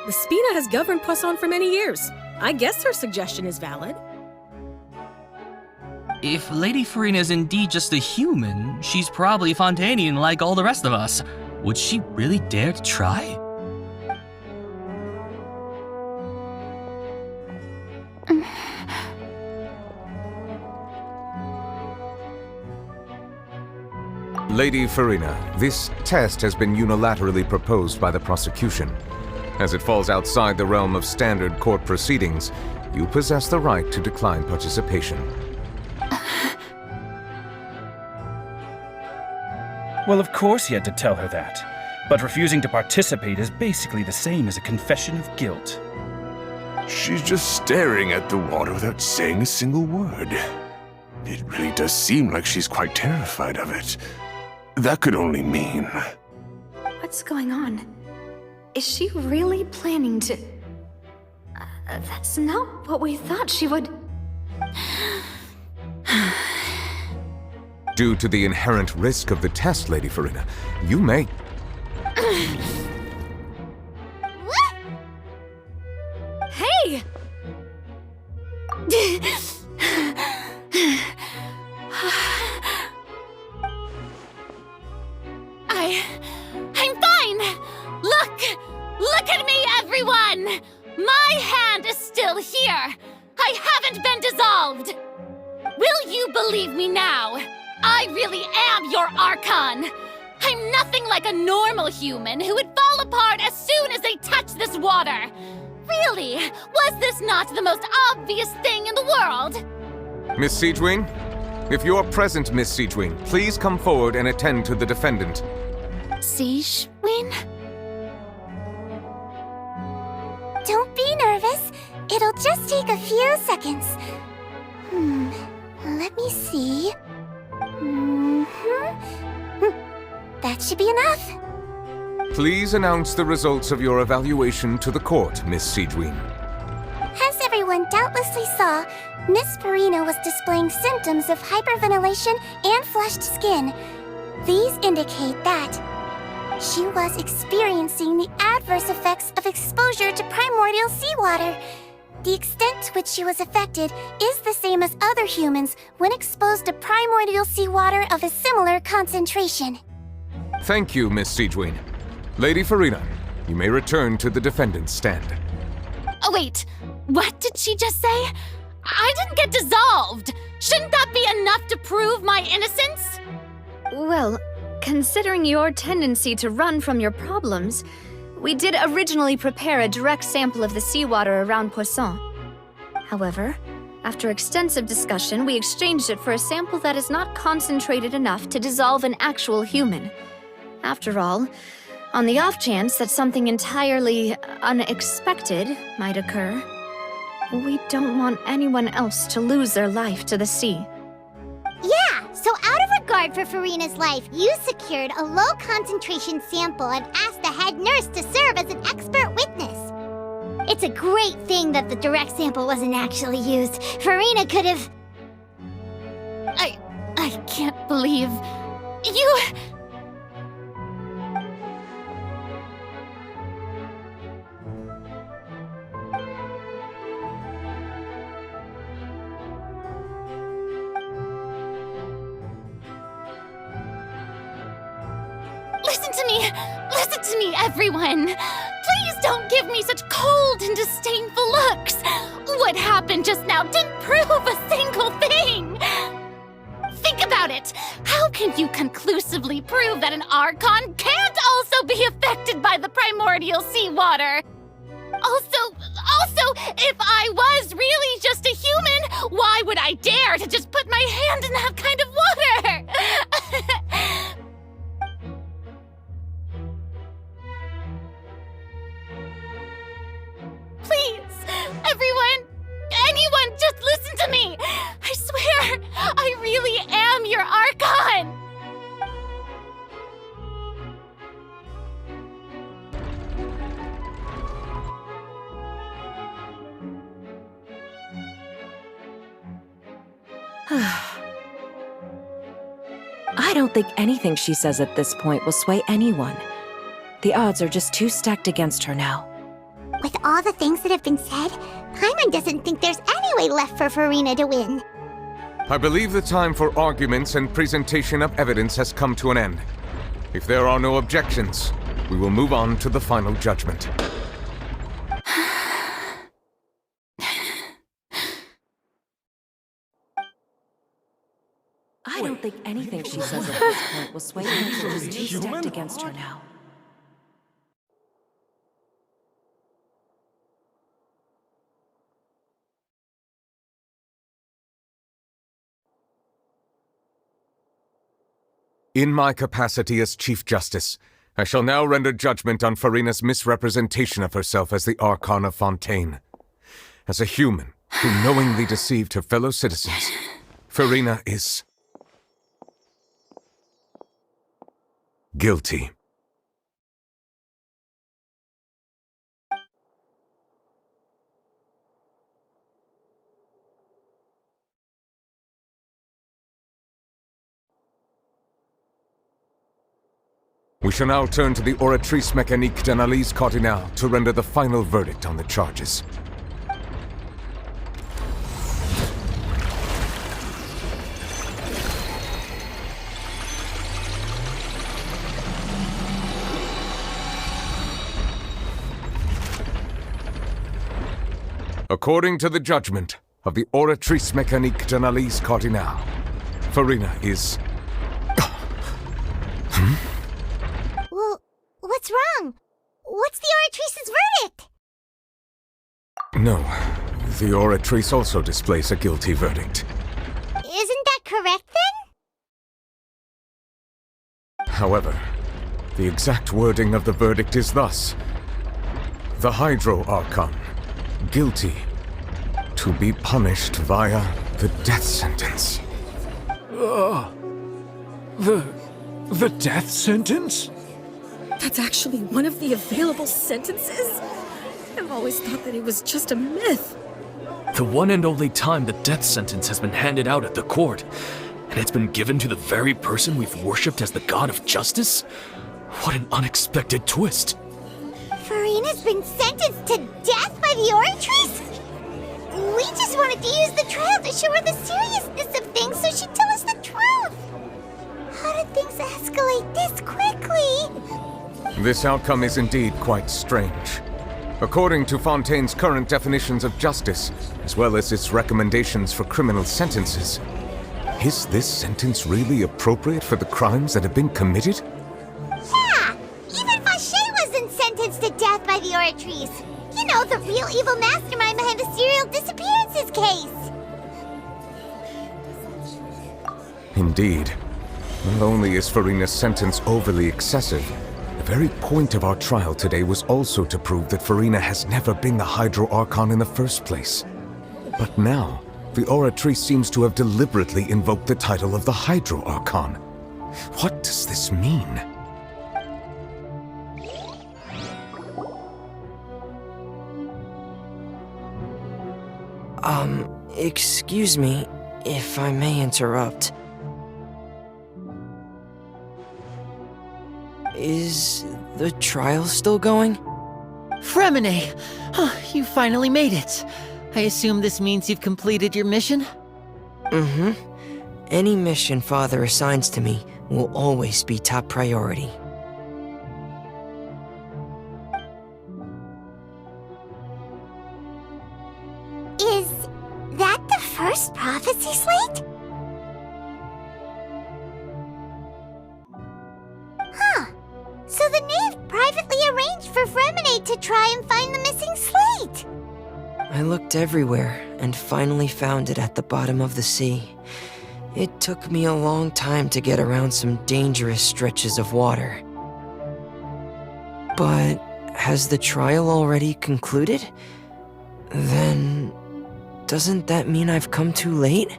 The Spina has governed Poisson for many years. I guess her suggestion is valid. If Lady Furina is indeed just a human, she's probably Fontanian like all the rest of us. Would she really dare to try? Lady Furina, this test has been unilaterally proposed by the prosecution. As it falls outside the realm of standard court proceedings, you possess the right to decline participation. Well, of course he had to tell her that. But refusing to participate is basically the same as a confession of guilt. She's just staring at the water without saying a single word. It really does seem like she's quite terrified of it. That could only mean... What's going on? Is she really planning to... that's not what we thought she would... Due to the inherent risk of the test, Lady Furina, you may... Hey! I'm fine! Look at me, everyone! My hand is still here! I haven't been dissolved! Will you believe me now? I really am your Archon! I'm nothing like a normal human who would fall apart as soon as they touch this water! Really? Was this not the most obvious thing in the world? Miss Siegewing? If you are present, Miss Siegewing, please come forward and attend to the defendant. Siegewing? Don't be nervous. It'll just take a few seconds. Let me see. That should be enough. Please announce the results of your evaluation to the court, Miss Siegewing. As everyone doubtlessly saw, Miss Furina was displaying symptoms of hyperventilation and flushed skin. These indicate that she was experiencing the adverse effects of exposure to primordial seawater. The extent to which she was affected is the same as other humans when exposed to primordial seawater of a similar concentration. Thank you, Miss Siegewing. Lady Furina, you may return to the defendant's stand. Oh wait, what did she just say? I didn't get dissolved! Shouldn't that be enough to prove my innocence? Well, considering your tendency to run from your problems, we did originally prepare a direct sample of the seawater around Poisson. However, after extensive discussion, we exchanged it for a sample that is not concentrated enough to dissolve an actual human. After all, on the off chance that something entirely unexpected might occur, we don't want anyone else to lose their life to the sea. Yeah, so out of regard safeguard for Furina's life. You secured a low-concentration sample and asked the head nurse to serve as an expert witness. It's a great thing that the direct sample wasn't actually used. Furina could have... I can't believe... you... Listen to me, everyone! Please don't give me such cold and disdainful looks! What happened just now didn't prove a single thing! Think about it! How can you conclusively prove that an Archon can't also be affected by the primordial seawater? Also, if I was really just a human, why would I dare to just put my hand in that kind of water? Please, anyone, just listen to me! I swear, I really am your Archon! I don't think anything she says at this point will sway anyone. The odds are just too stacked against her now. With all the things that have been said, Paimon doesn't think there's any way left for Furina to win. I believe the time for arguments and presentation of evidence has come to an end. If there are no objections, we will move on to the final judgment. I don't think anything she says at this point will sway anyone. She's too stacked against her now. In my capacity as Chief Justice, I shall now render judgment on Furina's misrepresentation of herself as the Archon of Fontaine. As a human who knowingly deceived her fellow citizens, Furina is... guilty. We shall now turn to the Oratrice Mécanique d'Analyse Cardinale to render the final verdict on the charges. According to the judgment of the Oratrice Mécanique d'Analyse Cardinale, Furina is... Well, what's wrong? What's the Oratrice's verdict? No, the Oratrice also displays a guilty verdict. Isn't that correct, then? However, the exact wording of the verdict is thus. The Hydro Archon, guilty, to be punished via the death sentence. The death sentence? That's actually one of the available sentences? I've always thought that it was just a myth. The one and only time the death sentence has been handed out at the court, and it's been given to the very person we've worshipped as the god of justice? What an unexpected twist. Furina's been sentenced to death by the Oratrice? We just wanted to use the trial to show her the seriousness of things so she'd tell us the truth. How did things escalate this quickly? This outcome is indeed quite strange. According to Fontaine's current definitions of justice, as well as its recommendations for criminal sentences, is this sentence really appropriate for the crimes that have been committed? Yeah! Even Fauché wasn't sentenced to death by the Oratrice. You know, the real evil mastermind behind the serial disappearances case. Indeed. Not only is Furina's sentence overly excessive, the very point of our trial today was also to prove that Furina has never been the Hydro Archon in the first place. But now, the Oratrice seems to have deliberately invoked the title of the Hydro Archon, What does this mean? Excuse me, if I may interrupt. Is the trial still going? Fremine! You finally made it. I assume this means you've completed your mission? Mm-hmm. Any mission Father assigns to me will always be top priority. Is that the first prophecy slate? Huh. So the knave privately arranged for Fremine to try and find the missing slate. I looked everywhere and finally found it at the bottom of the sea. It took me a long time to get around some dangerous stretches of water. But has the trial already concluded? Then doesn't that mean I've come too late?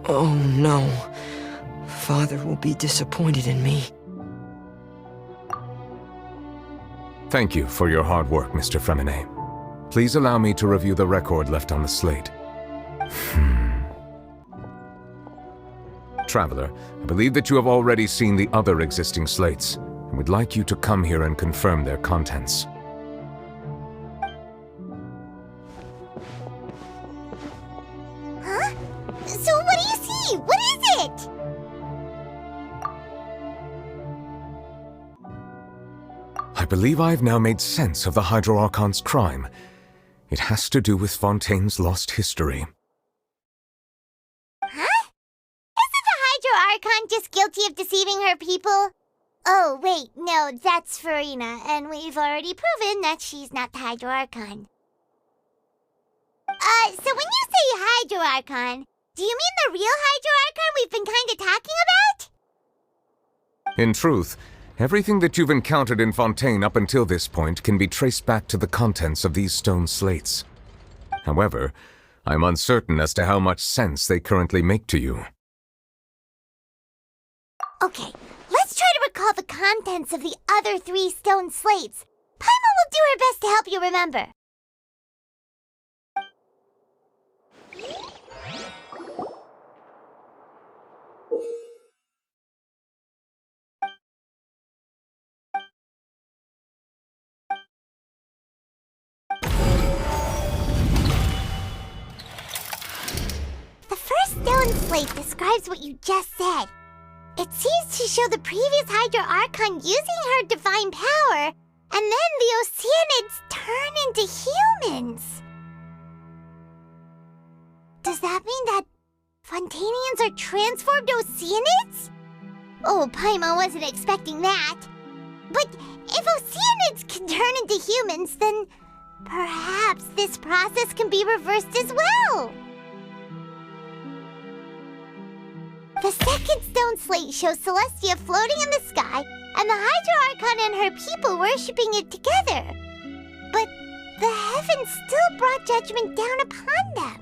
Oh no. Father will be disappointed in me. Thank you for your hard work, Mr. Fremine. Please allow me to review the record left on the slate. Traveler, I believe that you have already seen the other existing slates, and would like you to come here and confirm their contents. Huh? So what do you see? What is it? I believe I've now made sense of the Hydro Archon's crime. It has to do with Fontaine's lost history. Huh? Isn't the Hydro Archon just guilty of deceiving her people? Oh, wait, no, that's Furina, and we've already proven that she's not the Hydro Archon. So when you say Hydro Archon, do you mean the real Hydro Archon we've been kinda talking about? In truth, everything that you've encountered in Fontaine up until this point can be traced back to the contents of these stone slates. However, I'm uncertain as to how much sense they currently make to you. Okay, let's try to recall the contents of the other 3 stone slates. Paimon will do her best to help you remember. The first stone slate describes what you just said. It seems to show the previous Hydro Archon using her divine power, and then the Oceanids turn into humans. Does that mean that Fontainians are transformed Oceanids? Oh, Paimon wasn't expecting that. But if Oceanids can turn into humans, then perhaps this process can be reversed as well. The second stone slate shows Celestia floating in the sky, and the Hydro Archon and her people worshipping it together. But the heavens still brought judgment down upon them.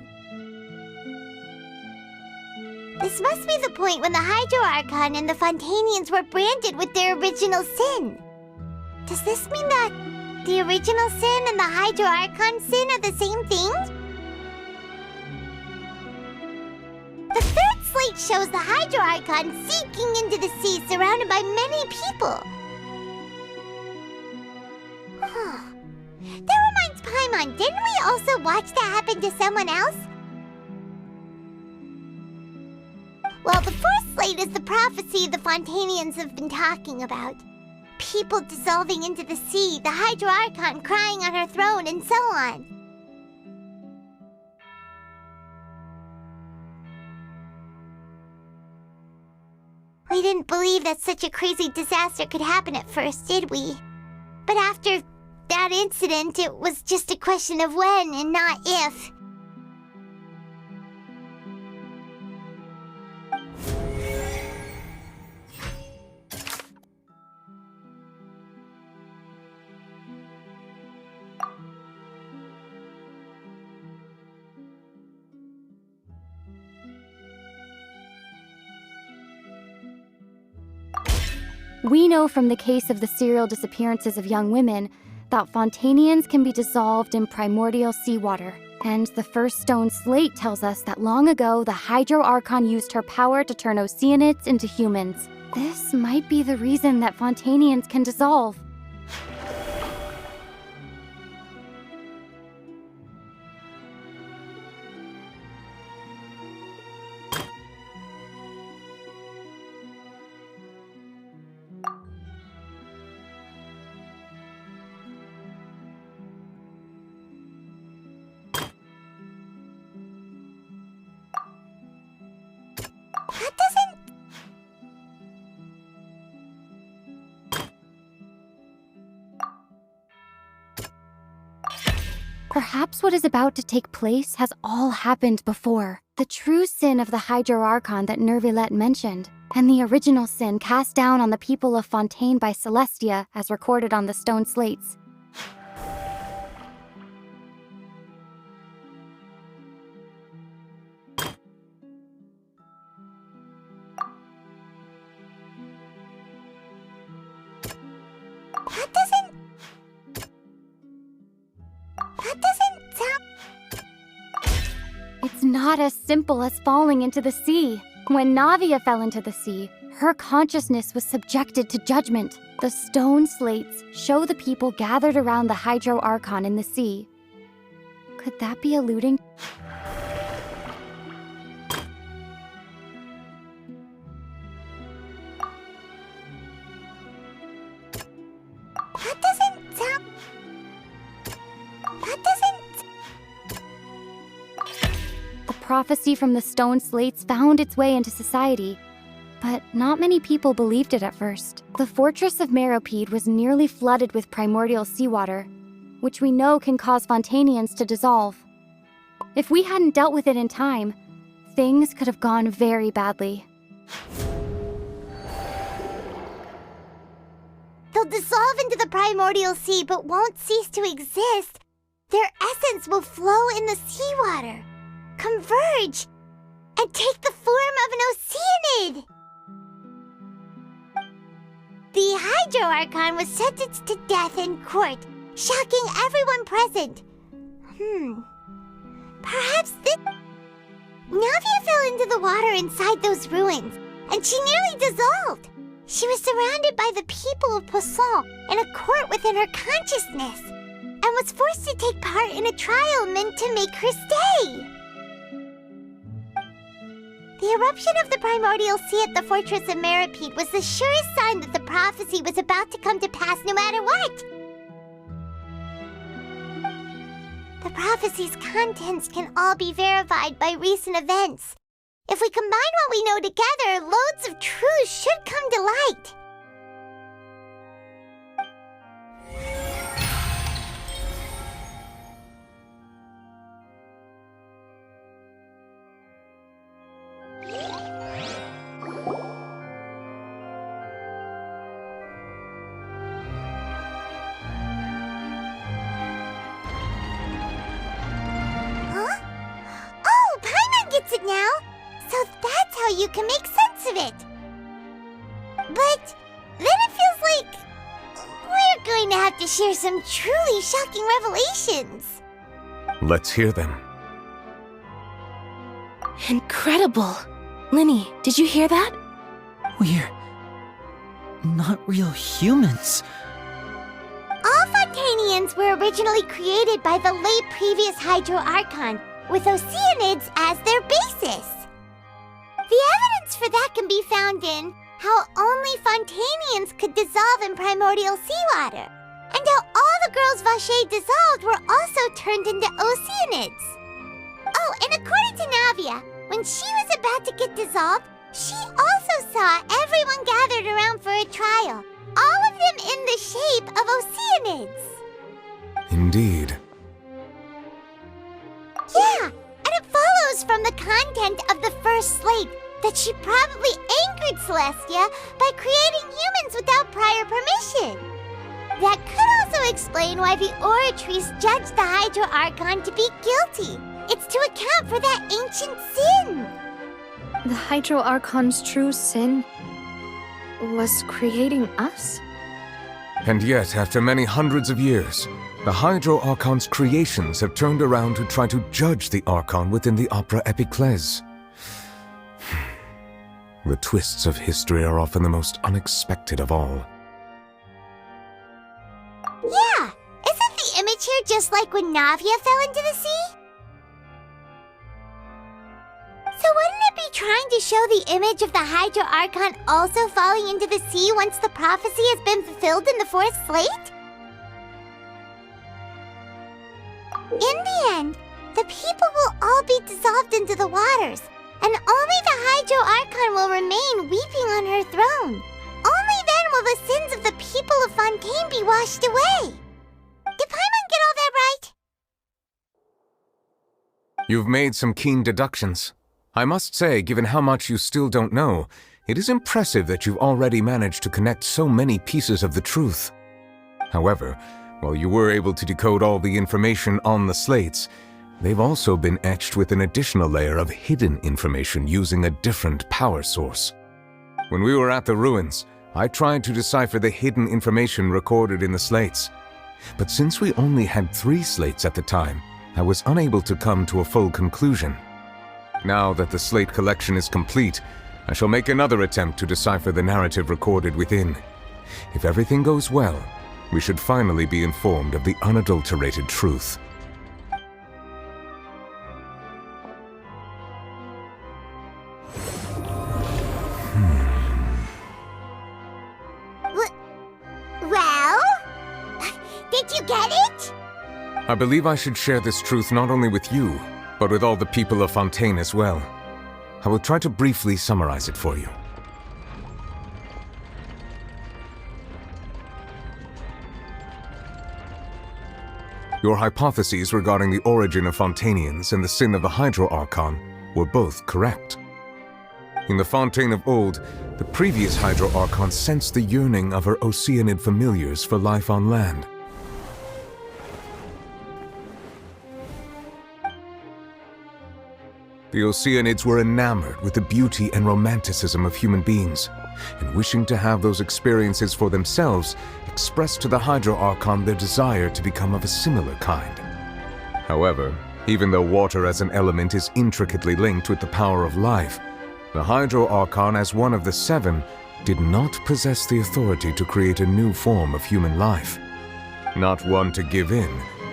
This must be the point when the Hydro Archon and the Fontainians were branded with their original sin. Does this mean that the original sin and the Hydro Archon sin are the same thing? The third slate shows the Hydro Archon sinking into the sea surrounded by many people. That reminds Paimon, didn't we also watch that happen to someone else? Well, the fourth slate is the prophecy the Fontainians have been talking about. People dissolving into the sea, the Hydro Archon crying on her throne, and so on. We didn't believe that such a crazy disaster could happen at first, did we? But after that incident, it was just a question of when and not if. We know from the case of the serial disappearances of young women that Fontainians can be dissolved in primordial seawater. And the first stone slate tells us that long ago, the Hydro Archon used her power to turn Oceanids into humans. This might be the reason that Fontainians can dissolve. Perhaps what is about to take place has all happened before. The true sin of the Hydro Archon that Nervilette mentioned, and the original sin cast down on the people of Fontaine by Celestia as recorded on the stone slates. It's not as simple as falling into the sea. When Navia fell into the sea, her consciousness was subjected to judgment. The stone slates show the people gathered around the Hydro Archon in the sea. Could that be alluding? Prophecy from the stone slates found its way into society, but not many people believed it at first. The fortress of Meropide was nearly flooded with primordial seawater, which we know can cause Fontainians to dissolve. If we hadn't dealt with it in time, things could have gone very badly. They'll dissolve into the primordial sea but won't cease to exist. Their essence will flow in the seawater, converge, and take the form of an Oceanid. The Hydro Archon was sentenced to death in court, shocking everyone present. Perhaps this... Navia fell into the water inside those ruins, and she nearly dissolved. She was surrounded by the people of Poisson in a court within her consciousness, and was forced to take part in a trial meant to make her stay. The eruption of the primordial sea at the fortress of Meropide was the surest sign that the prophecy was about to come to pass no matter what. The prophecy's contents can all be verified by recent events. If we combine what we know together, loads of truths should come to light. It now, so that's how you can make sense of it. But then it feels like we're going to have to share some truly shocking revelations. Let's hear them. Incredible! Linny, did you hear that? We're not real humans. All Fontainians were originally created by the late previous Hydro Archon, with Oceanids as their basis. The evidence for that can be found in how only Fontainians could dissolve in primordial seawater, and how all the girls Vacher dissolved were also turned into Oceanids. Oh, and according to Navia, when she was about to get dissolved, she also saw everyone gathered around for a trial, all of them in the shape of Oceanids. Indeed. Yeah, and it follows from the content of the first slate that she probably angered Celestia by creating humans without prior permission. That could also explain why the Oratrice judged the Hydro Archon to be guilty. It's to account for that ancient sin. The Hydro Archon's true sin? was creating us? And yet, after many hundreds of years, the Hydro Archon's creations have turned around to try to judge the Archon within the Opera Epiclese. The twists of history are often the most unexpected of all. Yeah! Isn't the image here just like when Navia fell into the sea? So wouldn't it be trying to show the image of the Hydro Archon also falling into the sea once the prophecy has been fulfilled in the fourth slate? In the end, the people will all be dissolved into the waters, and only the Hydro Archon will remain weeping on her throne. Only then will the sins of the people of Fontaine be washed away. Did Paimon get all that right? You've made some keen deductions. I must say, given how much you still don't know, it is impressive that you've already managed to connect so many pieces of the truth. However, while you were able to decode all the information on the slates, they've also been etched with an additional layer of hidden information using a different power source. When we were at the ruins, I tried to decipher the hidden information recorded in the slates. But since we only had 3 slates at the time, I was unable to come to a full conclusion. Now that the slate collection is complete, I shall make another attempt to decipher the narrative recorded within. If everything goes well, we should finally be informed of the unadulterated truth. Well? Did you get it? I believe I should share this truth not only with you, but with all the people of Fontaine as well. I will try to briefly summarize it for you. Your hypotheses regarding the origin of Fontainians and the sin of the Hydro Archon were both correct. In the Fontaine of old, the previous Hydro Archon sensed the yearning of her Oceanid familiars for life on land. The Oceanids were enamored with the beauty and romanticism of human beings, and wishing to have those experiences for themselves, expressed to the Hydro Archon their desire to become of a similar kind. However, even though water as an element is intricately linked with the power of life, the Hydro Archon, as one of the 7, did not possess the authority to create a new form of human life. Not one to give in,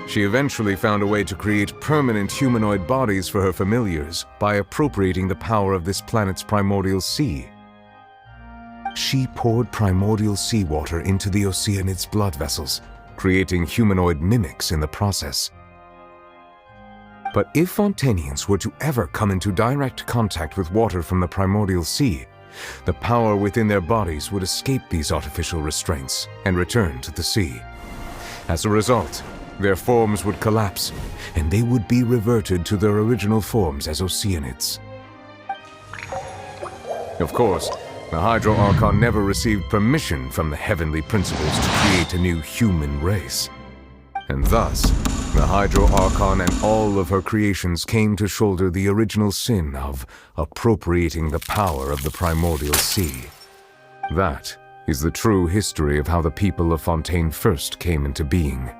she eventually found a way to create permanent humanoid bodies for her familiars by appropriating the power of this planet's primordial sea. She poured primordial seawater into the Oceanid's blood vessels, creating humanoid mimics in the process. But if Fontainians were to ever come into direct contact with water from the primordial sea, the power within their bodies would escape these artificial restraints and return to the sea. As a result, their forms would collapse, and they would be reverted to their original forms as Oceanids. Of course, the Hydro Archon never received permission from the heavenly principles to create a new human race. And thus, the Hydro Archon and all of her creations came to shoulder the original sin of appropriating the power of the primordial sea. That is the true history of how the people of Fontaine first came into being.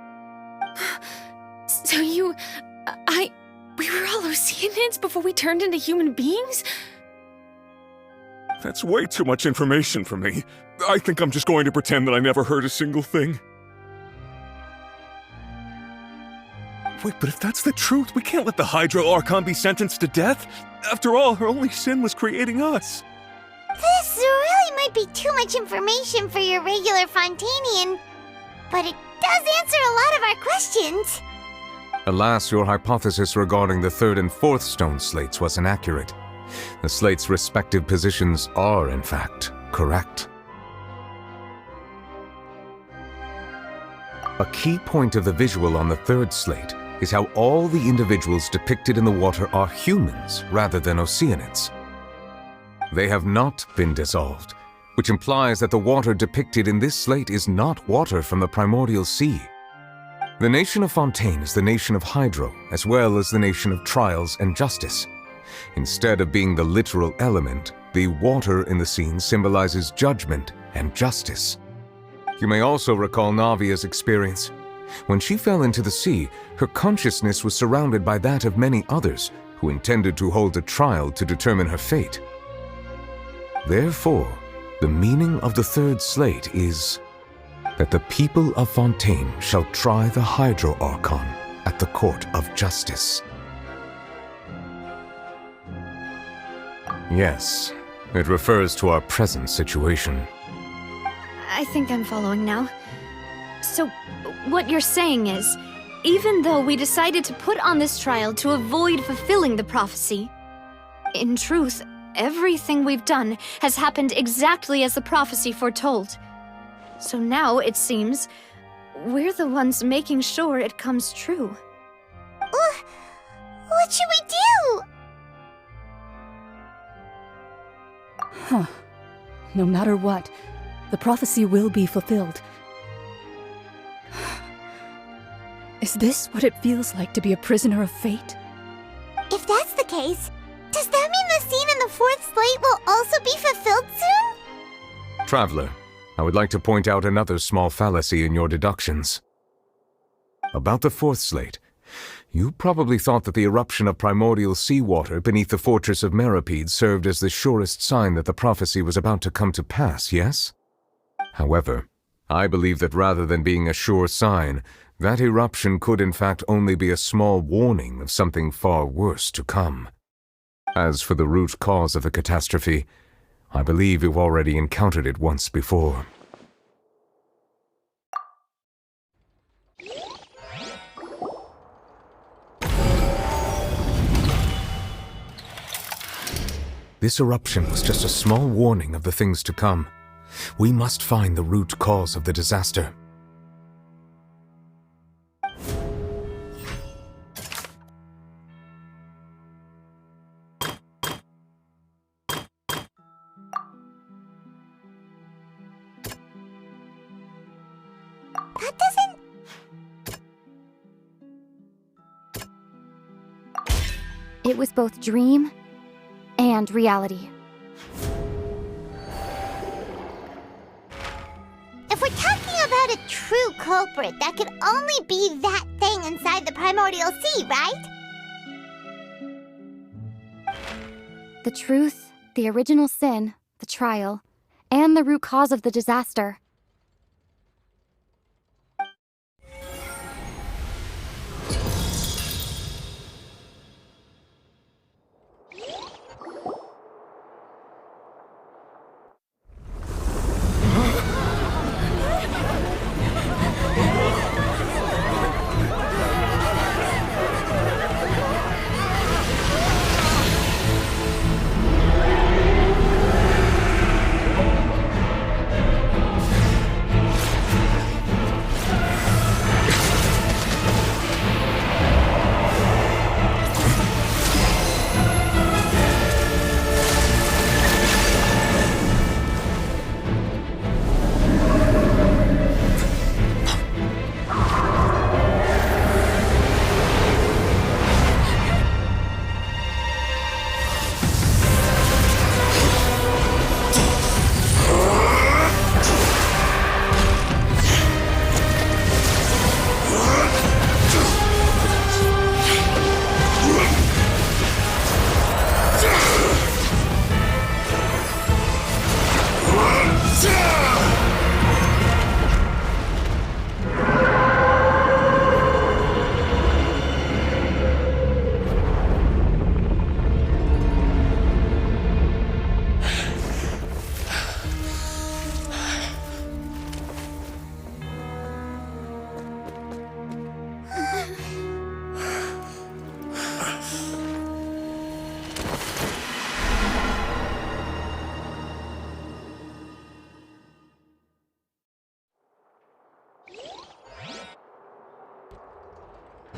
So we were all Oceanids before we turned into human beings? That's way too much information for me. I think I'm just going to pretend that I never heard a single thing. Wait, but if that's the truth, we can't let the Hydro Archon be sentenced to death. After all, her only sin was creating us. This really might be too much information for your regular Fontainian, but it does answer a lot of our questions. Alas, your hypothesis regarding the 3rd and 4th stone slates was inaccurate. The slates' respective positions are, in fact, correct. A key point of the visual on the 3rd slate is how all the individuals depicted in the water are humans rather than Oceanids. They have not been dissolved, which implies that the water depicted in this slate is not water from the primordial sea. The nation of Fontaine is the nation of Hydro, as well as the nation of trials and justice. Instead of being the literal element, The water in the scene symbolizes judgment and justice. You may also recall Navia's experience. When she fell into the sea, her consciousness was surrounded by that of many others who intended to hold a trial to determine her fate. Therefore, the meaning of the third slate is that the people of Fontaine shall try the Hydro Archon at the court of justice. Yes, it refers to our present situation. I think I'm following now. So, what you're saying is, even though we decided to put on this trial to avoid fulfilling the prophecy, in truth, everything we've done has happened exactly as the prophecy foretold. So now, it seems, we're the ones making sure it comes true. What should we do? Huh. No matter what, the prophecy will be fulfilled. Is this what it feels like to be a prisoner of fate? If that's the case, does that mean the scene in the fourth slate will also be fulfilled soon? Traveler, I would like to point out another small fallacy in your deductions. About the fourth slate, you probably thought that the eruption of primordial seawater beneath the fortress of Meropide served as the surest sign that the prophecy was about to come to pass, yes? However, I believe that rather than being a sure sign, that eruption could in fact only be a small warning of something far worse to come. As for the root cause of the catastrophe, I believe you've already encountered it once before. This eruption was just a small warning of the things to come. We must find the root cause of the disaster. That doesn't... It was both dream and reality. If we're talking about a true culprit, that could only be that thing inside the primordial sea, right? The truth, the original sin, the trial, and the root cause of the disaster.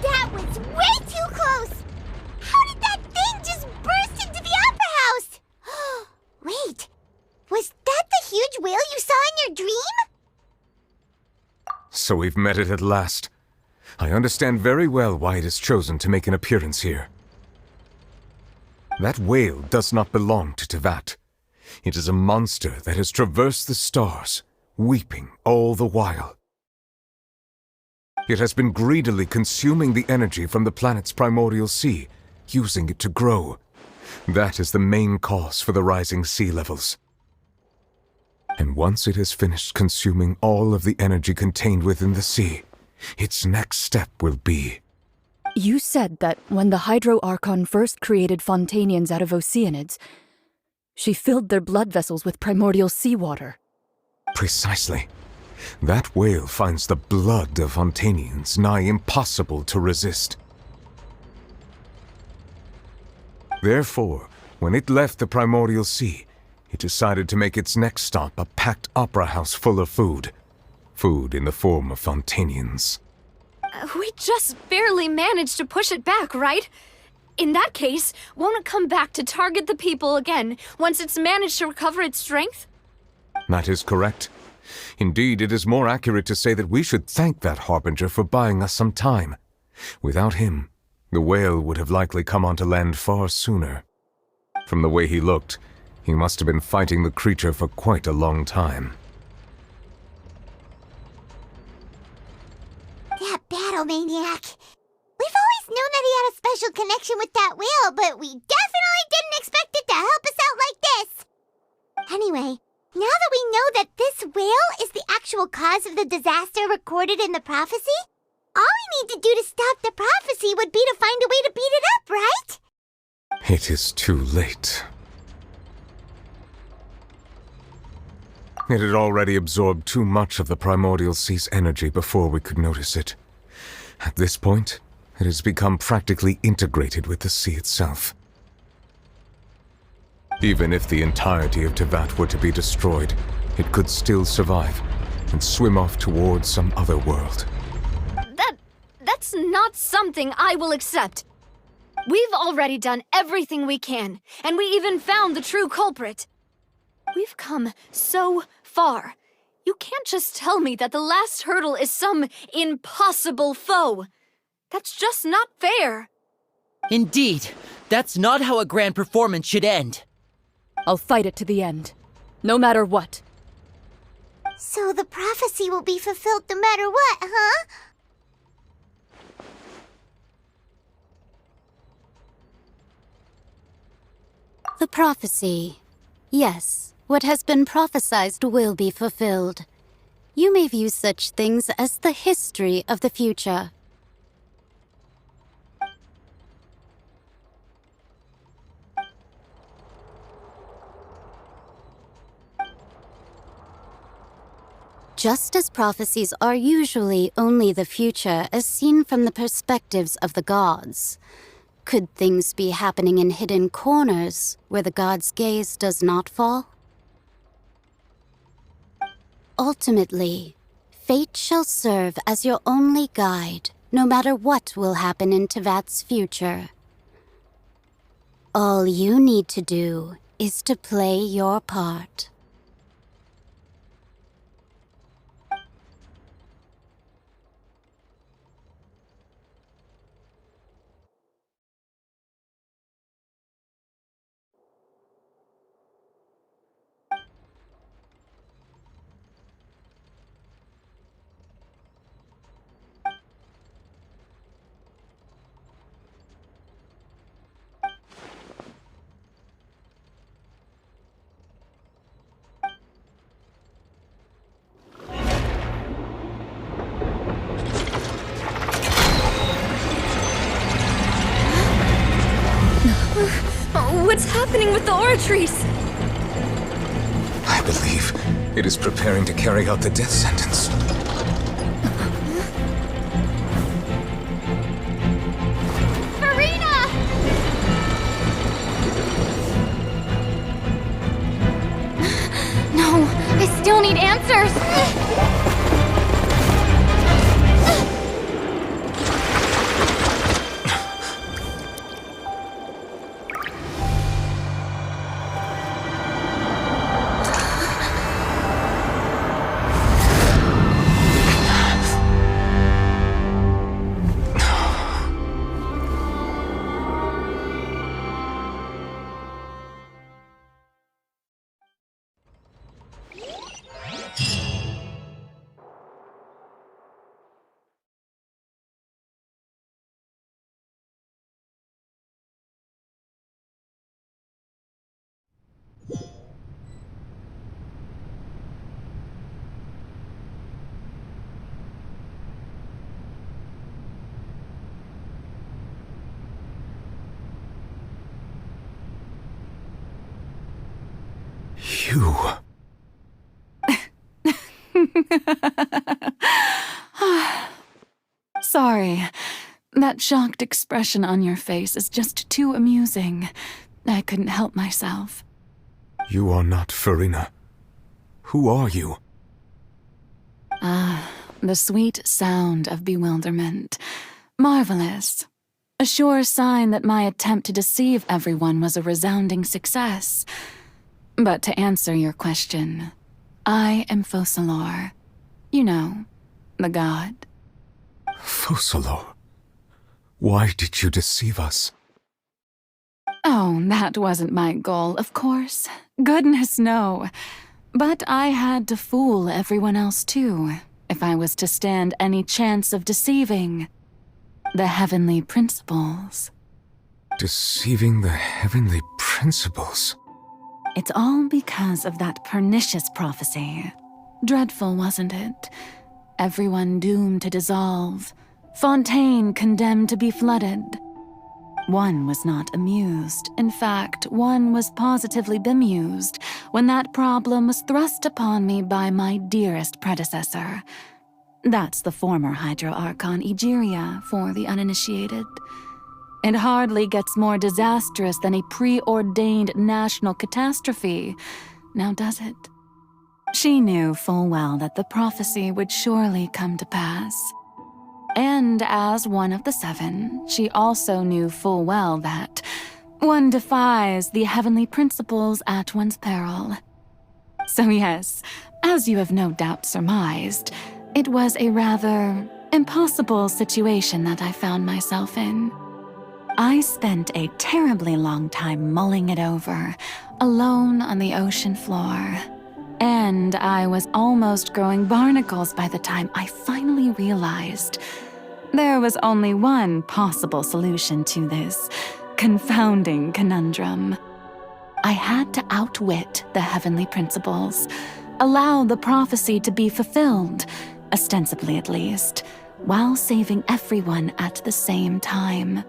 That was way too close! How did that thing just burst into the opera house? Wait, was that the huge whale you saw in your dream? So we've met it at last. I understand very well why it has chosen to make an appearance here. That whale does not belong to Tevat. It is a monster that has traversed the stars, weeping all the while. It has been greedily consuming the energy from the planet's primordial sea, using it to grow. That is the main cause for the rising sea levels. And once it has finished consuming all of the energy contained within the sea, its next step will be... You said that when the Hydro Archon first created Fontanians out of Oceanids, she filled their blood vessels with primordial seawater. Precisely. That whale finds the blood of Fontanians nigh impossible to resist. Therefore, when it left the primordial sea, it decided to make its next stop a packed opera house full of food. Food in the form of Fontanians. We just barely managed to push it back, right? In that case, won't it come back to target the people again once it's managed to recover its strength? That is correct. Indeed, it is more accurate to say that we should thank that Harbinger for buying us some time. Without him, the whale would have likely come onto land far sooner. From the way he looked, he must have been fighting the creature for quite a long time. That battle maniac. We've always known that he had a special connection with that whale, but we definitely didn't expect it to help us out like this. Anyway, now that we know that this whale is the actual cause of the disaster recorded in the prophecy, all we need to do to stop the prophecy would be to find a way to beat it up, right? It is too late. It had already absorbed too much of the primordial sea's energy before we could notice it. At this point, it has become practically integrated with the sea itself. Even if the entirety of Tevat were to be destroyed, it could still survive and swim off towards some other world. That's not something I will accept. We've already done everything we can, and we even found the true culprit. We've come so far. You can't just tell me that the last hurdle is some impossible foe. That's just not fair. Indeed, that's not how a grand performance should end. I'll fight it to the end, no matter what. So the prophecy will be fulfilled no matter what, huh? The prophecy. Yes, what has been prophesied will be fulfilled. You may view such things as the history of the future. Just as prophecies are usually only the future as seen from the perspectives of the gods, could things be happening in hidden corners where the gods' gaze does not fall? Ultimately, fate shall serve as your only guide, no matter what will happen in Tevat's future. All you need to do is to play your part. What's happening with the oratories? I believe it is preparing to carry out the death sentence. Furina! No, I still need answers! You... Sorry. That shocked expression on your face is just too amusing. I couldn't help myself. You are not Furina. Who are you? The sweet sound of bewilderment. Marvelous. A sure sign that my attempt to deceive everyone was a resounding success. But to answer your question, I am Focalor. You know, the god. Focalor? Why did you deceive us? Oh, that wasn't my goal, of course. Goodness, no. But I had to fool everyone else too, if I was to stand any chance of deceiving the heavenly principles. Deceiving the heavenly principles? It's all because of that pernicious prophecy. Dreadful, wasn't it? Everyone doomed to dissolve. Fontaine condemned to be flooded. One was not amused. In fact, one was positively bemused when that problem was thrust upon me by my dearest predecessor. That's the former Hydro Archon Egeria for the uninitiated. It hardly gets more disastrous than a preordained national catastrophe, now does it? She knew full well that the prophecy would surely come to pass. And as one of the seven, she also knew full well that one defies the heavenly principles at one's peril. So yes, as you have no doubt surmised, it was a rather impossible situation that I found myself in. I spent a terribly long time mulling it over, alone on the ocean floor. And I was almost growing barnacles by the time I finally realized there was only one possible solution to this confounding conundrum. I had to outwit the heavenly principles, allow the prophecy to be fulfilled, ostensibly at least, while saving everyone at the same time.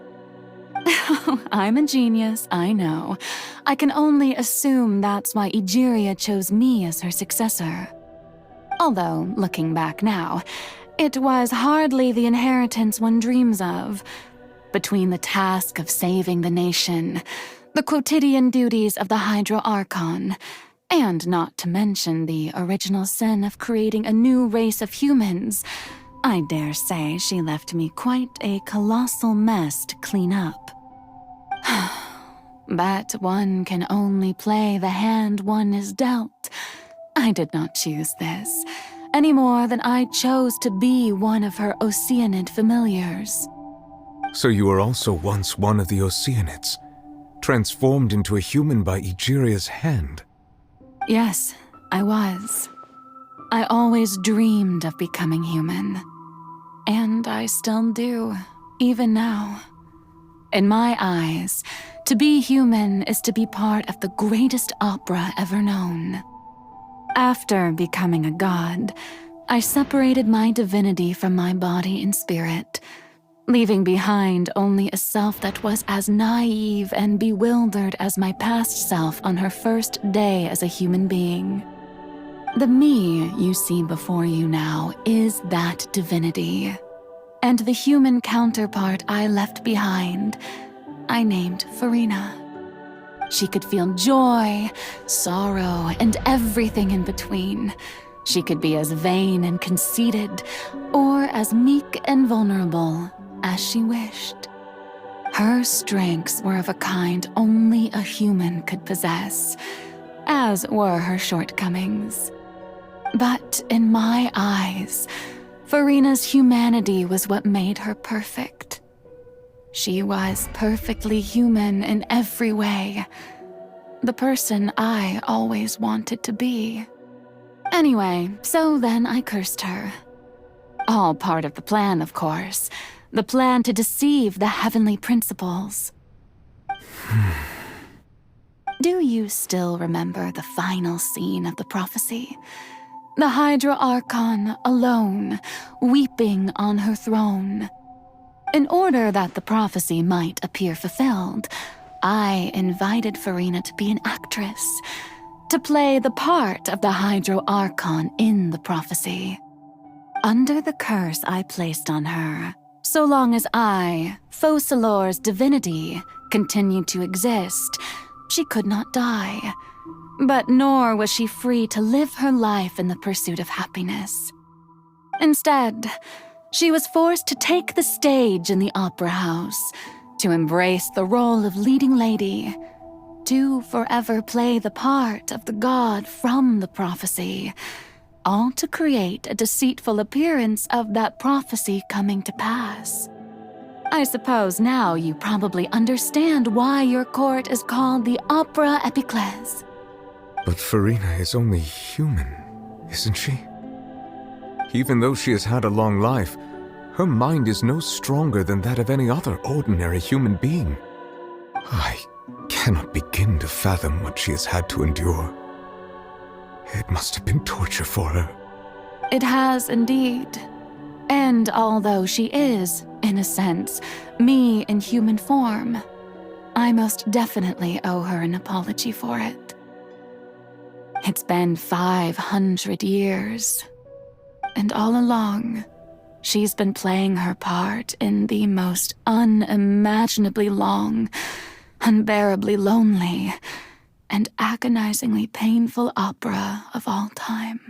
I'm a genius, I know. I can only assume that's why Egeria chose me as her successor. Although, looking back now, it was hardly the inheritance one dreams of. Between the task of saving the nation, the quotidian duties of the Hydro Archon, and not to mention the original sin of creating a new race of humans, I dare say she left me quite a colossal mess to clean up. But one can only play the hand one is dealt. I did not choose this, any more than I chose to be one of her Oceanid familiars. So you were also once one of the Oceanids, transformed into a human by Egeria's hand? Yes, I was. I always dreamed of becoming human. And I still do, even now. In my eyes, to be human is to be part of the greatest opera ever known. After becoming a god, I separated my divinity from my body and spirit, leaving behind only a self that was as naive and bewildered as my past self on her first day as a human being. The me you see before you now is that divinity. And the human counterpart I left behind, I named Furina. She could feel joy, sorrow, and everything in between. She could be as vain and conceited, or as meek and vulnerable as she wished. Her strengths were of a kind only a human could possess, as were her shortcomings. But in my eyes, Furina's humanity was what made her perfect. She was perfectly human in every way. The person I always wanted to be. Anyway, so then I cursed her. All part of the plan, of course. The plan to deceive the heavenly principles. Do you still remember the final scene of the prophecy? The Hydro Archon alone, weeping on her throne. In order that the prophecy might appear fulfilled, I invited Furina to be an actress. to play the part of the Hydro Archon in the prophecy. Under the curse I placed on her, so long as I, Focalor's divinity, continued to exist, she could not die. But nor was she free to live her life in the pursuit of happiness. Instead, she was forced to take the stage in the opera house, to embrace the role of leading lady, to forever play the part of the god from the prophecy, all to create a deceitful appearance of that prophecy coming to pass. I suppose now you probably understand why your court is called the Opera Epiclese. But Furina is only human, isn't she? Even though she has had a long life, her mind is no stronger than that of any other ordinary human being. I cannot begin to fathom what she has had to endure. It must have been torture for her. It has indeed. And although she is, in a sense, me in human form, I most definitely owe her an apology for it. It's been 500 years, and all along, she's been playing her part in the most unimaginably long, unbearably lonely, and agonizingly painful opera of all time.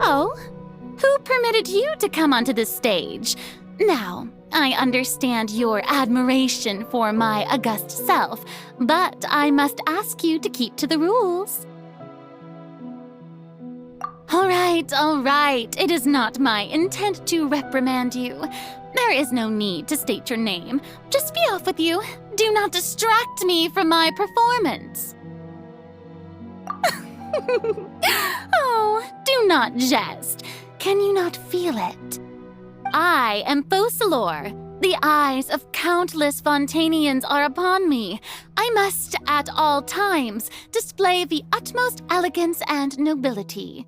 Oh, who permitted you to come onto the stage? Now, I understand your admiration for my august self, but I must ask you to keep to the rules. All right. It is not my intent to reprimand you. There is no need to state your name. Just be off with you. Do not distract me from my performance. Oh, do not jest. Can you not feel it? I am Focalor. The eyes of countless Fontainians are upon me. I must, at all times, display the utmost elegance and nobility.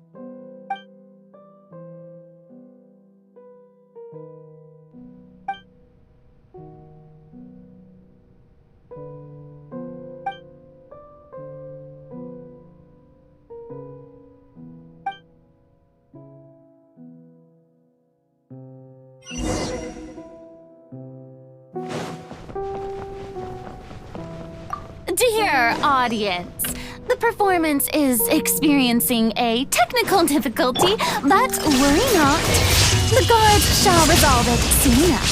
Dear audience, the performance is experiencing a technical difficulty, but worry not. The guards shall resolve it soon enough.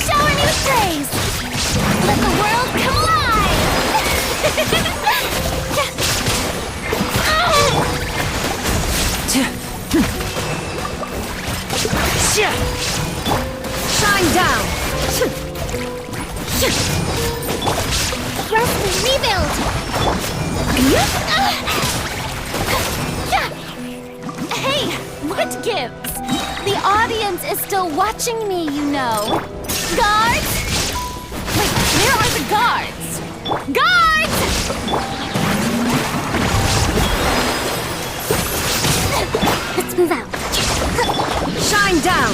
Shower me with praise! Let the world come alive! Shine down! Let's rebuild! Hey, what gives? The audience is still watching me, you know. Guards! Wait, where are the guards? Guards! Let's move out. Shine down!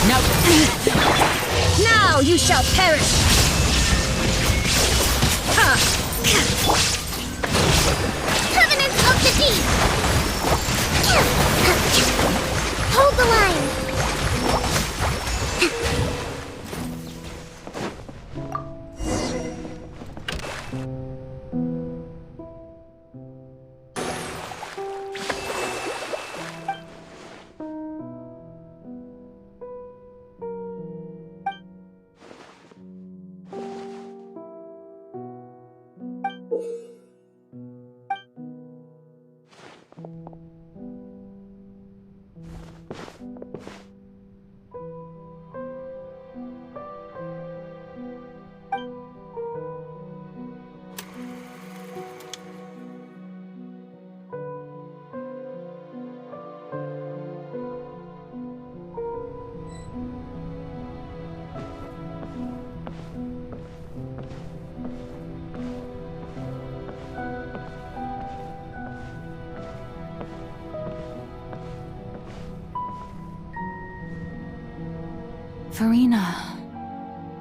Now you shall perish! Covenants of the Deep! Hold the line!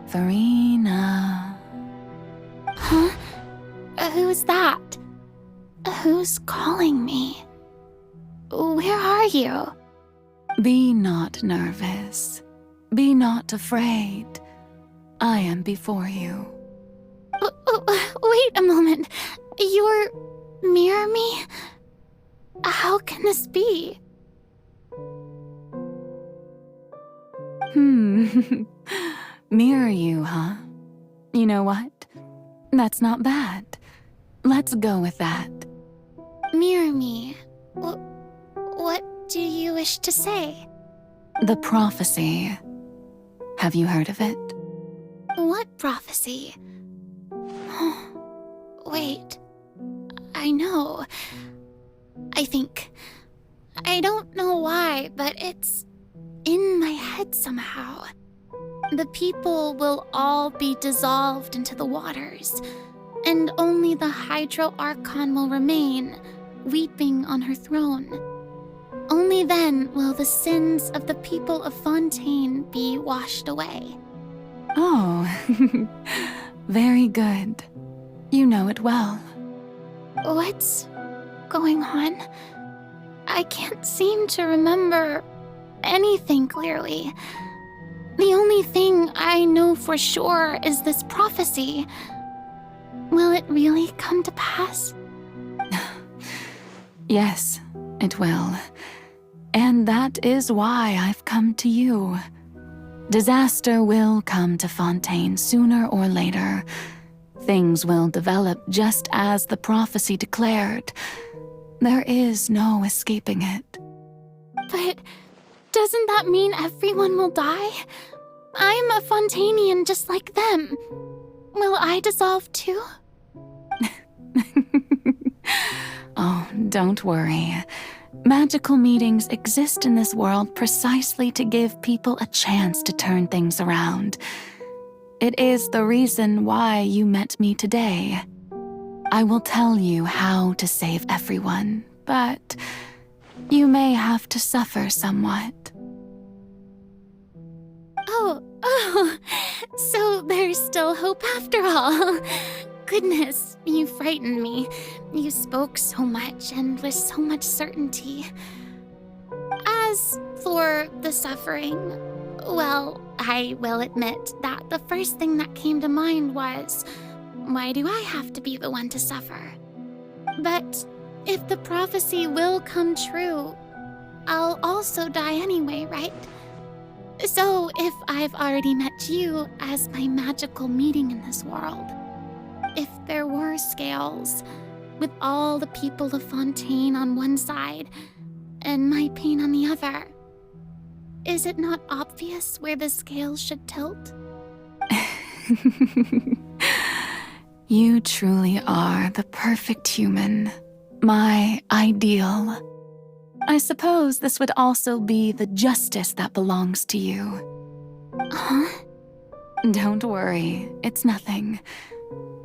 Furina. Huh? Who's that? Who's calling me? Where are you? Be not nervous. Be not afraid. I am before you. Wait a moment. You're mirror me? How can this be? Mirror you, huh? You know what? That's not bad. Let's go with that. Mirror me. What do you wish to say? The prophecy. Have you heard of it? What prophecy? Wait. I know. I think. I don't know why, but it's in my head somehow. The people will all be dissolved into the waters, and only the Hydro Archon will remain, weeping on her throne. Only then will the sins of the people of Fontaine be washed away. Oh, very good. You know it well. What's going on? I can't seem to remember anything clearly. The only thing I know for sure is this prophecy. Will it really come to pass? Yes, it will. And that is why I've come to you. Disaster will come to Fontaine sooner or later. Things will develop just as the prophecy declared. There is no escaping it. But doesn't that mean everyone will die? I'm a Fontainian just like them. Will I dissolve too? Oh, don't worry. Magical meetings exist in this world precisely to give people a chance to turn things around. It is the reason why you met me today. I will tell you how to save everyone, but you may have to suffer somewhat. Oh, so there's still hope after all. Goodness, you frightened me. You spoke so much and with so much certainty. As for the suffering, well, I will admit that the first thing that came to mind was, why do I have to be the one to suffer? But if the prophecy will come true, I'll also die anyway, right? So if I've already met you as my magical meeting in this world, if there were scales, with all the people of Fontaine on one side and my pain on the other, is it not obvious where the scales should tilt? You truly are the perfect human, my ideal. I suppose this would also be the justice that belongs to you. Huh? Don't worry, it's nothing.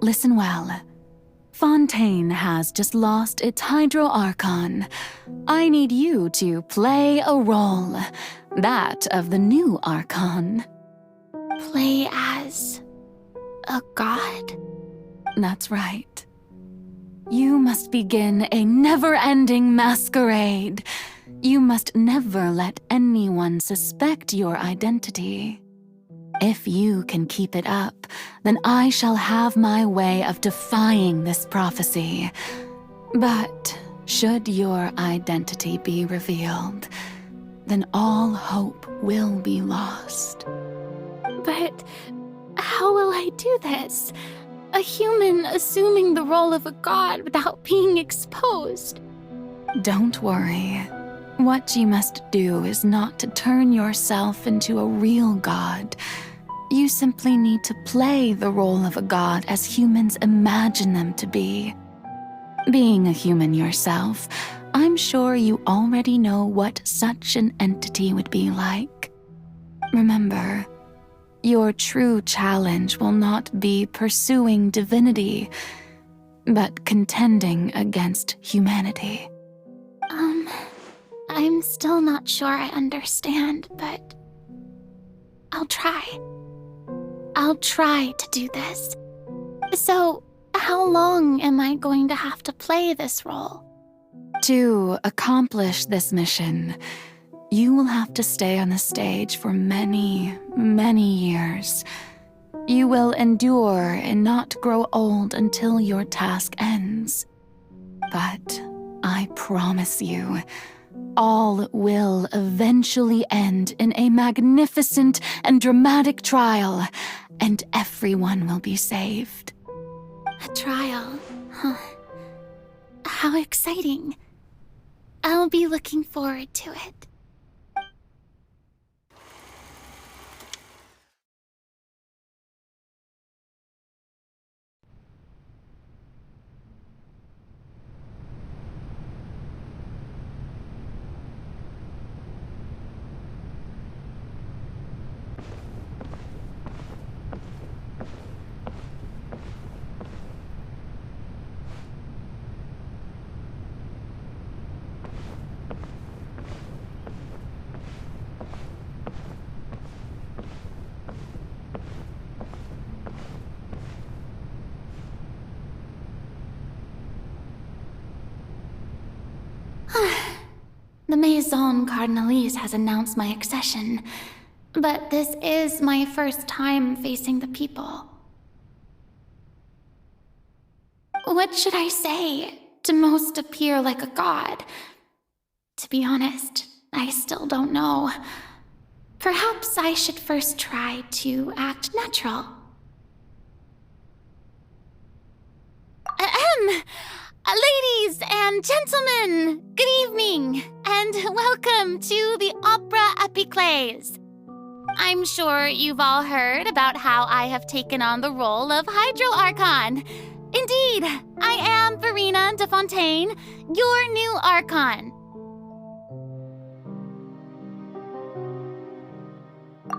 Listen well. Fontaine has just lost its Hydro Archon. I need you to play a role, that of the new Archon. Play as a god? That's right. You must begin a never-ending masquerade. You must never let anyone suspect your identity. If you can keep it up, then I shall have my way of defying this prophecy. But should your identity be revealed, then all hope will be lost. But how will I do this? A human assuming the role of a god without being exposed. Don't worry. What you must do is not to turn yourself into a real god. You simply need to play the role of a god as humans imagine them to be. Being a human yourself, I'm sure you already know what such an entity would be like. Remember, your true challenge will not be pursuing divinity, but contending against humanity. I'm still not sure I understand, but I'll try. I'll try to do this. So, how long am I going to have to play this role? To accomplish this mission, you will have to stay on the stage for many, many years. You will endure and not grow old until your task ends. But I promise you, all will eventually end in a magnificent and dramatic trial, and everyone will be saved. A trial? Huh. How exciting. I'll be looking forward to it. The Maison Cardinalise has announced my accession, but this is my first time facing the people. What should I say to most appear like a god? To be honest, I still don't know. Perhaps I should first try to act natural. Ladies and gentlemen, good evening, and welcome to the Opera Epiclese. I'm sure you've all heard about how I have taken on the role of Hydro Archon. Indeed, I am Furina de Fontaine, your new Archon.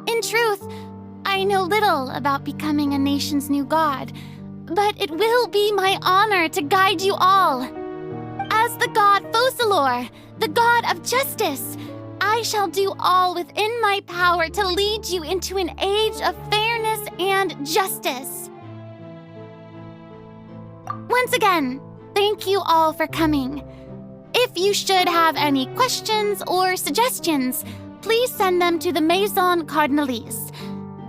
In truth, I know little about becoming a nation's new god, but it will be my honor to guide you all. As the god Focalor, the god of justice, I shall do all within my power to lead you into an age of fairness and justice. Once again, thank you all for coming. If you should have any questions or suggestions, please send them to the Maison Cardinalise.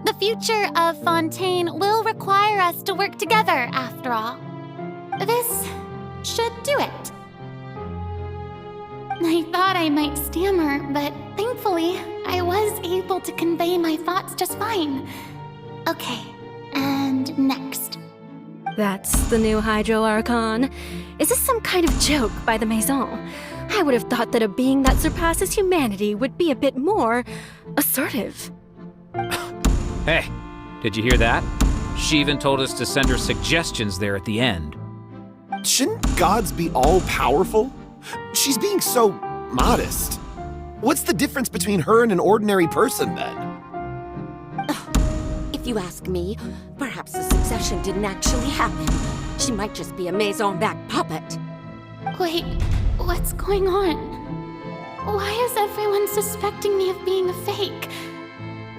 The future of Fontaine will require us to work together, after all. This should do it. I thought I might stammer, but thankfully, I was able to convey my thoughts just fine. Okay, and next. That's the new Hydro Archon. Is this some kind of joke by the Maison? I would have thought that a being that surpasses humanity would be a bit more assertive. Hey, did you hear that? She even told us to send her suggestions there at the end. Shouldn't gods be all-powerful? She's being so modest. What's the difference between her and an ordinary person, then? If if you ask me. Perhaps the succession didn't actually happen. She might just be a maison-back puppet. Wait, what's going on? Why is everyone suspecting me of being a fake?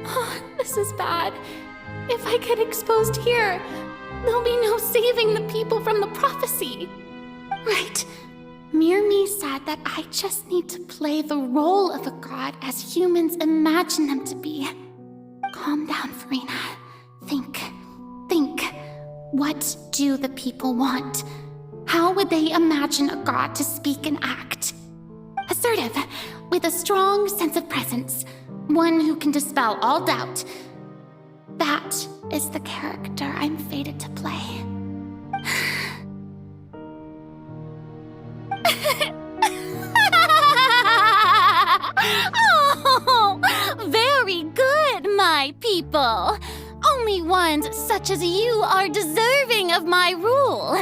Oh, this is bad. If I get exposed here, there'll be no saving the people from the prophecy. Right. Mirmi said that I just need to play the role of a god as humans imagine them to be. Calm down, Furina. Think. What do the people want? How would they imagine a god to speak and act? Assertive, with a strong sense of presence. One who can dispel all doubt. That is the character I'm fated to play. Oh, very good, my people. Only ones such as you are deserving of my rule.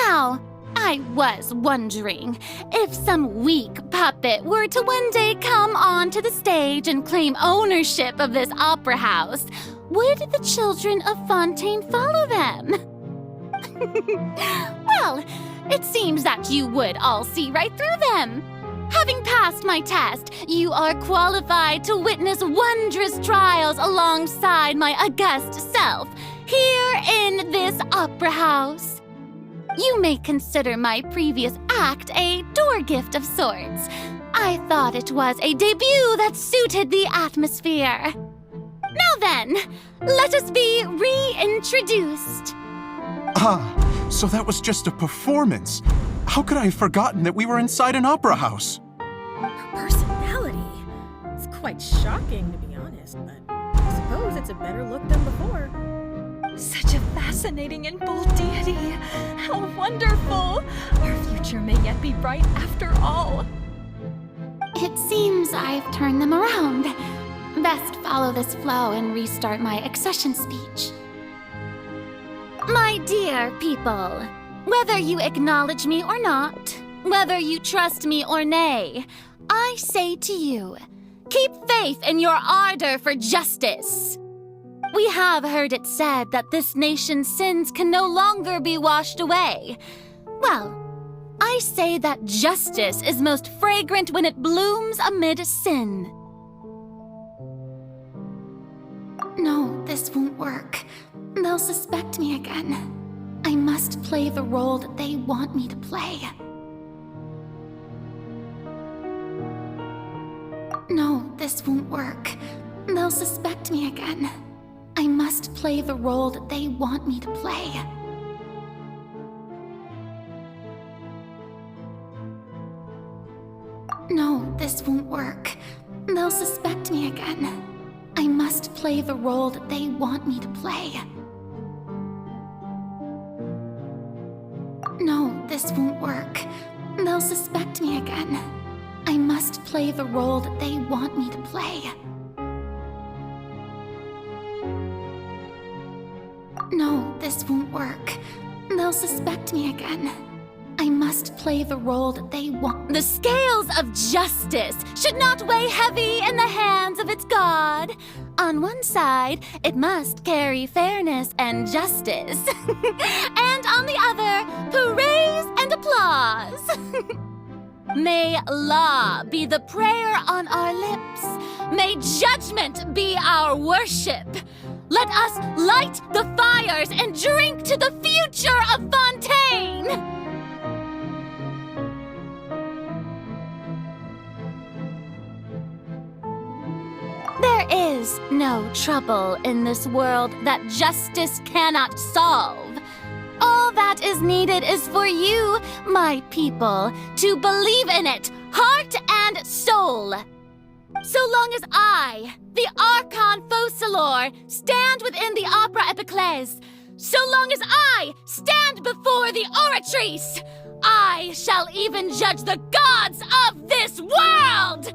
Now, I was wondering if some weak puppet were to one day come onto the stage and claim ownership of this opera house, would the children of Fontaine follow them? Well, it seems that you would all see right through them. Having passed my test, you are qualified to witness wondrous trials alongside my august self, here in this opera house. You may consider my previous act a door gift of sorts. I thought it was a debut that suited the atmosphere. Now then, let us be reintroduced. Ah, so that was just a performance. How could I have forgotten that we were inside an opera house? Her personality. It's quite shocking, to be honest, but I suppose it's a better look than before. Such a fascinating and bold deity. How wonderful. Our future may yet be bright after all. It seems I've turned them around. Best follow this flow and restart my accession speech. My dear people, whether you acknowledge me or not, whether you trust me or nay, I say to you, keep faith in your ardor for justice. We have heard it said that this nation's sins can no longer be washed away. Well, I say that justice is most fragrant when it blooms amid sin. No, this won't work. They'll suspect me again. I must play the role that they want me to play. No, this won't work. They'll suspect me again. I must play the role that they want me to play. No, this won't work. They'll suspect me again. I must play the role that they want me to play. No, this won't work. They'll suspect me again. I must play the role that they want me to play. No, this won't work. They'll suspect me again. I must play the role that they want. The scales of justice should not weigh heavy in the hands of its god. On one side, it must carry fairness and justice. And on the other, praise and applause. May law be the prayer on our lips. May judgment be our worship. Let us light the fires and drink to the future of Fontaine! There is no trouble in this world that justice cannot solve. All that is needed is for you, my people, to believe in it, heart and soul. So long as I, the Archon Focalor, stand within the Opera Epiclese, so long as I stand before the Oratrice, I shall even judge the gods of this world!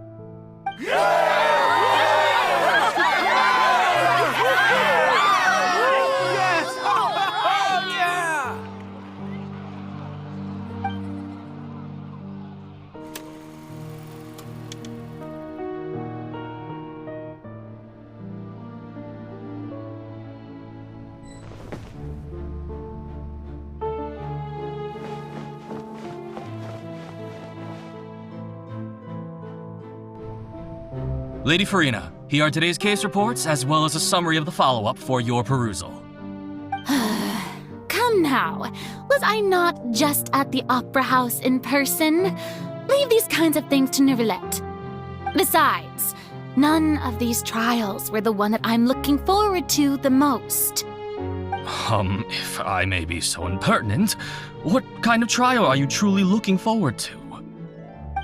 Lady Furina, here are today's case reports as well as a summary of the follow-up for your perusal. Come now, was I not just at the Opera House in person? Leave these kinds of things to Neuvillette. Besides, none of these trials were the one that I'm looking forward to the most. If I may be so impertinent, what kind of trial are you truly looking forward to?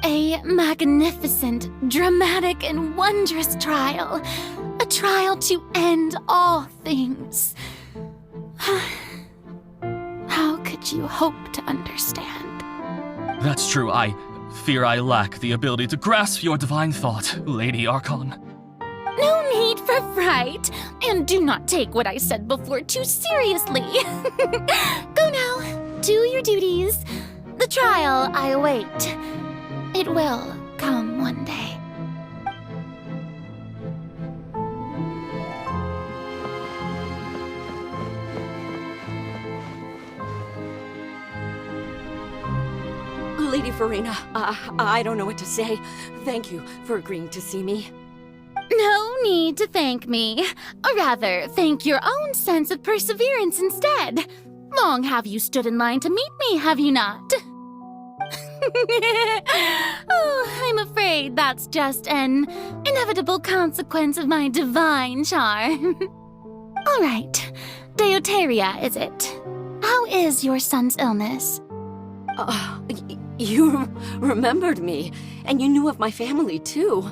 A magnificent, dramatic, and wondrous trial. A trial to end all things. How could you hope to understand? That's true. I fear I lack the ability to grasp your divine thought, Lady Archon. No need for fright, and do not take what I said before too seriously. Go now, do your duties. The trial I await. It will come one day. Lady Furina, I don't know what to say. Thank you for agreeing to see me. No need to thank me. Or rather, thank your own sense of perseverance instead. Long have you stood in line to meet me, have you not? Oh, I'm afraid that's just an inevitable consequence of my divine charm. All right, Deuteria, is it? How is your son's illness? You remembered me, and you knew of my family, too.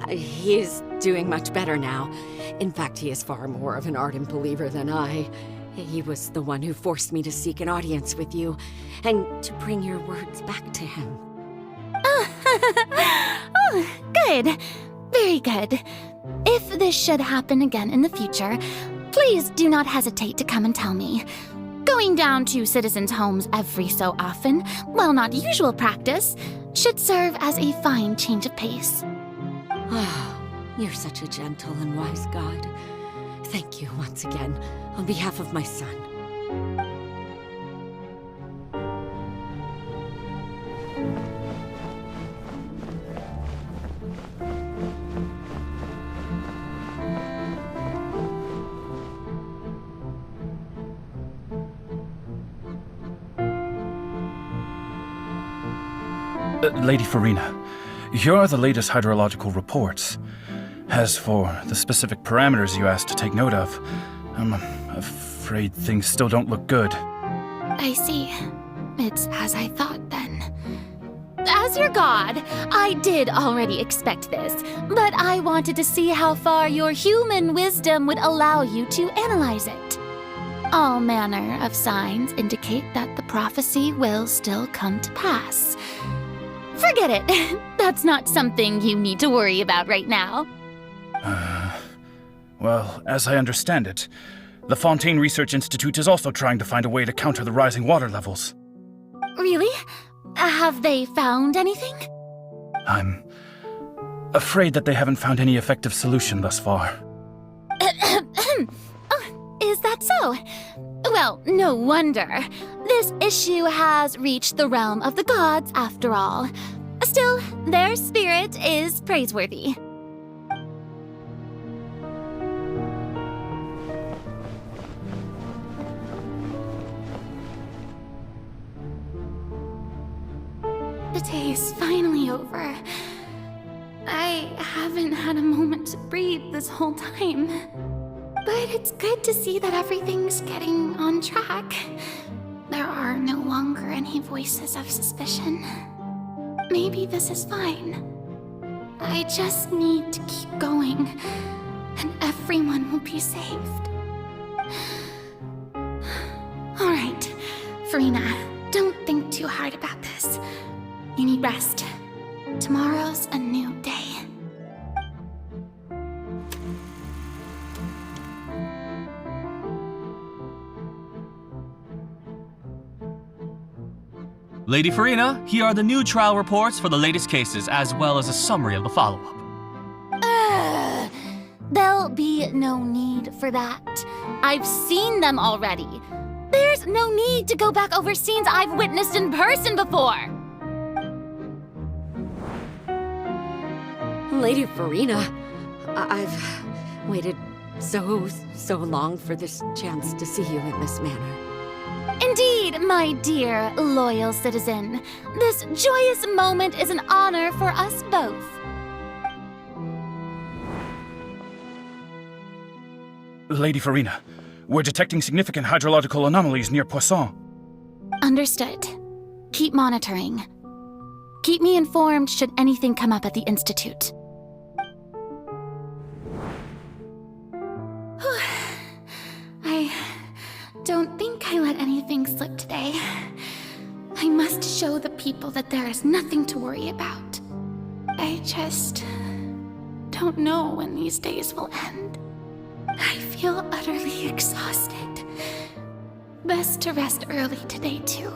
He is doing much better now. In fact, he is far more of an ardent believer than I. He was the one who forced me to seek an audience with you, and to bring your words back to him. Oh, good. Very good. If this should happen again in the future, please do not hesitate to come and tell me. Going down to citizens' homes every so often, while not usual practice, should serve as a fine change of pace. You're such a gentle and wise god. Thank you once again, on behalf of my son. Lady Furina, here are the latest hydrological reports. As for the specific parameters you asked to take note of, I'm afraid things still don't look good. I see. It's as I thought then. As your god, I did already expect this, but I wanted to see how far your human wisdom would allow you to analyze it. All manner of signs indicate that the prophecy will still come to pass. Forget it. That's not something you need to worry about right now. Well, as I understand it, the Fontaine Research Institute is also trying to find a way to counter the rising water levels. Really? Have they found anything? I'm afraid that they haven't found any effective solution thus far. Oh, is that so? Well, no wonder. This issue has reached the realm of the gods, after all. Still, their spirit is praiseworthy. The day is finally over. I haven't had a moment to breathe this whole time. But it's good to see that everything's getting on track. There are no longer any voices of suspicion. Maybe this is fine. I just need to keep going, and everyone will be saved. All right, Furina, don't think too hard about this. You need rest. Tomorrow's a new day. Lady Furina, here are the new trial reports for the latest cases, as well as a summary of the follow-up. There'll be no need for that. I've seen them already. There's no need to go back over scenes I've witnessed in person before. Lady Furina, I've waited so long for this chance to see you in this manner. Indeed, my dear, loyal citizen. This joyous moment is an honor for us both. Lady Furina, we're detecting significant hydrological anomalies near Poisson. Understood. Keep monitoring. Keep me informed should anything come up at the Institute. I don't think I let anything slip today. I must show the people that there is nothing to worry about. I just don't know when these days will end. I feel utterly exhausted. Best to rest early today, too.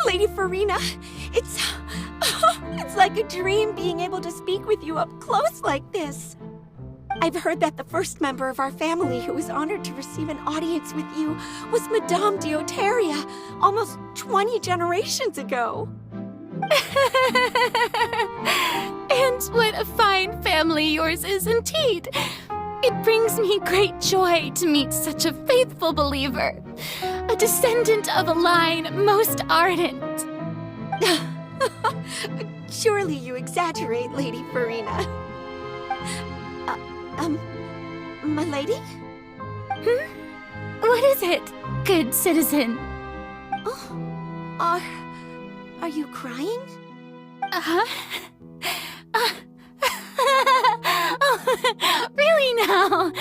Lady Furina, it's like a dream being able to speak with you up close like this. I've heard that the first member of our family who was honored to receive an audience with you was Madame Dioteria, almost 20 generations ago. And what a fine family yours is indeed. It brings me great joy to meet such a faithful believer, a descendant of a line most ardent. Surely you exaggerate, Lady Furina. My lady? What is it, good citizen? Oh, are you crying? Really now?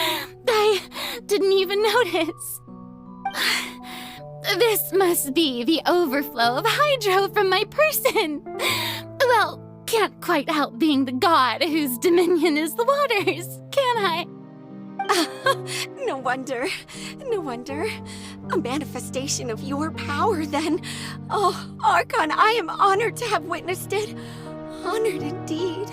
I didn't even notice. This must be the overflow of hydro from my person. Well, can't quite help being the god whose dominion is the waters, can I? No wonder. A manifestation of your power, then. Oh, Archon, I am honored to have witnessed it. Honored indeed.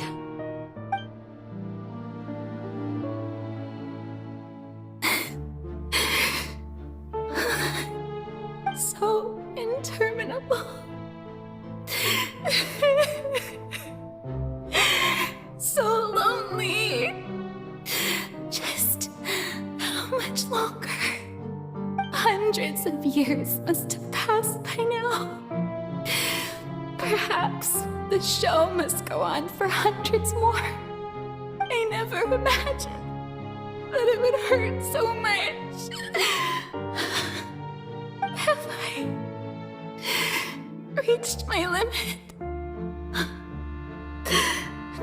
So interminable. So lonely. Just how much longer? Hundreds of years must have passed by now. Perhaps the show must go on for hundreds more. I never imagined that it would hurt so much. Have I reached my limit?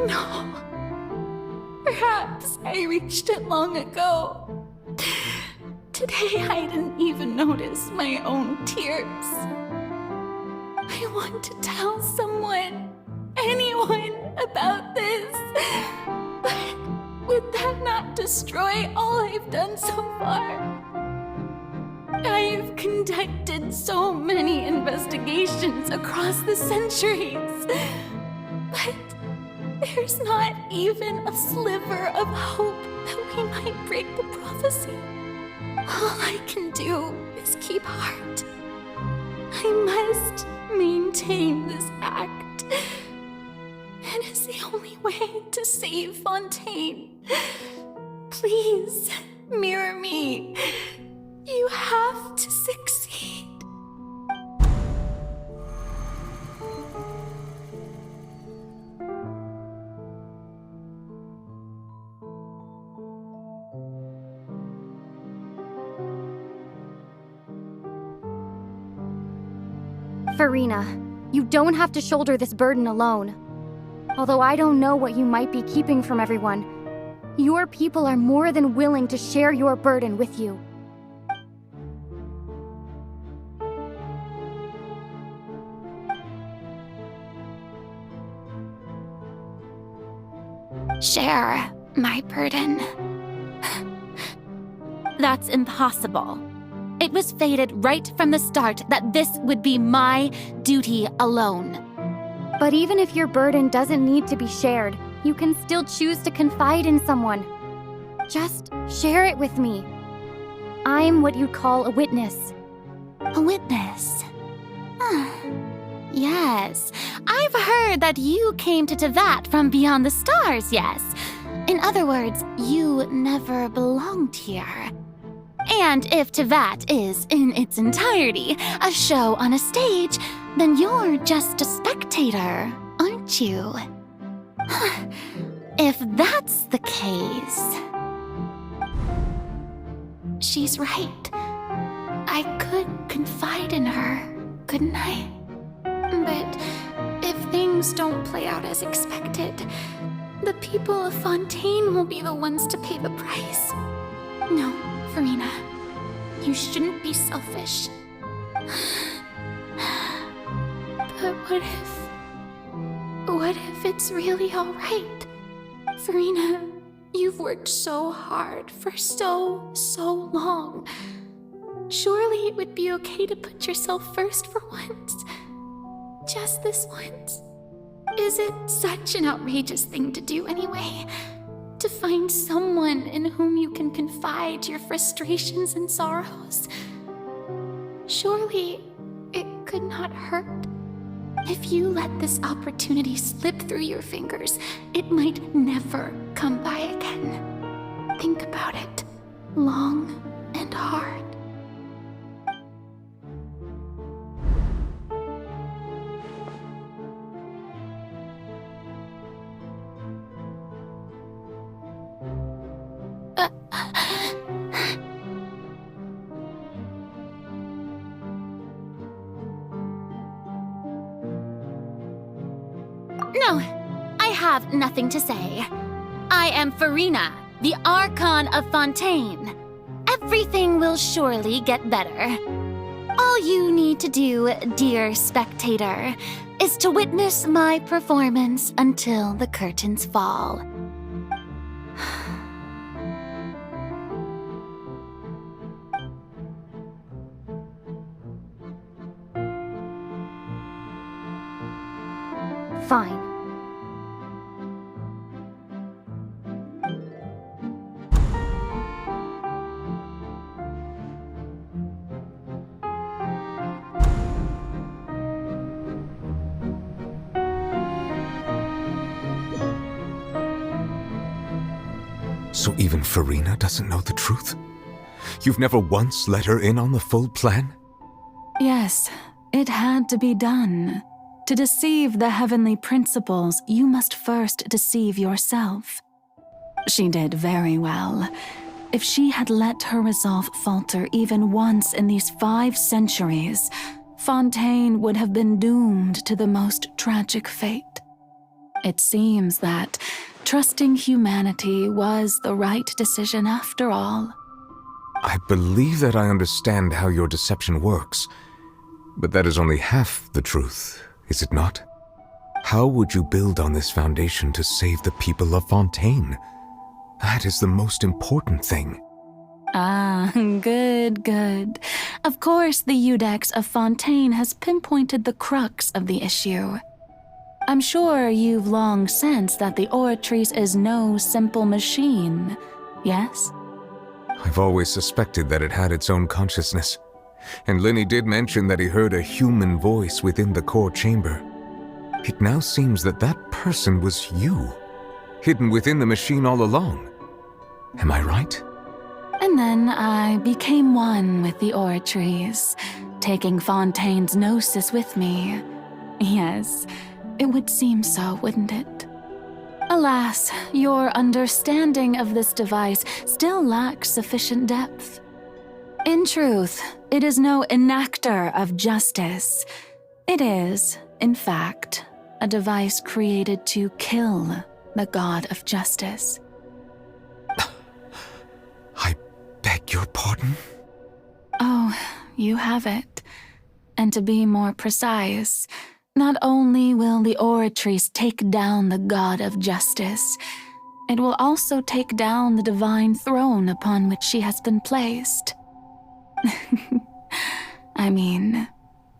No. Perhaps I reached it long ago. Today I didn't even notice my own tears. I want to tell someone, anyone, about this. But would that not destroy all I've done so far? I've conducted so many investigations across the centuries, but there's not even a sliver of hope that we might break the prophecy. All I can do is keep heart. I must maintain this act. It is the only way to save Fontaine. Please, mirror me. You have to succeed. Furina, you don't have to shoulder this burden alone. Although I don't know what you might be keeping from everyone, your people are more than willing to share your burden with you. share my burden. That's impossible. It was fated right from the start that this would be my duty alone. But even if your burden doesn't need to be shared, you can still choose to confide in someone. Just share it with me. I'm what you'd call a witness. A witness? Yes, I've heard that you came to Tevat from beyond the stars, yes. In other words, you never belonged here. And if Tevat is, in its entirety, a show on a stage, then you're just a spectator, aren't you? If that's the case... She's right. I could confide in her, couldn't I? But if things don't play out as expected, the people of Fontaine will be the ones to pay the price. No, Furina, you shouldn't be selfish. But what if it's really all right? Furina, you've worked so hard for so long. Surely it would be okay to put yourself first for once. Just this once. Is it such an outrageous thing to do anyway? To find someone in whom you can confide your frustrations and sorrows? Surely it could not hurt. If you let this opportunity slip through your fingers, it might never come by again. Think about it long and hard. No, I have nothing to say. I am Furina, the Archon of Fontaine. Everything will surely get better. All you need to do, dear spectator, is to witness my performance until the curtains fall. Fine. So even Furina doesn't know the truth? You've never once let her in on the full plan? Yes, it had to be done. To deceive the heavenly principles, you must first deceive yourself. She did very well. If she had let her resolve falter even once in these 5 centuries, Fontaine would have been doomed to the most tragic fate. It seems that trusting humanity was the right decision after all. I believe that I understand how your deception works, but that is only half the truth, is it not? How would you build on this foundation to save the people of Fontaine? That is the most important thing. Ah, good. Of course, the Iudex of Fontaine has pinpointed the crux of the issue. I'm sure you've long sensed that the Oratrice is no simple machine, yes? I've always suspected that it had its own consciousness. And Lenny did mention that he heard a human voice within the core chamber. It now seems that that person was you, hidden within the machine all along. Am I right? And then I became one with the Oratrice, taking Fontaine's gnosis with me. Yes, it would seem so, wouldn't it? Alas, your understanding of this device still lacks sufficient depth. In truth, it is no enactor of justice. It is, in fact, a device created to kill the god of justice. I beg your pardon? Oh, you have it. And to be more precise, not only will the Oratrice take down the god of justice, it will also take down the divine throne upon which she has been placed. I mean,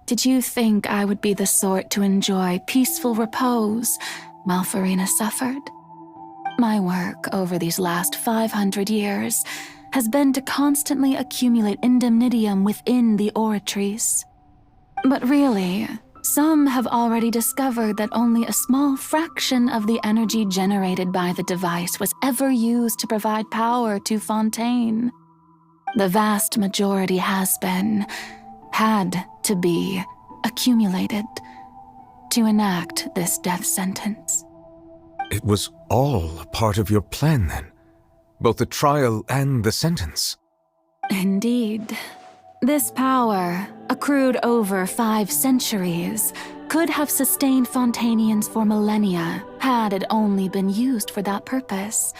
did you think I would be the sort to enjoy peaceful repose while Furina suffered? My work over these last 500 years has been to constantly accumulate indemnitium within the oratories. But really, some have already discovered that only a small fraction of the energy generated by the device was ever used to provide power to Fontaine. The vast majority had to be, accumulated to enact this death sentence. It was all a part of your plan, then? Both the trial and the sentence? Indeed. This power, accrued over 5 centuries, could have sustained Fontainians for millennia had it only been used for that purpose.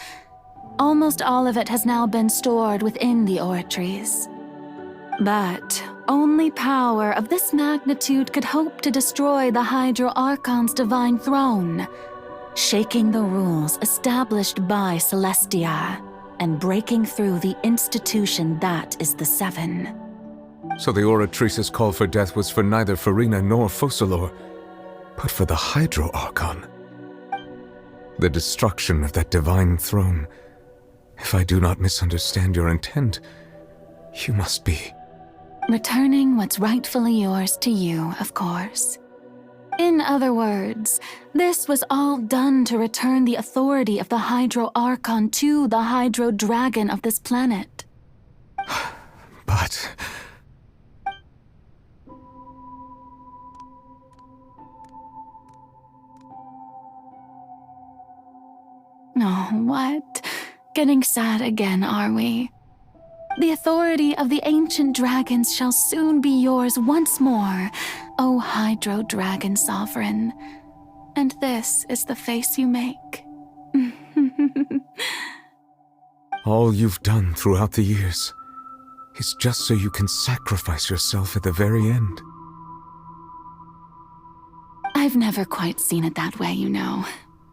Almost all of it has now been stored within the oratories. But only power of this magnitude could hope to destroy the Hydro Archon's divine throne, shaking the rules established by Celestia and breaking through the institution that is the Seven. So the Oratrice's call for death was for neither Furina nor Focalor, but for the Hydro Archon. The destruction of that divine throne. If I do not misunderstand your intent, you must be... returning what's rightfully yours to you, of course. In other words, this was all done to return the authority of the Hydro Archon to the Hydro Dragon of this planet. But... Oh, what? Getting sad again, are we? The authority of the ancient dragons shall soon be yours once more, O Hydro Dragon Sovereign. And this is the face you make. All you've done throughout the years is just so you can sacrifice yourself at the very end. I've never quite seen it that way, you know.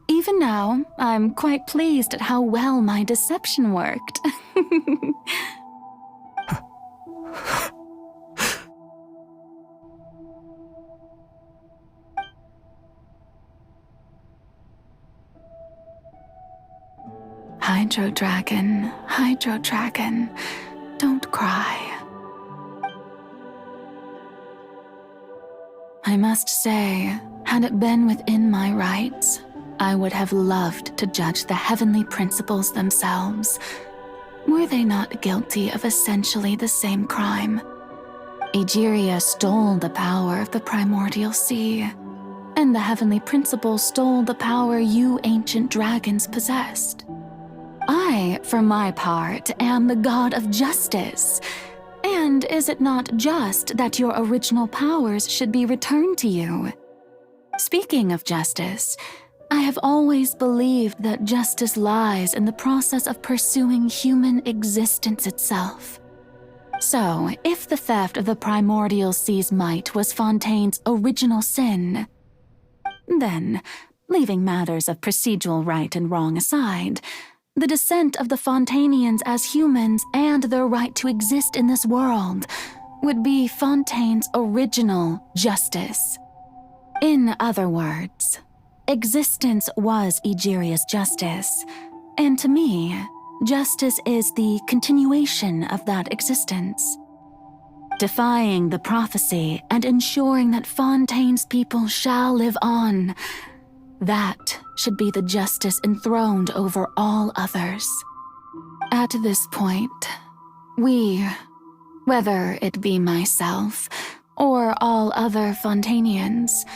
Even now, I'm quite pleased at how well my deception worked. Hydro Dragon, don't cry. I must say, had it been within my rights, I would have loved to judge the heavenly principles themselves. Were they not guilty of essentially the same crime? Egeria stole the power of the primordial sea, and the heavenly principles stole the power you ancient dragons possessed. I, for my part, am the god of justice. And is it not just that your original powers should be returned to you? Speaking of justice, I have always believed that justice lies in the process of pursuing human existence itself. So, if the theft of the primordial sea's might was Fontaine's original sin, then, leaving matters of procedural right and wrong aside, the descent of the Fontainians as humans and their right to exist in this world would be Fontaine's original justice. In other words, existence was Egeria's justice, and to me, justice is the continuation of that existence. Defying the prophecy and ensuring that Fontaine's people shall live on, that should be the justice enthroned over all others. At this point, we, whether it be myself or all other Fontainians,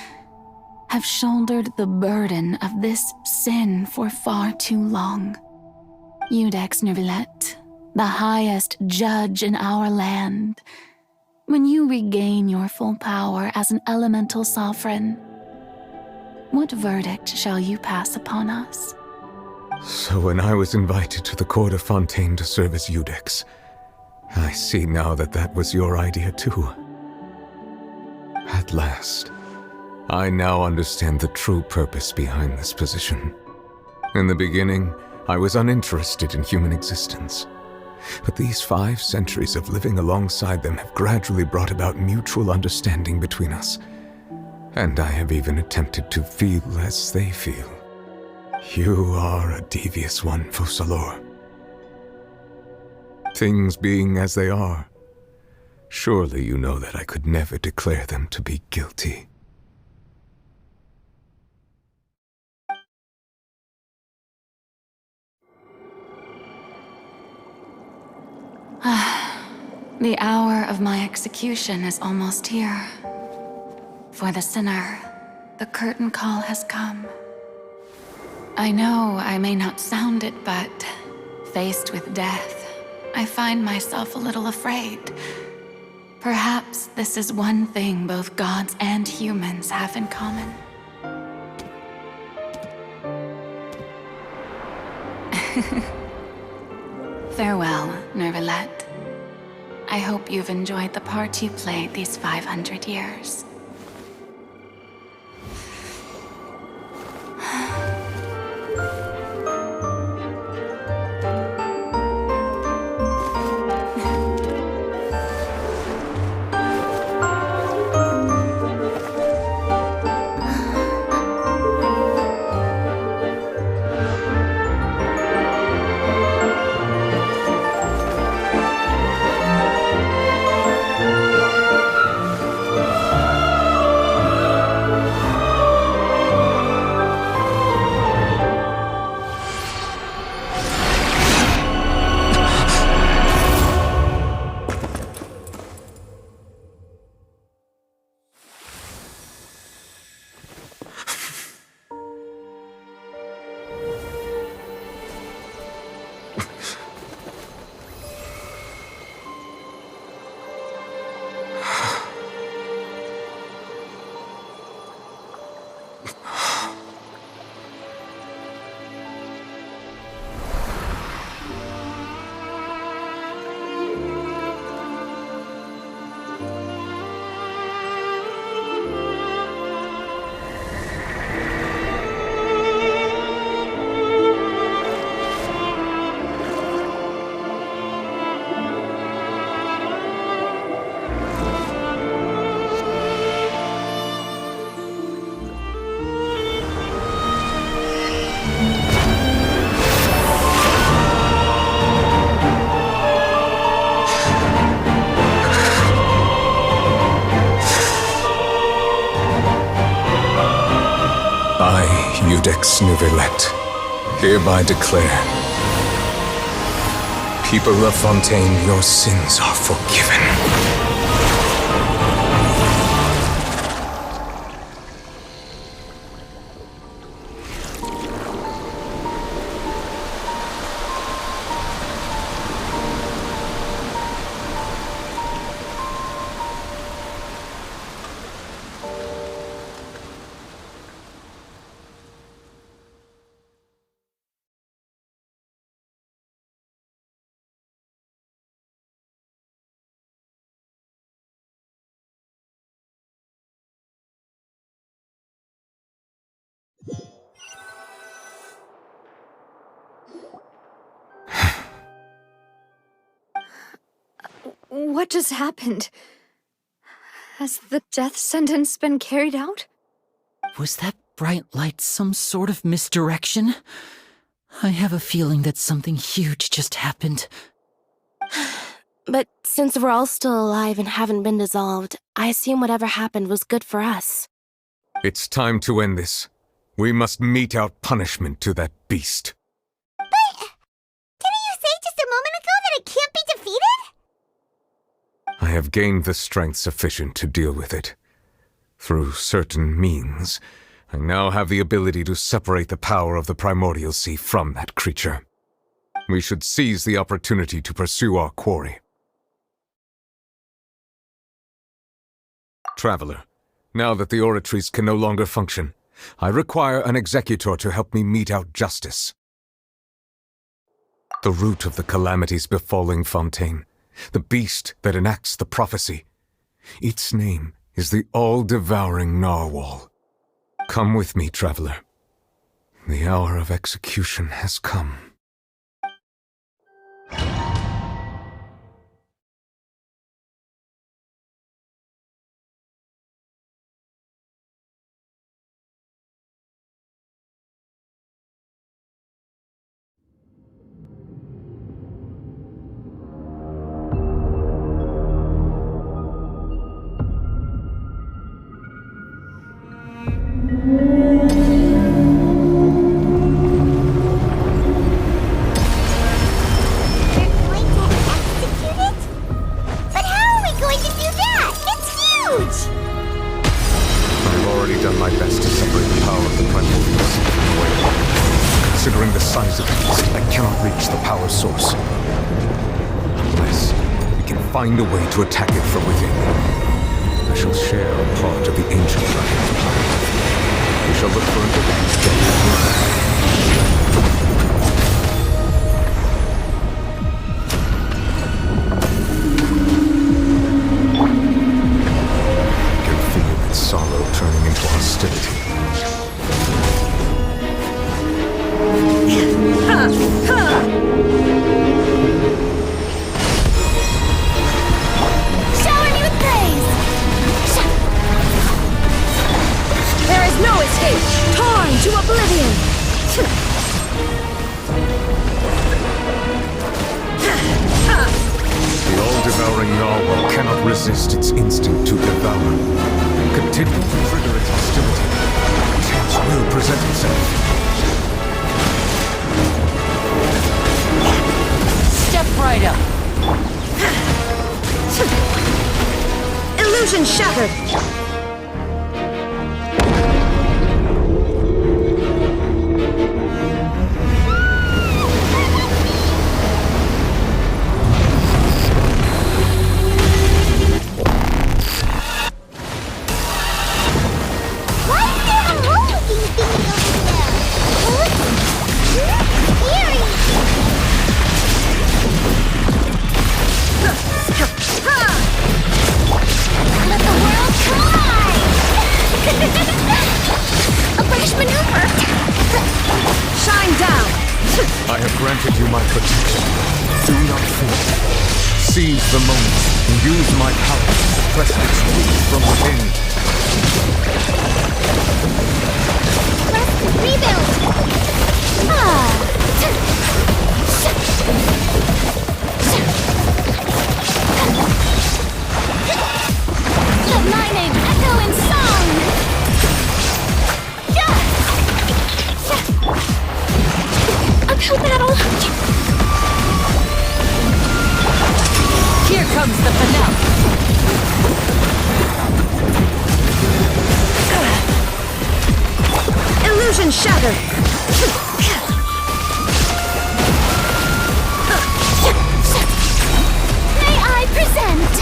have shouldered the burden of this sin for far too long. Iudex Nervillet, the highest judge in our land, when you regain your full power as an elemental sovereign, what verdict shall you pass upon us? So when I was invited to the court of Fontaine to serve as Iudex, I see now that that was your idea too. At last, I now understand the true purpose behind this position. In the beginning, I was uninterested in human existence. But these 5 centuries of living alongside them have gradually brought about mutual understanding between us. And I have even attempted to feel as they feel. You are a devious one, Focalor. Things being as they are, surely you know that I could never declare them to be guilty. The hour of my execution is almost here. For the sinner, the curtain call has come. I know I may not sound it, but faced with death, I find myself a little afraid. Perhaps this is one thing both gods and humans have in common. Farewell, Nervalette. I hope you've enjoyed the part you played these 500 years. Judex Nouvelette, hereby declare, people of Fontaine, your sins are forgiven. What just happened? Has the death sentence been carried out? Was that bright light some sort of misdirection? I have a feeling that something huge just happened. But since we're all still alive and haven't been dissolved, I assume whatever happened was good for us. It's time to end this. We must mete out punishment to that beast. But didn't you say just a moment ago that it can't be defeated? I have gained the strength sufficient to deal with it. Through certain means, I now have the ability to separate the power of the primordial sea from that creature. We should seize the opportunity to pursue our quarry. Traveler, now that the oratories can no longer function, I require an executor to help me mete out justice. The root of the calamities befalling Fontaine, the beast that enacts the prophecy, its name is the all-devouring narwhal. Come with me, traveler. The hour of execution has come. primordial sea away. Considering the size of the beast, I cannot reach the power source. Unless we can find a way to attack it from within. I shall share a part of the ancient dragon's power. We shall look for an opening together. Sorrow turning into hostility. Shower me with praise! There is no escape! Torn to oblivion! The all-devouring narwhal cannot resist its instinct to devour. Continue to trigger its hostility. A chance will present itself. Step right up. Illusion shattered! Granted you my protection. Do not fear. Seize the moment and use my power to suppress its roots from within. Let's rebuild! Let my name echo in song! Uphill battle! Here comes the finale. Illusion shattered! May I present?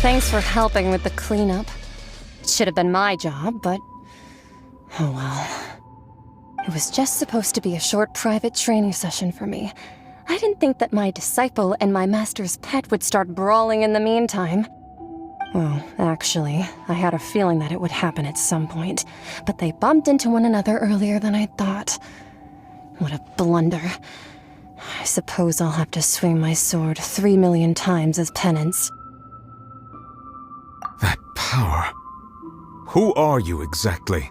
Thanks for helping with the cleanup. It should have been my job, but... oh well. It was just supposed to be a short private training session for me. I didn't think that my disciple and my master's pet would start brawling in the meantime. Well, actually, I had a feeling that it would happen at some point, but they bumped into one another earlier than I thought. What a blunder. I suppose I'll have to swing my sword 3 million times as penance. That power. Who are you exactly?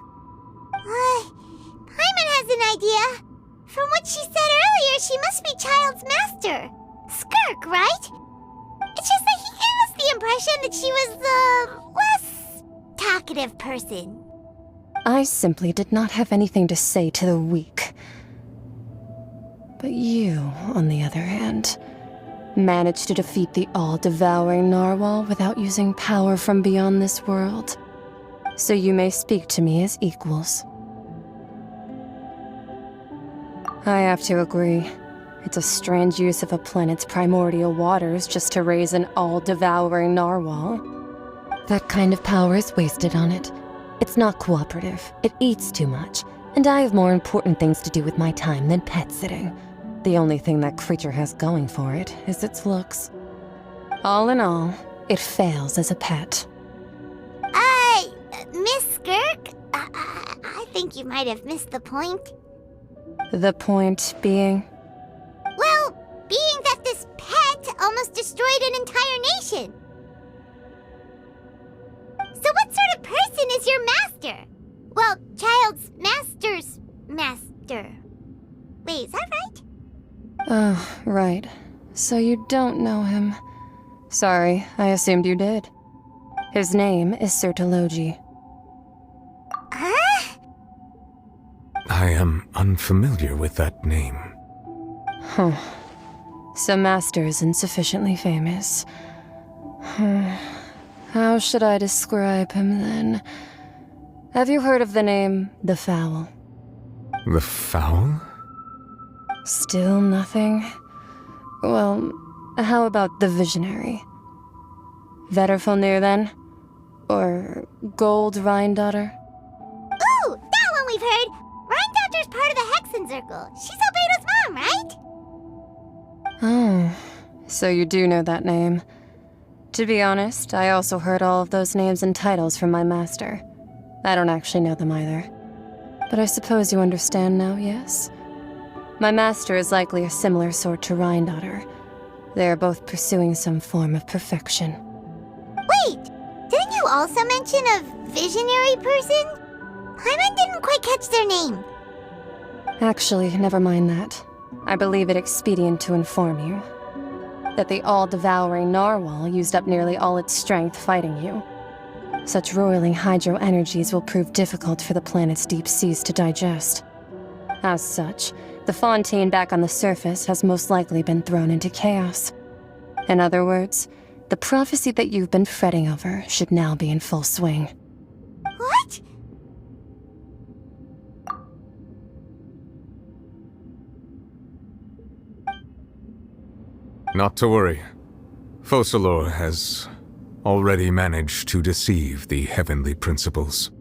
Paimon has an idea. From what she said earlier, she must be Child's master. Skirk, right? It's just that he gave us the impression that she was the less talkative person. I simply did not have anything to say to the weak. But you, on the other hand, managed to defeat the all-devouring narwhal without using power from beyond this world. So you may speak to me as equals. I have to agree. It's a strange use of a planet's primordial waters just to raise an all-devouring narwhal. That kind of power is wasted on it. It's not cooperative. It eats too much. And I have more important things to do with my time than pet sitting. The only thing that creature has going for it is its looks. All in all, it fails as a pet. Miss Skirk? I think you might have missed the point. The point being? Well, being that this pet almost destroyed an entire nation. So what sort of person is your master? Well, child's master's master. Wait, is that right? Oh, right. So you don't know him. Sorry, I assumed you did. His name is Sertologi. Huh? I am unfamiliar with that name. Huh. So Master isn't sufficiently famous. How should I describe him then? Have you heard of the name The Foul? The Foul? Still nothing? Well, how about the Visionary? Vetterfulnir then? Or Gold Rhindaughter? Ooh, that one we've heard! Rhindaughter's part of the Hexen Circle. She's Albedo's mom, right? Oh, so you do know that name. To be honest, I also heard all of those names and titles from my master. I don't actually know them either. But I suppose you understand now, yes? My master is likely a similar sort to Rhindaughter. They are both pursuing some form of perfection. Wait! Didn't you also mention a visionary person? Paimon didn't quite catch their name. Actually, never mind that. I believe it expedient to inform you that the all-devouring narwhal used up nearly all its strength fighting you. Such roiling hydro energies will prove difficult for the planet's deep seas to digest. As such, the Fontaine back on the surface has most likely been thrown into chaos. In other words, the prophecy that you've been fretting over should now be in full swing. What? Not to worry. Focalor has already managed to deceive the heavenly principles.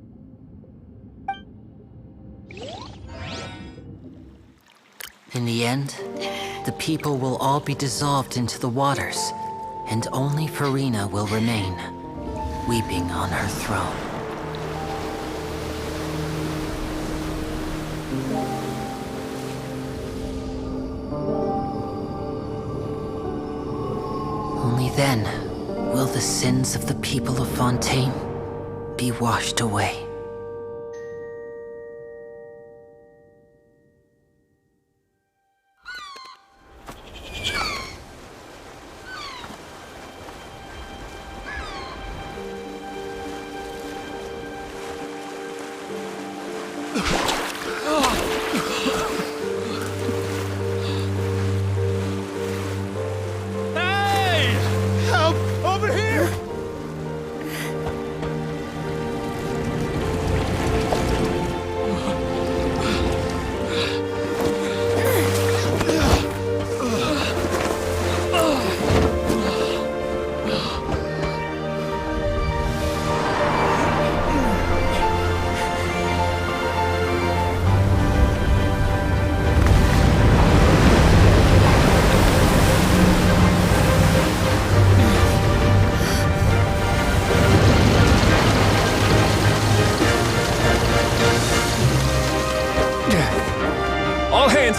In the end, the people will all be dissolved into the waters, and only Furina will remain, weeping on her throne. Only then will the sins of the people of Fontaine be washed away.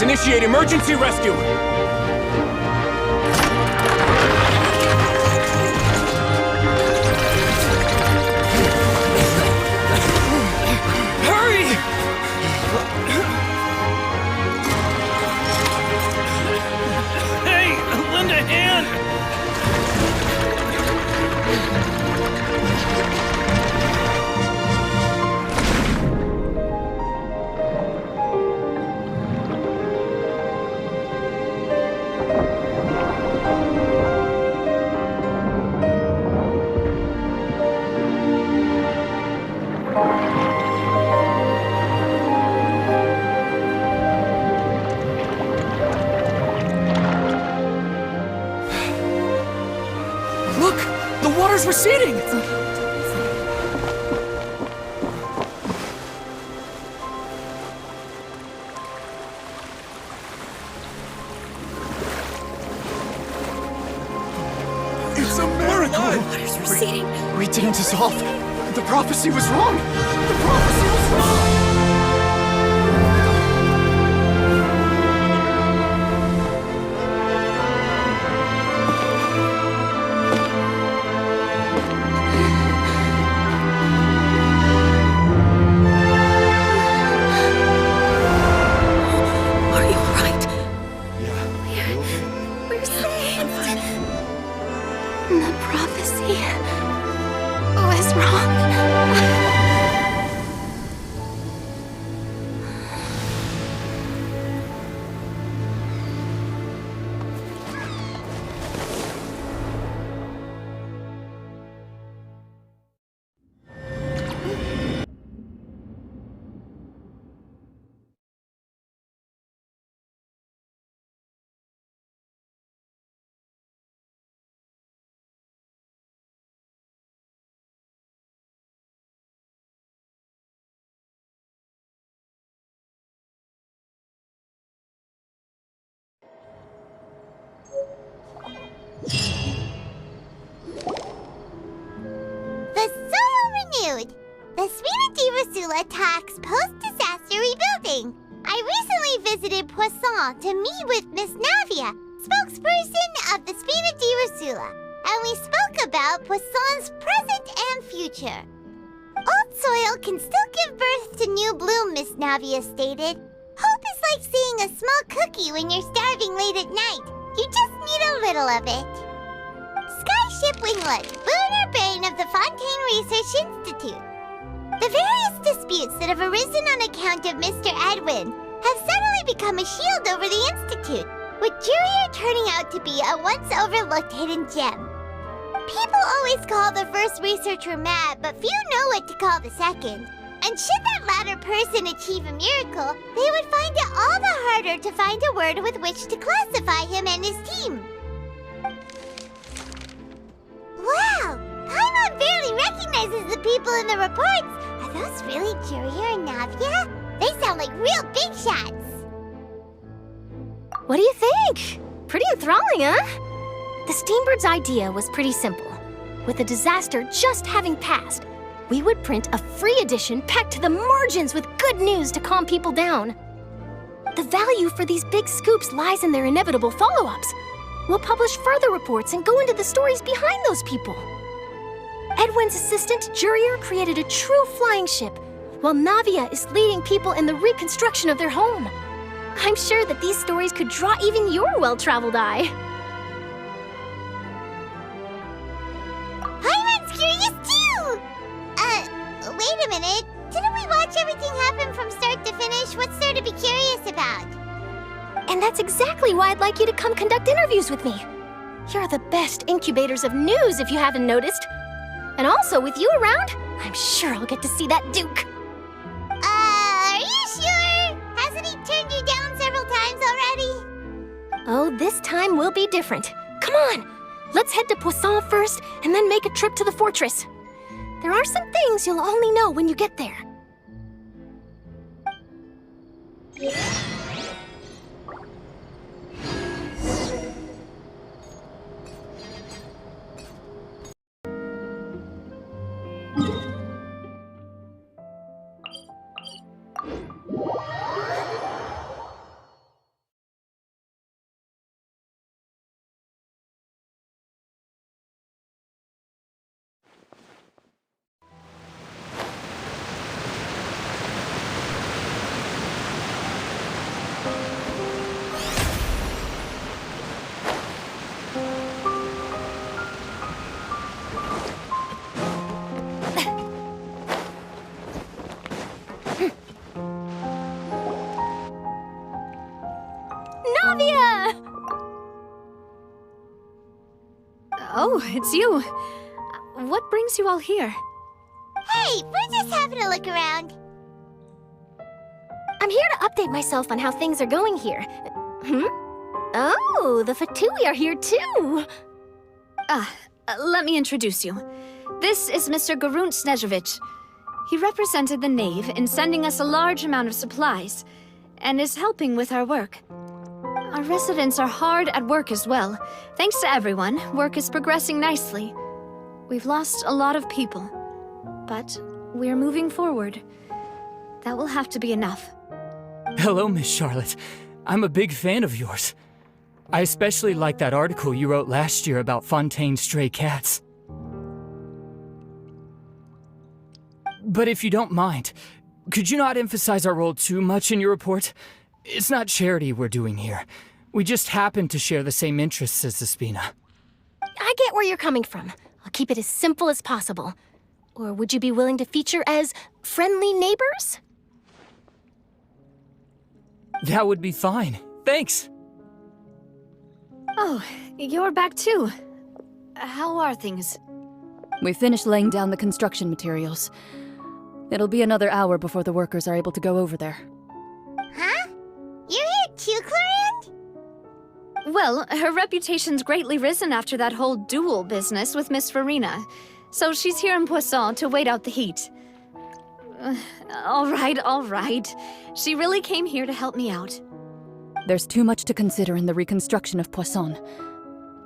Initiate emergency rescue! Hurry! Hey, lend a hand! Receding! It's a miracle! Water's receding. We didn't dissolve. The prophecy was wrong. The prophecy was wrong. The prophecy was wrong. The soil renewed. The Spina di Rosula talks post-disaster rebuilding. I recently visited Poisson to meet with Miss Navia, spokesperson of the Spina di Rosula, and we spoke about Poisson's present and future. Old soil can still give birth to new bloom, Miss Navia stated. Hope is like seeing a small cookie when you're starving late at night. You just need a little of it. Skyship Winglet, lunar brain of the Fontaine Research Institute. The various disputes that have arisen on account of Mr. Edwin have suddenly become a shield over the Institute, with Jurang turning out to be a once-overlooked hidden gem. People always call the first researcher mad, but few know what to call the second. And should that latter person achieve a miracle, they would find it all the harder to find a word with which to classify him and his team. Wow! Paimon barely recognizes the people in the reports. Are those really Jurang and Navia? They sound like real big shots. What do you think? Pretty enthralling, huh? The Steambird's idea was pretty simple. With the disaster just having passed, we would print a free edition packed to the margins with good news to calm people down. The value for these big scoops lies in their inevitable follow-ups. We'll publish further reports and go into the stories behind those people. Edwin's assistant, Jurang, created a true flying ship, while Navia is leading people in the reconstruction of their home. I'm sure that these stories could draw even your well-traveled eye. Paimon's curious too! Wait a minute. Didn't we watch everything happen from start to finish? What's there to be curious about? And that's exactly why I'd like you to come conduct interviews with me. You're the best incubators of news, if you haven't noticed. And also, with you around, I'm sure I'll get to see that Duke. Are you sure? Hasn't he turned you down several times already? Oh, this time will be different. Come on, let's head to Poisson first, and then make a trip to the fortress. There are some things you'll only know when you get there. Navia! Oh, it's you. What brings you all here? Hey, we're just having a look around. I'm here to update myself on how things are going here. Oh, the Fatui are here too! Let me introduce you. This is Mr. Garunt Snežević. He represented the Knave in sending us a large amount of supplies, and is helping with our work. Our residents are hard at work as well. Thanks to everyone, work is progressing nicely. We've lost a lot of people, but we're moving forward. That will have to be enough. Hello, Miss Charlotte. I'm a big fan of yours. I especially like that article you wrote last year about Fontaine's stray cats. But if you don't mind, could you not emphasize our role too much in your report? It's not charity we're doing here. We just happen to share the same interests as the Spina. I get where you're coming from. I'll keep it as simple as possible. Or would you be willing to feature as friendly neighbors? That would be fine. Thanks. Oh, you're back too. How are things? We finished laying down the construction materials. It'll be another hour before the workers are able to go over there. Huh? You're here too, Clorand? Well, her reputation's greatly risen after that whole duel business with Miss Furina. So she's here in Poisson to wait out the heat. All right. She really came here to help me out. There's too much to consider in the reconstruction of Poisson.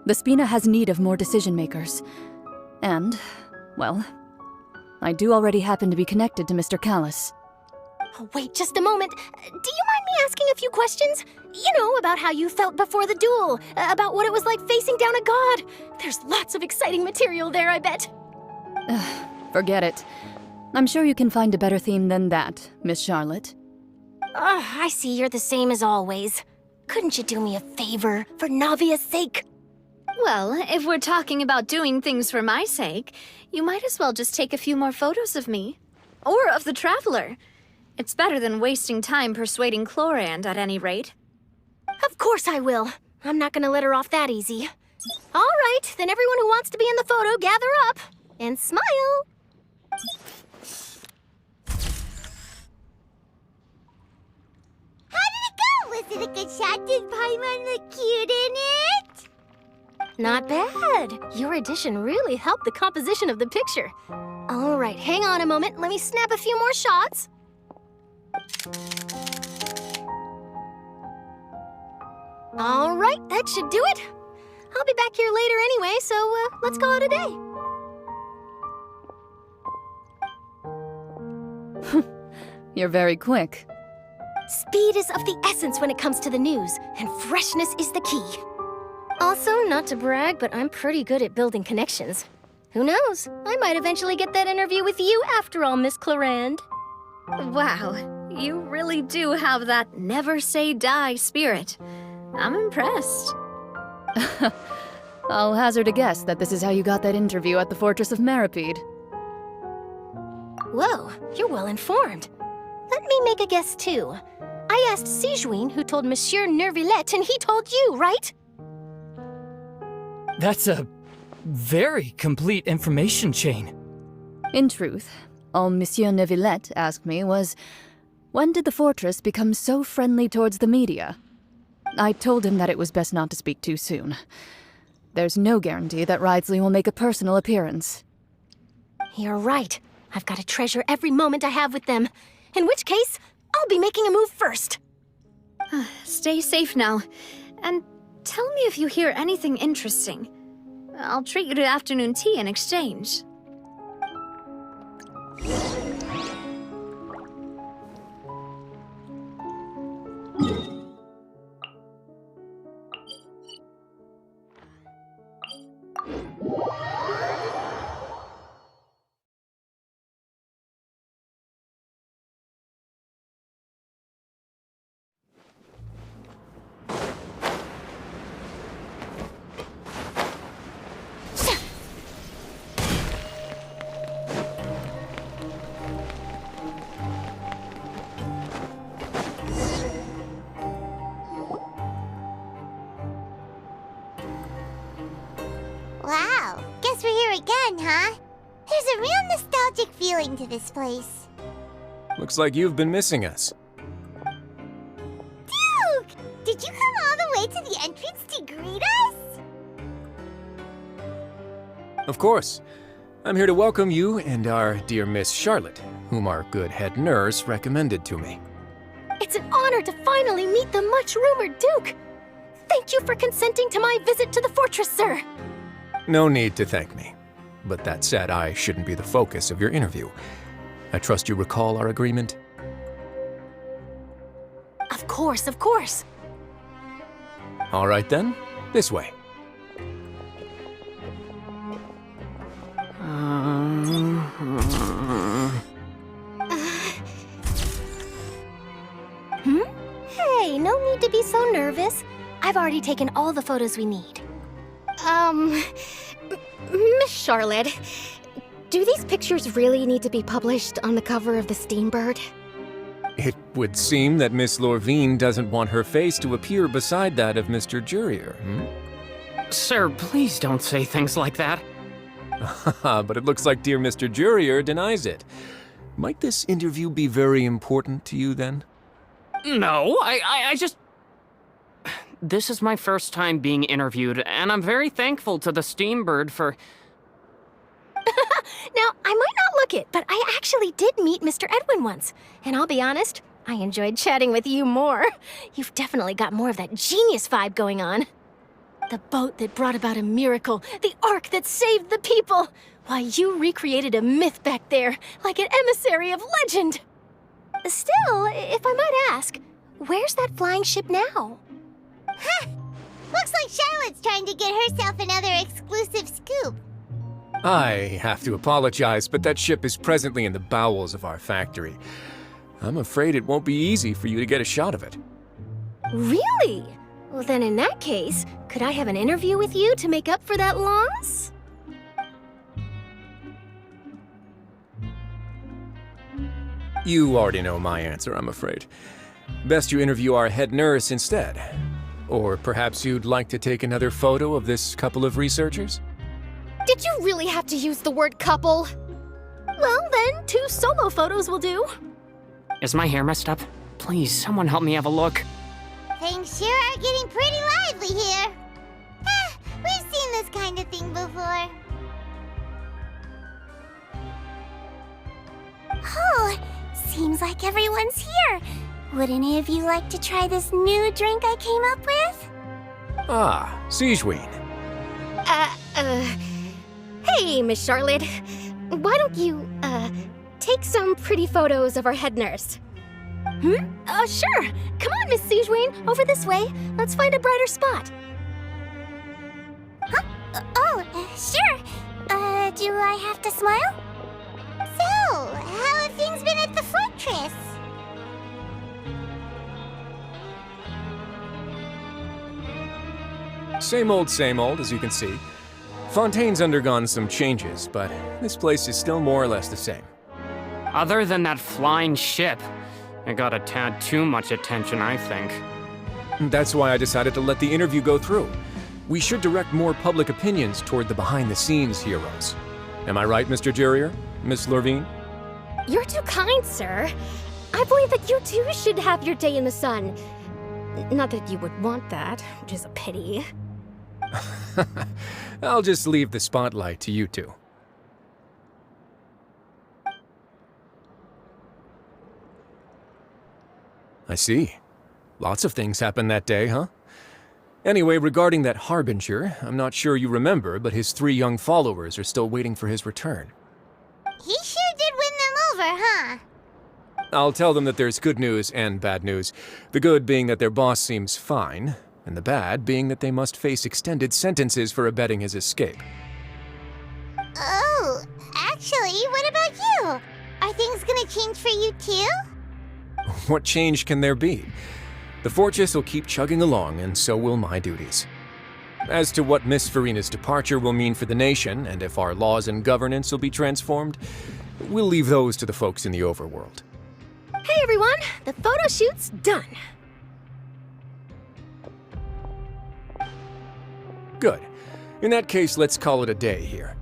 The Spina has need of more decision-makers. And, well, I do already happen to be connected to Mr. Callis. Oh, wait just a moment. Do you mind me asking a few questions? You know, about how you felt before the duel, about what it was like facing down a god. There's lots of exciting material there, I bet. Forget it. I'm sure you can find a better theme than that, Miss Charlotte. I see you're the same as always. Couldn't you do me a favor, for Navia's sake? Well, if we're talking about doing things for my sake, you might as well just take a few more photos of me. Or of the Traveler. It's better than wasting time persuading Clorand, at any rate. Of course I will. I'm not gonna let her off that easy. All right, then everyone who wants to be in the photo, gather up. And smile. How did it go? Was it a good shot? Did Paimon look cute in it? Not bad. Your addition really helped the composition of the picture. All right, hang on a moment. Let me snap a few more shots. All right, that should do it. I'll be back here later anyway, so let's call it a day. You're very quick. Speed is of the essence when it comes to the news, and freshness is the key. Also, not to brag, but I'm pretty good at building connections. Who knows? I might eventually get that interview with you after all, Miss Clorand. Wow, you really do have that never say die spirit. I'm impressed. I'll hazard a guess that this is how you got that interview at the Fortress of Meripede. Whoa, you're well informed. Let me make a guess, too. I asked Sijuin, who told Monsieur Nervillette, and he told you, right? That's a very complete information chain. In truth, all Monsieur Nervillette asked me was, when did the fortress become so friendly towards the media? I told him that it was best not to speak too soon. There's no guarantee that Wriothesley will make a personal appearance. You're right. I've got to treasure every moment I have with them. In which case, I'll be making a move first. Stay safe now. And tell me if you hear anything interesting. I'll treat you to afternoon tea in exchange. Wow, guess we're here again, huh? There's a real nostalgic feeling to this place. Looks like you've been missing us. Duke! Did you come all the way to the entrance to greet us? Of course. I'm here to welcome you and our dear Miss Charlotte, whom our good head nurse recommended to me. It's an honor to finally meet the much-rumored Duke. Thank you for consenting to my visit to the fortress, sir. No need to thank me. But that said, I shouldn't be the focus of your interview. I trust you recall our agreement? Of course, of course. All right then, this way. Hey, no need to be so nervous. I've already taken all the photos we need. Miss Charlotte, do these pictures really need to be published on the cover of the Steambird? It would seem that Miss Lorvine doesn't want her face to appear beside that of Mr. Jurier, Sir, please don't say things like that. But it looks like dear Mr. Jurier denies it. Might this interview be very important to you, then? No, I just... This is my first time being interviewed, and I'm very thankful to the Steambird for... Now, I might not look it, but I actually did meet Mr. Edwin once. And I'll be honest, I enjoyed chatting with you more. You've definitely got more of that genius vibe going on. The boat that brought about a miracle, the ark that saved the people. Why, you recreated a myth back there, like an emissary of legend. Still, if I might ask, where's that flying ship now? Huh! Looks like Charlotte's trying to get herself another exclusive scoop. I have to apologize, but that ship is presently in the bowels of our factory. I'm afraid it won't be easy for you to get a shot of it. Really? Well, then in that case, could I have an interview with you to make up for that loss? You already know my answer, I'm afraid. Best you interview our head nurse instead. Or perhaps you'd like to take another photo of this couple of researchers? Did you really have to use the word couple? Well, then, 2 solo photos will do. Is my hair messed up? Please, someone help me have a look. Things sure are getting pretty lively here. We've seen this kind of thing before. Oh, seems like everyone's here. Would any of you like to try this new drink I came up with? Ah, Sigewin. Hey, Miss Charlotte. Why don't you, take some pretty photos of our head nurse? Sure. Come on, Miss Sigewin, over this way. Let's find a brighter spot. Huh? Sure. Do I have to smile? So, how have things been at the fortress? Same old, as you can see. Fontaine's undergone some changes, but this place is still more or less the same. Other than that flying ship, it got a tad too much attention, I think. That's why I decided to let the interview go through. We should direct more public opinions toward the behind-the-scenes heroes. Am I right, Mr. Jurier? Miss Lorvine? You're too kind, sir. I believe that you too should have your day in the sun. Not that you would want that, which is a pity. I'll just leave the spotlight to you two. I see. Lots of things happened that day, huh? Anyway, regarding that Harbinger, I'm not sure you remember, but his 3 young followers are still waiting for his return. He sure did win them over, huh? I'll tell them that there's good news and bad news. The good being that their boss seems fine, and the bad being that they must face extended sentences for abetting his escape. Oh, actually, what about you? Are things gonna change for you too? What change can there be? The fortress will keep chugging along, and so will my duties. As to what Miss Furina's departure will mean for the nation, and if our laws and governance will be transformed, we'll leave those to the folks in the overworld. Hey everyone, the photo shoot's done. Good. In that case, let's call it a day here.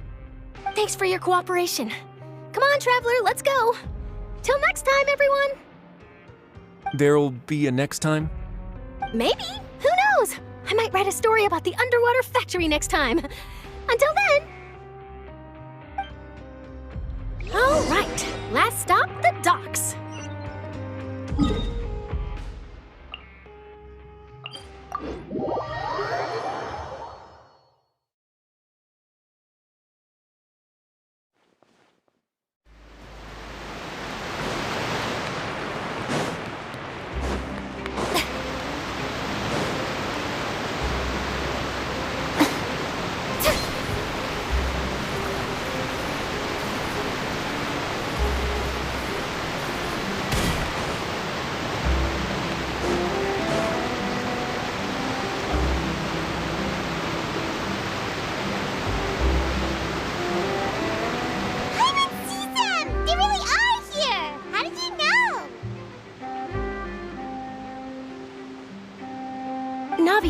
Thanks for your cooperation. Come on, Traveler, let's go. Till next time, everyone. There'll be a next time? Maybe. Who knows? I might write a story about the underwater factory next time. Until then. All right, last stop, the docks.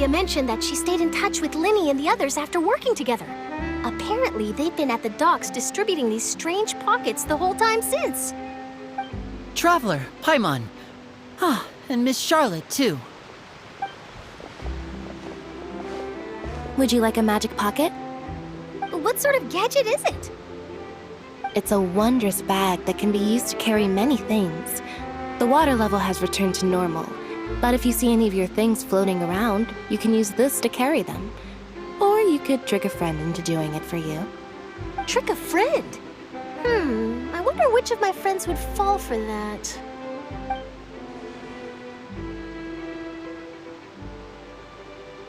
Navia mentioned that she stayed in touch with Linny and the others after working together. Apparently, they've been at the docks distributing these strange pockets the whole time since. Traveler, Paimon. Ah, and Miss Charlotte, too. Would you like a magic pocket? What sort of gadget is it? It's a wondrous bag that can be used to carry many things. The water level has returned to normal, but if you see any of your things floating around, you can use this to carry them. Or you could trick a friend into doing it for you. Trick a friend? I wonder which of my friends would fall for that.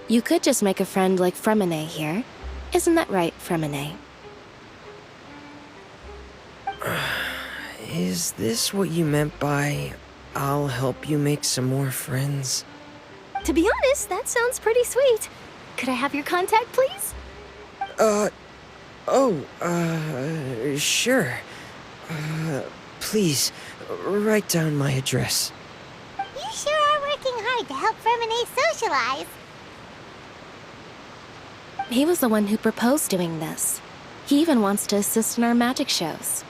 You could just make a friend like Fremine here. Isn't that right, Fremine? Is this what you meant by, I'll help you make some more friends? To be honest, that sounds pretty sweet. Could I have your contact, please? Sure. Please, write down my address. You sure are working hard to help Fremine socialize. He was the one who proposed doing this. He even wants to assist in our magic shows.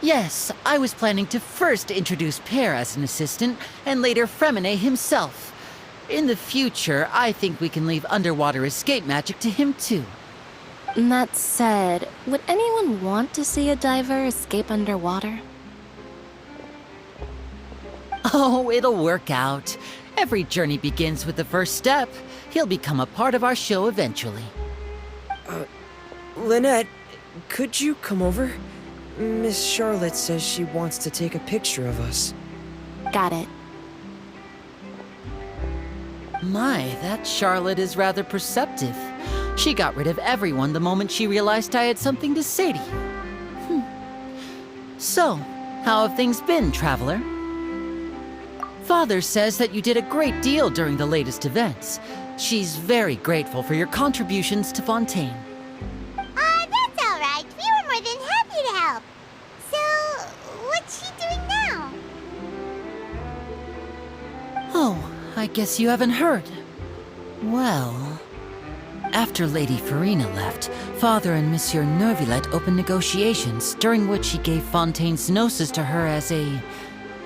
Yes, I was planning to first introduce Pear as an assistant, and later Fremine himself. In the future, I think we can leave underwater escape magic to him too. That said, would anyone want to see a diver escape underwater? Oh, it'll work out. Every journey begins with the first step. He'll become a part of our show eventually. Lynette, could you come over? Miss Charlotte says she wants to take a picture of us. Got it. My, that Charlotte is rather perceptive. She got rid of everyone the moment she realized I had something to say to you. So, how have things been, Traveler? Father says that you did a great deal during the latest events. She's very grateful for your contributions to Fontaine. That's all right. We were more than happy to help. So, what's she doing now? Oh, I guess you haven't heard. Well, after Lady Furina left, Father and Monsieur Neuvillette opened negotiations, during which he gave Fontaine's gnosis to her as a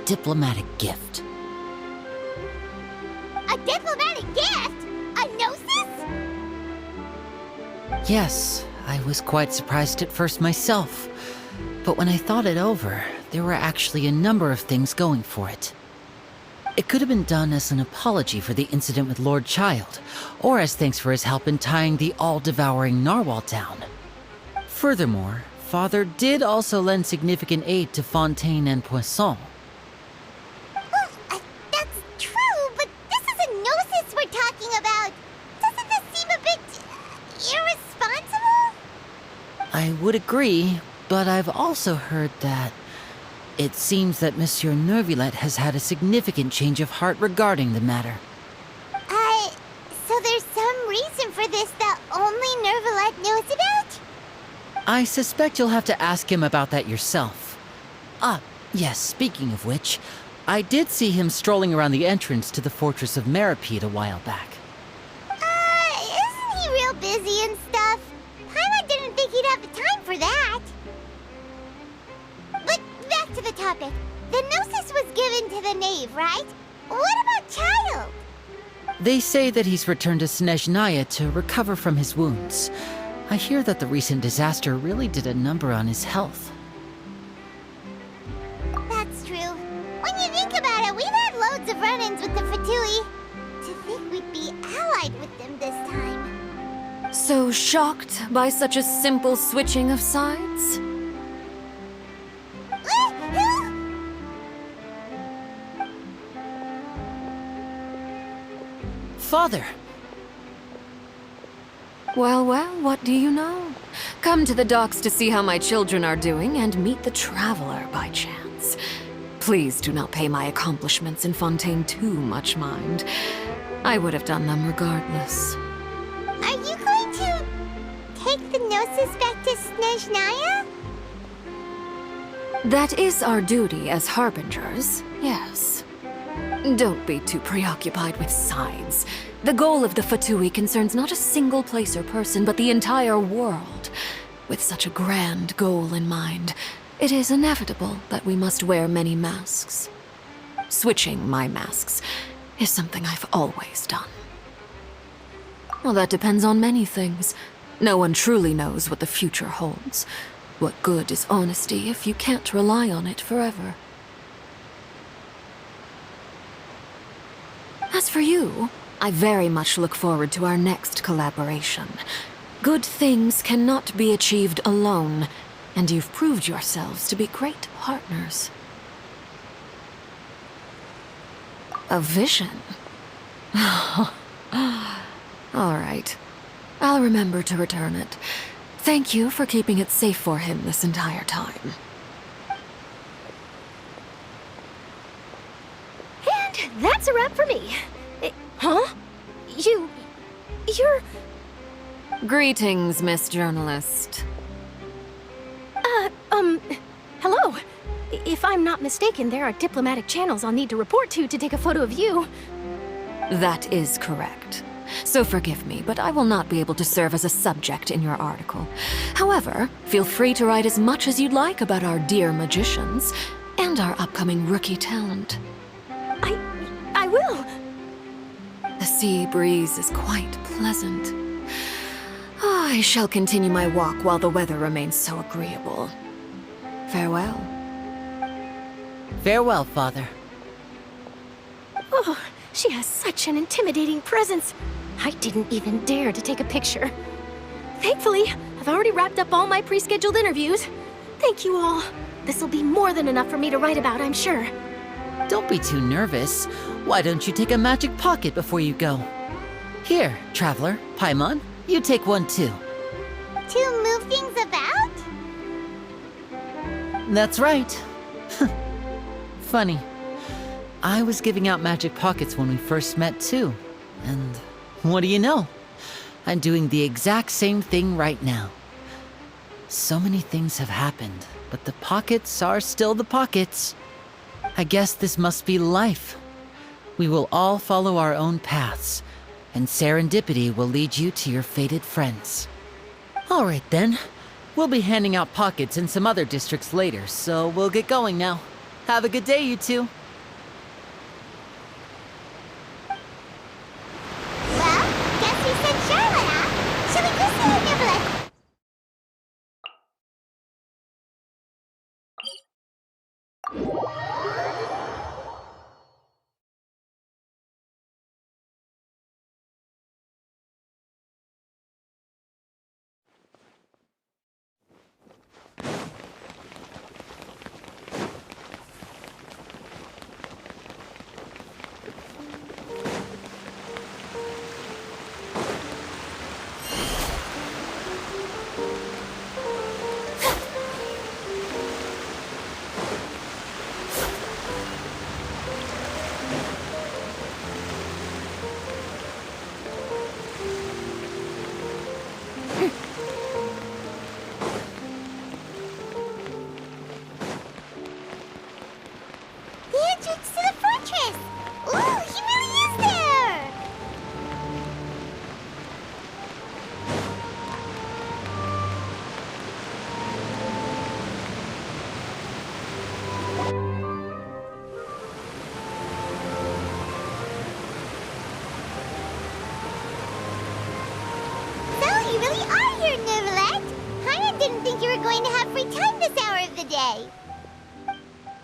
diplomatic gift. A diplomatic gift? A gnosis? Yes, I was quite surprised at first myself. But when I thought it over, there were actually a number of things going for it. It could have been done as an apology for the incident with Lord Child, or as thanks for his help in tying the all-devouring narwhal down. Furthermore, Father did also lend significant aid to Fontaine and Poisson. Well, that's true, but this is a gnosis we're talking about. Doesn't this seem a bit irresponsible? I would agree, but I've also heard that it seems that Monsieur Neuvillette has had a significant change of heart regarding the matter. So there's some reason for this that only Neuvillette knows about? I suspect you'll have to ask him about that yourself. Yes, speaking of which, I did see him strolling around the entrance to the Fortress of Merimpi a while back. Isn't he real busy and stuff? Paimon didn't think he'd have the time for that. But back to the topic. The gnosis was given to the knave, right? What about Child? They say that he's returned to Snezhnaya to recover from his wounds. I hear that the recent disaster really did a number on his health. That's true. When you think about it, we've had loads of run-ins with the Fatui. To think we'd be allied with them this time. So shocked by such a simple switching of sides? Father! Well, what do you know? Come to the docks to see how my children are doing and meet the Traveler by chance. Please do not pay my accomplishments in Fontaine too much mind. I would have done them regardless. Are you going to take the gnosis back to Snezhnaya? That is our duty as harbingers, yes. Don't be too preoccupied with sides. The goal of the Fatui concerns not a single place or person, but the entire world. With such a grand goal in mind, it is inevitable that we must wear many masks. Switching my masks is something I've always done. Well, that depends on many things. No one truly knows what the future holds. What good is honesty if you can't rely on it forever? As for you, I very much look forward to our next collaboration. Good things cannot be achieved alone, and you've proved yourselves to be great partners. A vision? All right. I'll remember to return it. Thank you for keeping it safe for him this entire time. And that's a wrap for me. Huh? You're... Greetings, Miss Journalist. Hello. If I'm not mistaken, there are diplomatic channels I'll need to report to take a photo of you. That is correct. So forgive me, but I will not be able to serve as a subject in your article. However, feel free to write as much as you'd like about our dear magicians and our upcoming rookie talent. I will. The sea breeze is quite pleasant. I shall continue my walk while the weather remains so agreeable. Farewell. Farewell, Father. Oh, she has such an intimidating presence. I didn't even dare to take a picture. Thankfully, I've already wrapped up all my pre-scheduled interviews. Thank you all. This'll be more than enough for me to write about, I'm sure. Don't be too nervous. Why don't you take a magic pocket before you go? Here, Traveler, Paimon, you take one too. To move things about? That's right. Funny. I was giving out magic pockets when we first met too. And what do you know? I'm doing the exact same thing right now. So many things have happened, but the pockets are still the pockets. I guess this must be life. We will all follow our own paths, and serendipity will lead you to your fated friends. All right then. We'll be handing out pockets in some other districts later, so we'll get going now. Have a good day, you two. Well, guess we sent Charlotte off. Shall we go see her Nibbler?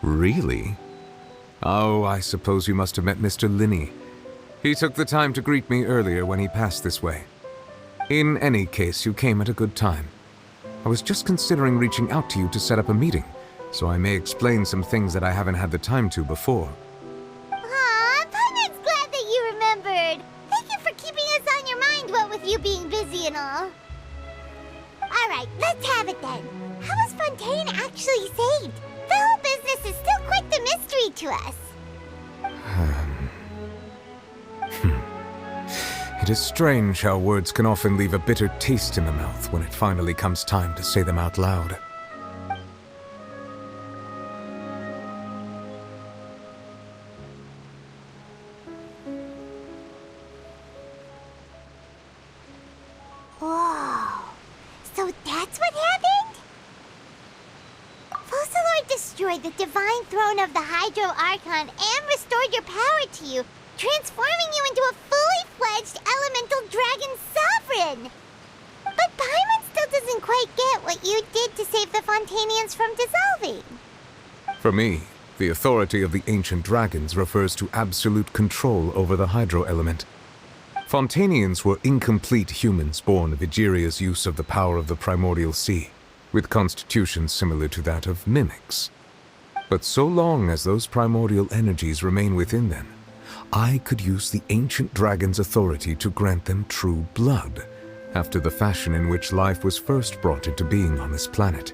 Really? Oh, I suppose you must have met Mr. Linney. He took the time to greet me earlier when he passed this way. In any case, you came at a good time. I was just considering reaching out to you to set up a meeting, so I may explain some things that I haven't had the time to before. Aw, Paimon's glad that you remembered. Thank you for keeping us on your mind, what with you being busy and all. Alright, let's have it then. How was Fontaine actually saved? The whole business is still quite the mystery to us. It is strange how words can often leave a bitter taste in the mouth when it finally comes time to say them out loud. Whoa. So that's what happened? Focalor destroyed the divine throne of the Hydro Archon and restored your power to you, transforming you into a fully fledged elemental dragon sovereign. But Paimon still doesn't quite get what you did to save the Fontainians from dissolving. For me, the authority of the ancient dragons refers to absolute control over the hydro element. Fontainians were incomplete humans born of Egeria's use of the power of the primordial sea, with constitutions similar to that of mimics. But so long as those primordial energies remain within them, I could use the ancient dragon's authority to grant them true blood, after the fashion in which life was first brought into being on this planet.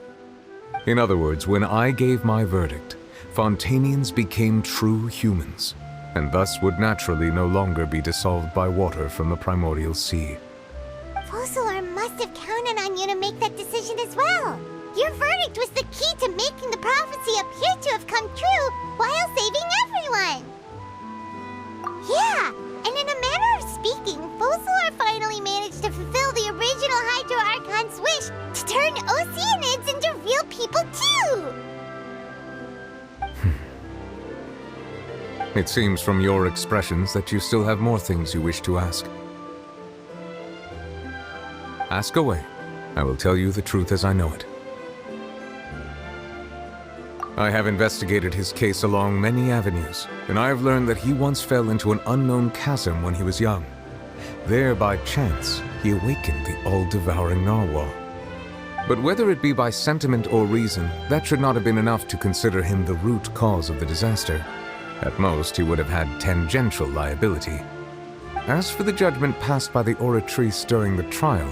In other words, when I gave my verdict, Fontainians became true humans, and thus would naturally no longer be dissolved by water from the primordial sea. Focalor must have counted on you to make that decision as well. Your verdict was the key to making the prophecy appear to have come true while saving everyone. Yeah, and in a manner of speaking, Focalor finally managed to fulfill the original Hydro Archon's wish to turn Oceanids into real people too! It seems from your expressions that you still have more things you wish to ask. Ask away. I will tell you the truth as I know it. I have investigated his case along many avenues, and I have learned that he once fell into an unknown chasm when he was young. There, by chance, he awakened the all-devouring narwhal. But whether it be by sentiment or reason, that should not have been enough to consider him the root cause of the disaster. At most, he would have had tangential liability. As for the judgment passed by the Oratrice during the trial,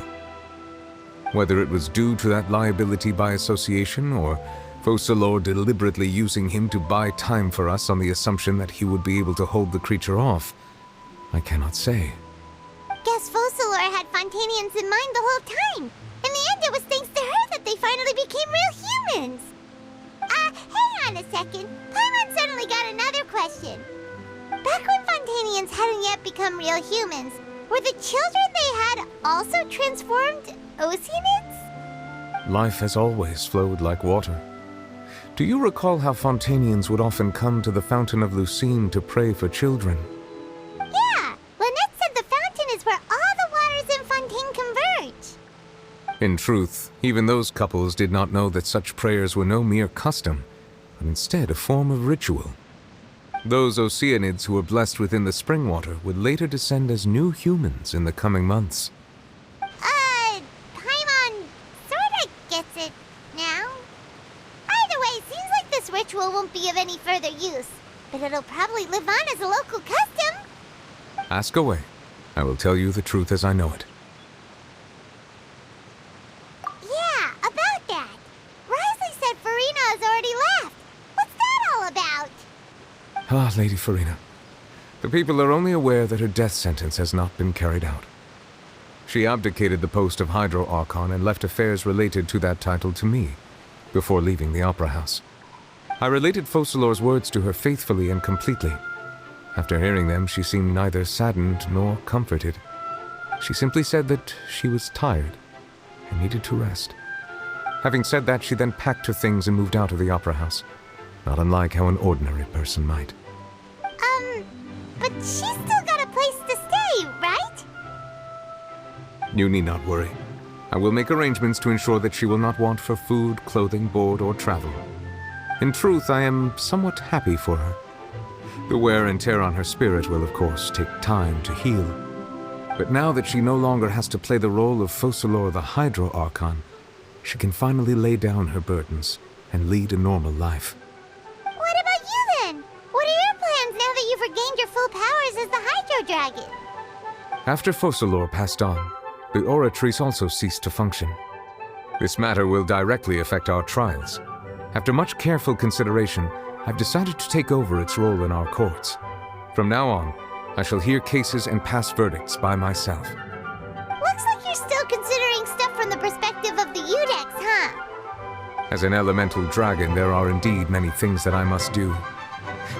whether it was due to that liability by association, or Focalor deliberately using him to buy time for us on the assumption that he would be able to hold the creature off, I cannot say. Guess Focalor had Fontainians in mind the whole time. In the end, it was thanks to her that they finally became real humans. Hang on a second. Paimon suddenly got another question. Back when Fontainians hadn't yet become real humans, were the children they had also transformed Oceanids? Life has always flowed like water. Do you recall how Fontainians would often come to the Fountain of Lucine to pray for children? Yeah, Lynette said the fountain is where all the waters in Fontaine converge. In truth, even those couples did not know that such prayers were no mere custom, but instead a form of ritual. Those Oceanids who were blessed within the spring water would later descend as new humans in the coming months. Paimon sorta gets it now. Either way, seems like this ritual won't be of any further use, but it'll probably live on as a local custom. Ask away. I will tell you the truth as I know it. Yeah, about that. Risley said Furina has already left. What's that all about? Ah, Lady Furina. The people are only aware that her death sentence has not been carried out. She abdicated the post of Hydro Archon and left affairs related to that title to me, before leaving the Opera House. I related Focalor's words to her faithfully and completely. After hearing them, she seemed neither saddened nor comforted. She simply said that she was tired and needed to rest. Having said that, she then packed her things and moved out of the Opera House, not unlike how an ordinary person might. But she's still got a place to stay, right? You need not worry. I will make arrangements to ensure that she will not want for food, clothing, board, or travel. In truth, I am somewhat happy for her. The wear and tear on her spirit will, of course, take time to heal. But now that she no longer has to play the role of Focalor the Hydro Archon, she can finally lay down her burdens and lead a normal life. What about you then? What are your plans now that you've regained your full powers as the Hydro Dragon? After Focalor passed on, the Oratrice also ceased to function. This matter will directly affect our trials. After much careful consideration, I've decided to take over its role in our courts. From now on, I shall hear cases and pass verdicts by myself. Looks like you're still considering stuff from the perspective of the Udex, huh? As an elemental dragon, there are indeed many things that I must do.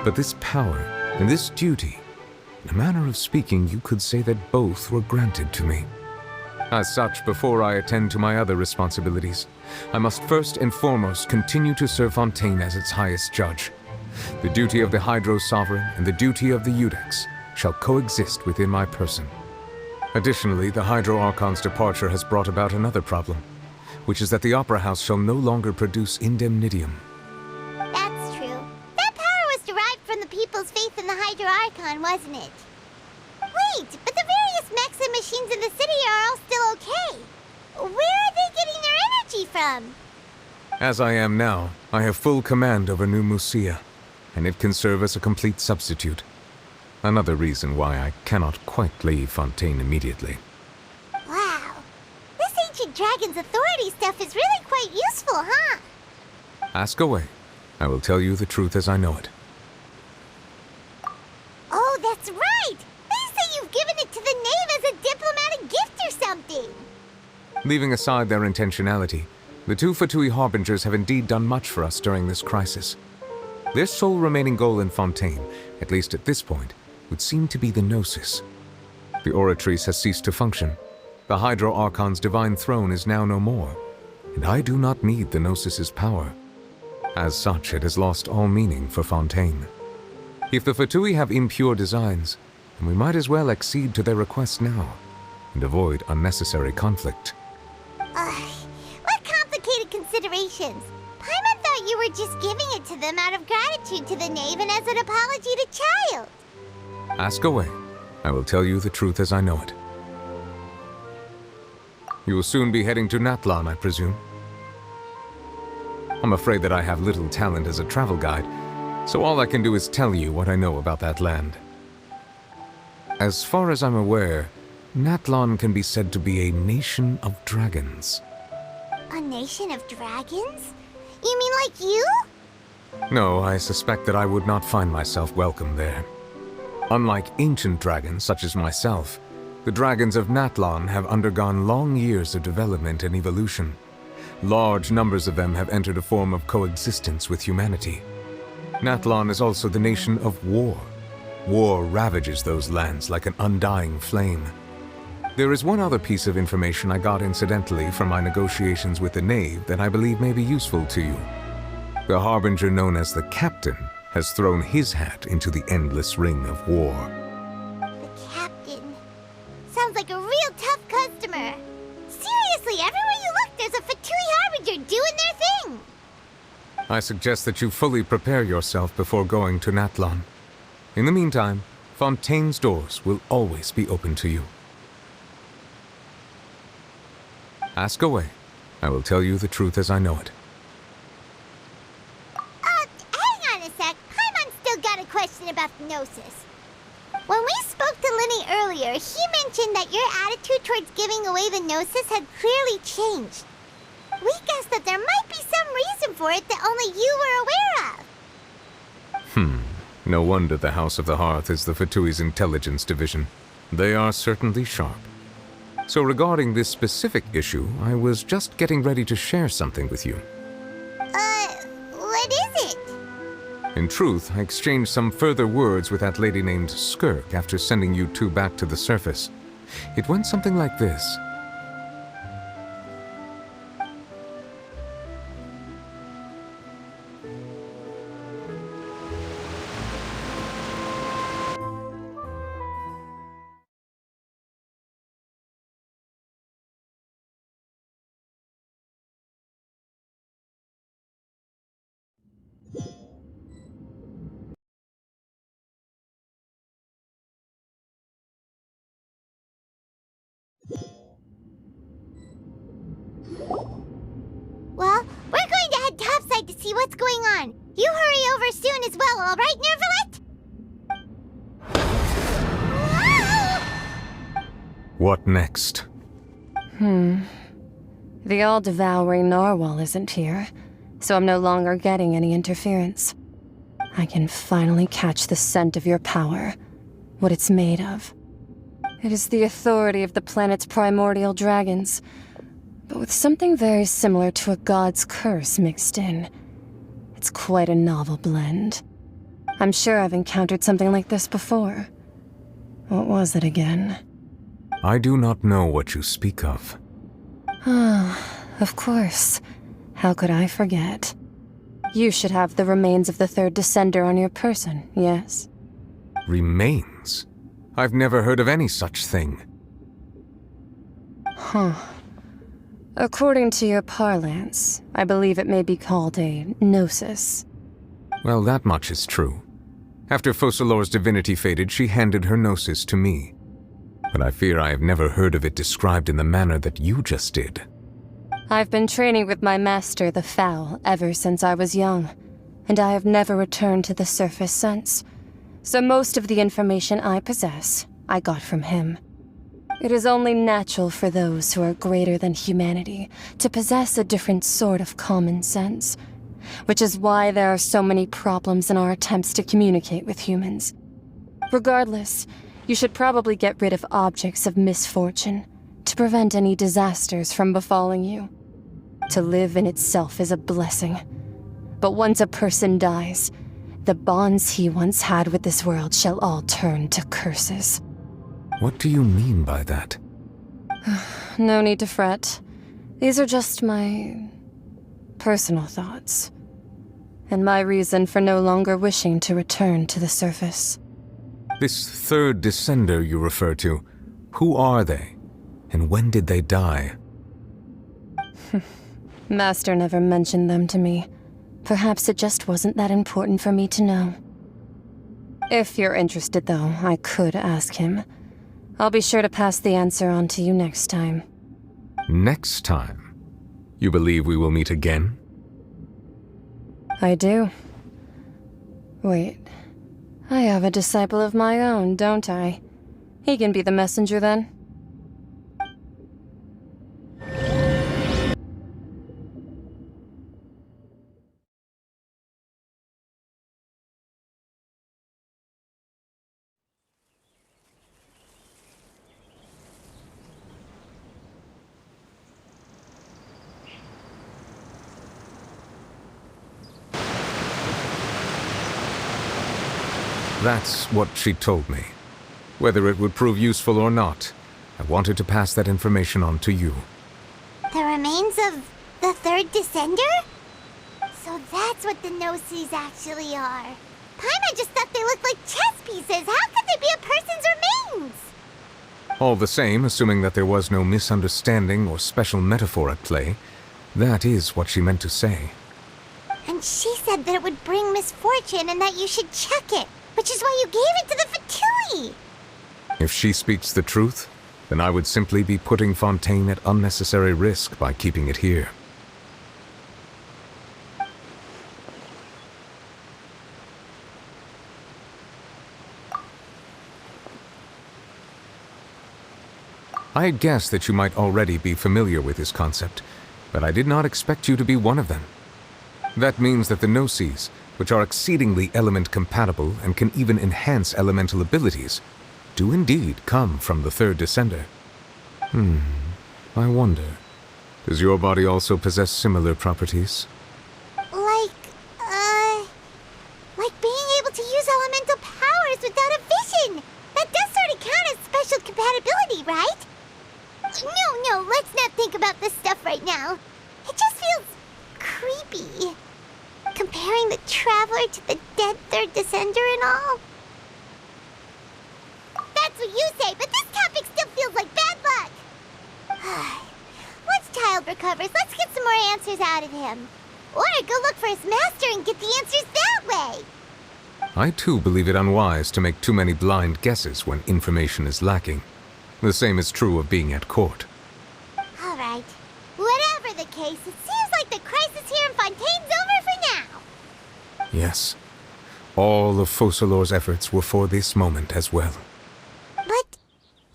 But this power and this duty, in a manner of speaking, you could say that both were granted to me. As such, before I attend to my other responsibilities, I must first and foremost continue to serve Fontaine as its highest judge. The duty of the Hydro Sovereign and the duty of the Iudex shall coexist within my person. Additionally, the Hydro Archon's departure has brought about another problem, which is that the Opera House shall no longer produce indemnitium. That's true. That power was derived from the people's faith in the Hydro Archon, wasn't it? Wait, but the various mechs and machines in the city are all still okay. Where are they getting their energy from? As I am now, I have full command over New Musia, and it can serve as a complete substitute. Another reason why I cannot quite leave Fontaine immediately. Wow. This ancient dragon's authority stuff is really quite useful, huh? Ask away. I will tell you the truth as I know it. Oh, that's right! They say you've given it to the knave as a diplomatic gift or something! Leaving aside their intentionality, the two Fatui Harbingers have indeed done much for us during this crisis. Their sole remaining goal in Fontaine, at least at this point, would seem to be the Gnosis. The Oratrice has ceased to function. The Hydro Archon's divine throne is now no more, and I do not need the Gnosis's power. As such, it has lost all meaning for Fontaine. If the Fatui have impure designs, then we might as well accede to their request now, and avoid unnecessary conflict. What complicated considerations! Paimon thought you were just giving it to them out of gratitude to the knave and as an apology to Child. Ask away. I will tell you the truth as I know it. You will soon be heading to Natlan, I presume. I'm afraid that I have little talent as a travel guide, so all I can do is tell you what I know about that land. As far as I'm aware, Natlan can be said to be a nation of dragons. A nation of dragons? You mean like you? No, I suspect that I would not find myself welcome there. Unlike ancient dragons such as myself, the dragons of Natlan have undergone long years of development and evolution. Large numbers of them have entered a form of coexistence with humanity. Natlan is also the nation of war. War ravages those lands like an undying flame. There is one other piece of information I got incidentally from my negotiations with the knave that I believe may be useful to you. The harbinger known as the Captain has thrown his hat into the endless ring of war. The Captain. Sounds like a real tough customer. Seriously, everywhere you look, there's a Fatui Harbinger doing their thing. I suggest that you fully prepare yourself before going to Natlan. In the meantime, Fontaine's doors will always be open to you. Ask away. I will tell you the truth as I know it. Hang on a sec. Paimon's still got a question about the Gnosis. When we spoke to Linny earlier, he mentioned that your attitude towards giving away the Gnosis had clearly changed. We guessed that there might be some reason for it that only you were aware of. No wonder the House of the Hearth is the Fatui's intelligence division. They are certainly sharp. So regarding this specific issue, I was just getting ready to share something with you. What is it? In truth, I exchanged some further words with that lady named Skirk after sending you two back to the surface. It went something like this. Well, we're going to head topside to see what's going on. You hurry over soon as well, all right, Nervalet? What next? The all-devouring narwhal isn't here, so I'm no longer getting any interference. I can finally catch the scent of your power, what it's made of. It is the authority of the planet's primordial dragons, but with something very similar to a god's curse mixed in. It's quite a novel blend. I'm sure I've encountered something like this before. What was it again? I do not know what you speak of. Of course. How could I forget? You should have the remains of the third descender on your person, yes? Remains? I've never heard of any such thing. Huh. According to your parlance, I believe it may be called a gnosis. Well, that much is true. After Focalor's divinity faded, she handed her gnosis to me. But I fear I have never heard of it described in the manner that you just did. I've been training with my master, the Foul, ever since I was young, and I have never returned to the surface since. So most of the information I possess, I got from him. It is only natural for those who are greater than humanity to possess a different sort of common sense, which is why there are so many problems in our attempts to communicate with humans. Regardless, you should probably get rid of objects of misfortune to prevent any disasters from befalling you. To live in itself is a blessing, but once a person dies, the bonds he once had with this world shall all turn to curses. What do you mean by that? No need to fret. These are just my personal thoughts, and my reason for no longer wishing to return to the surface. This third descender you refer to, who are they? And when did they die? Master never mentioned them to me. Perhaps it just wasn't that important for me to know. If you're interested, though, I could ask him. I'll be sure to pass the answer on to you next time. Next time? You believe we will meet again? I do. Wait. I have a disciple of my own, don't I? He can be the messenger then. That's what she told me. Whether it would prove useful or not, I wanted to pass that information on to you. The remains of the third descender? So that's what the Gnosis actually are. Paimon just thought they looked like chess pieces. How could they be a person's remains? All the same, assuming that there was no misunderstanding or special metaphor at play, that is what she meant to say. And she said that it would bring misfortune and that you should check it, which is why you gave it to the Fatui. If she speaks the truth, then I would simply be putting Fontaine at unnecessary risk by keeping it here. I had guessed that you might already be familiar with this concept, but I did not expect you to be one of them. That means that the Gnosis, which are exceedingly element-compatible and can even enhance elemental abilities, do indeed come from the third descender. I wonder, does your body also possess similar properties? Like being able to use elemental powers without a vision. That does sort of count as special compatibility, right? No, let's not think about this stuff right now. It just feels creepy. Comparing the Traveler to the dead third descender and all. That's what you say, but this topic still feels like bad luck. Once Child recovers, let's get some more answers out of him. Or go look for his master and get the answers that way. I too believe it unwise to make too many blind guesses when information is lacking. The same is true of being at court. All right. Whatever the case, it seems like the crisis here in Fontaine's over for now. Yes. All of Focalor's efforts were for this moment as well. But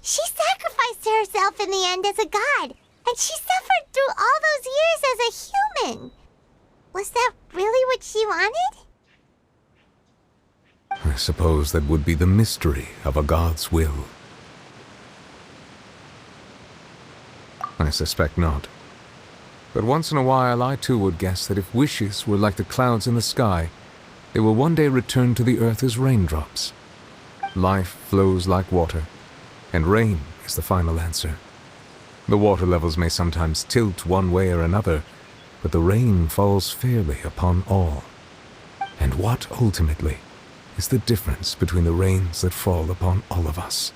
she sacrificed herself in the end as a god, and she suffered through all those years as a human. Was that really what she wanted? I suppose that would be the mystery of a god's will. I suspect not. But once in a while I too would guess that if wishes were like the clouds in the sky, they will one day return to the earth as raindrops. Life flows like water, and rain is the final answer. The water levels may sometimes tilt one way or another, but the rain falls fairly upon all. And what, ultimately, is the difference between the rains that fall upon all of us?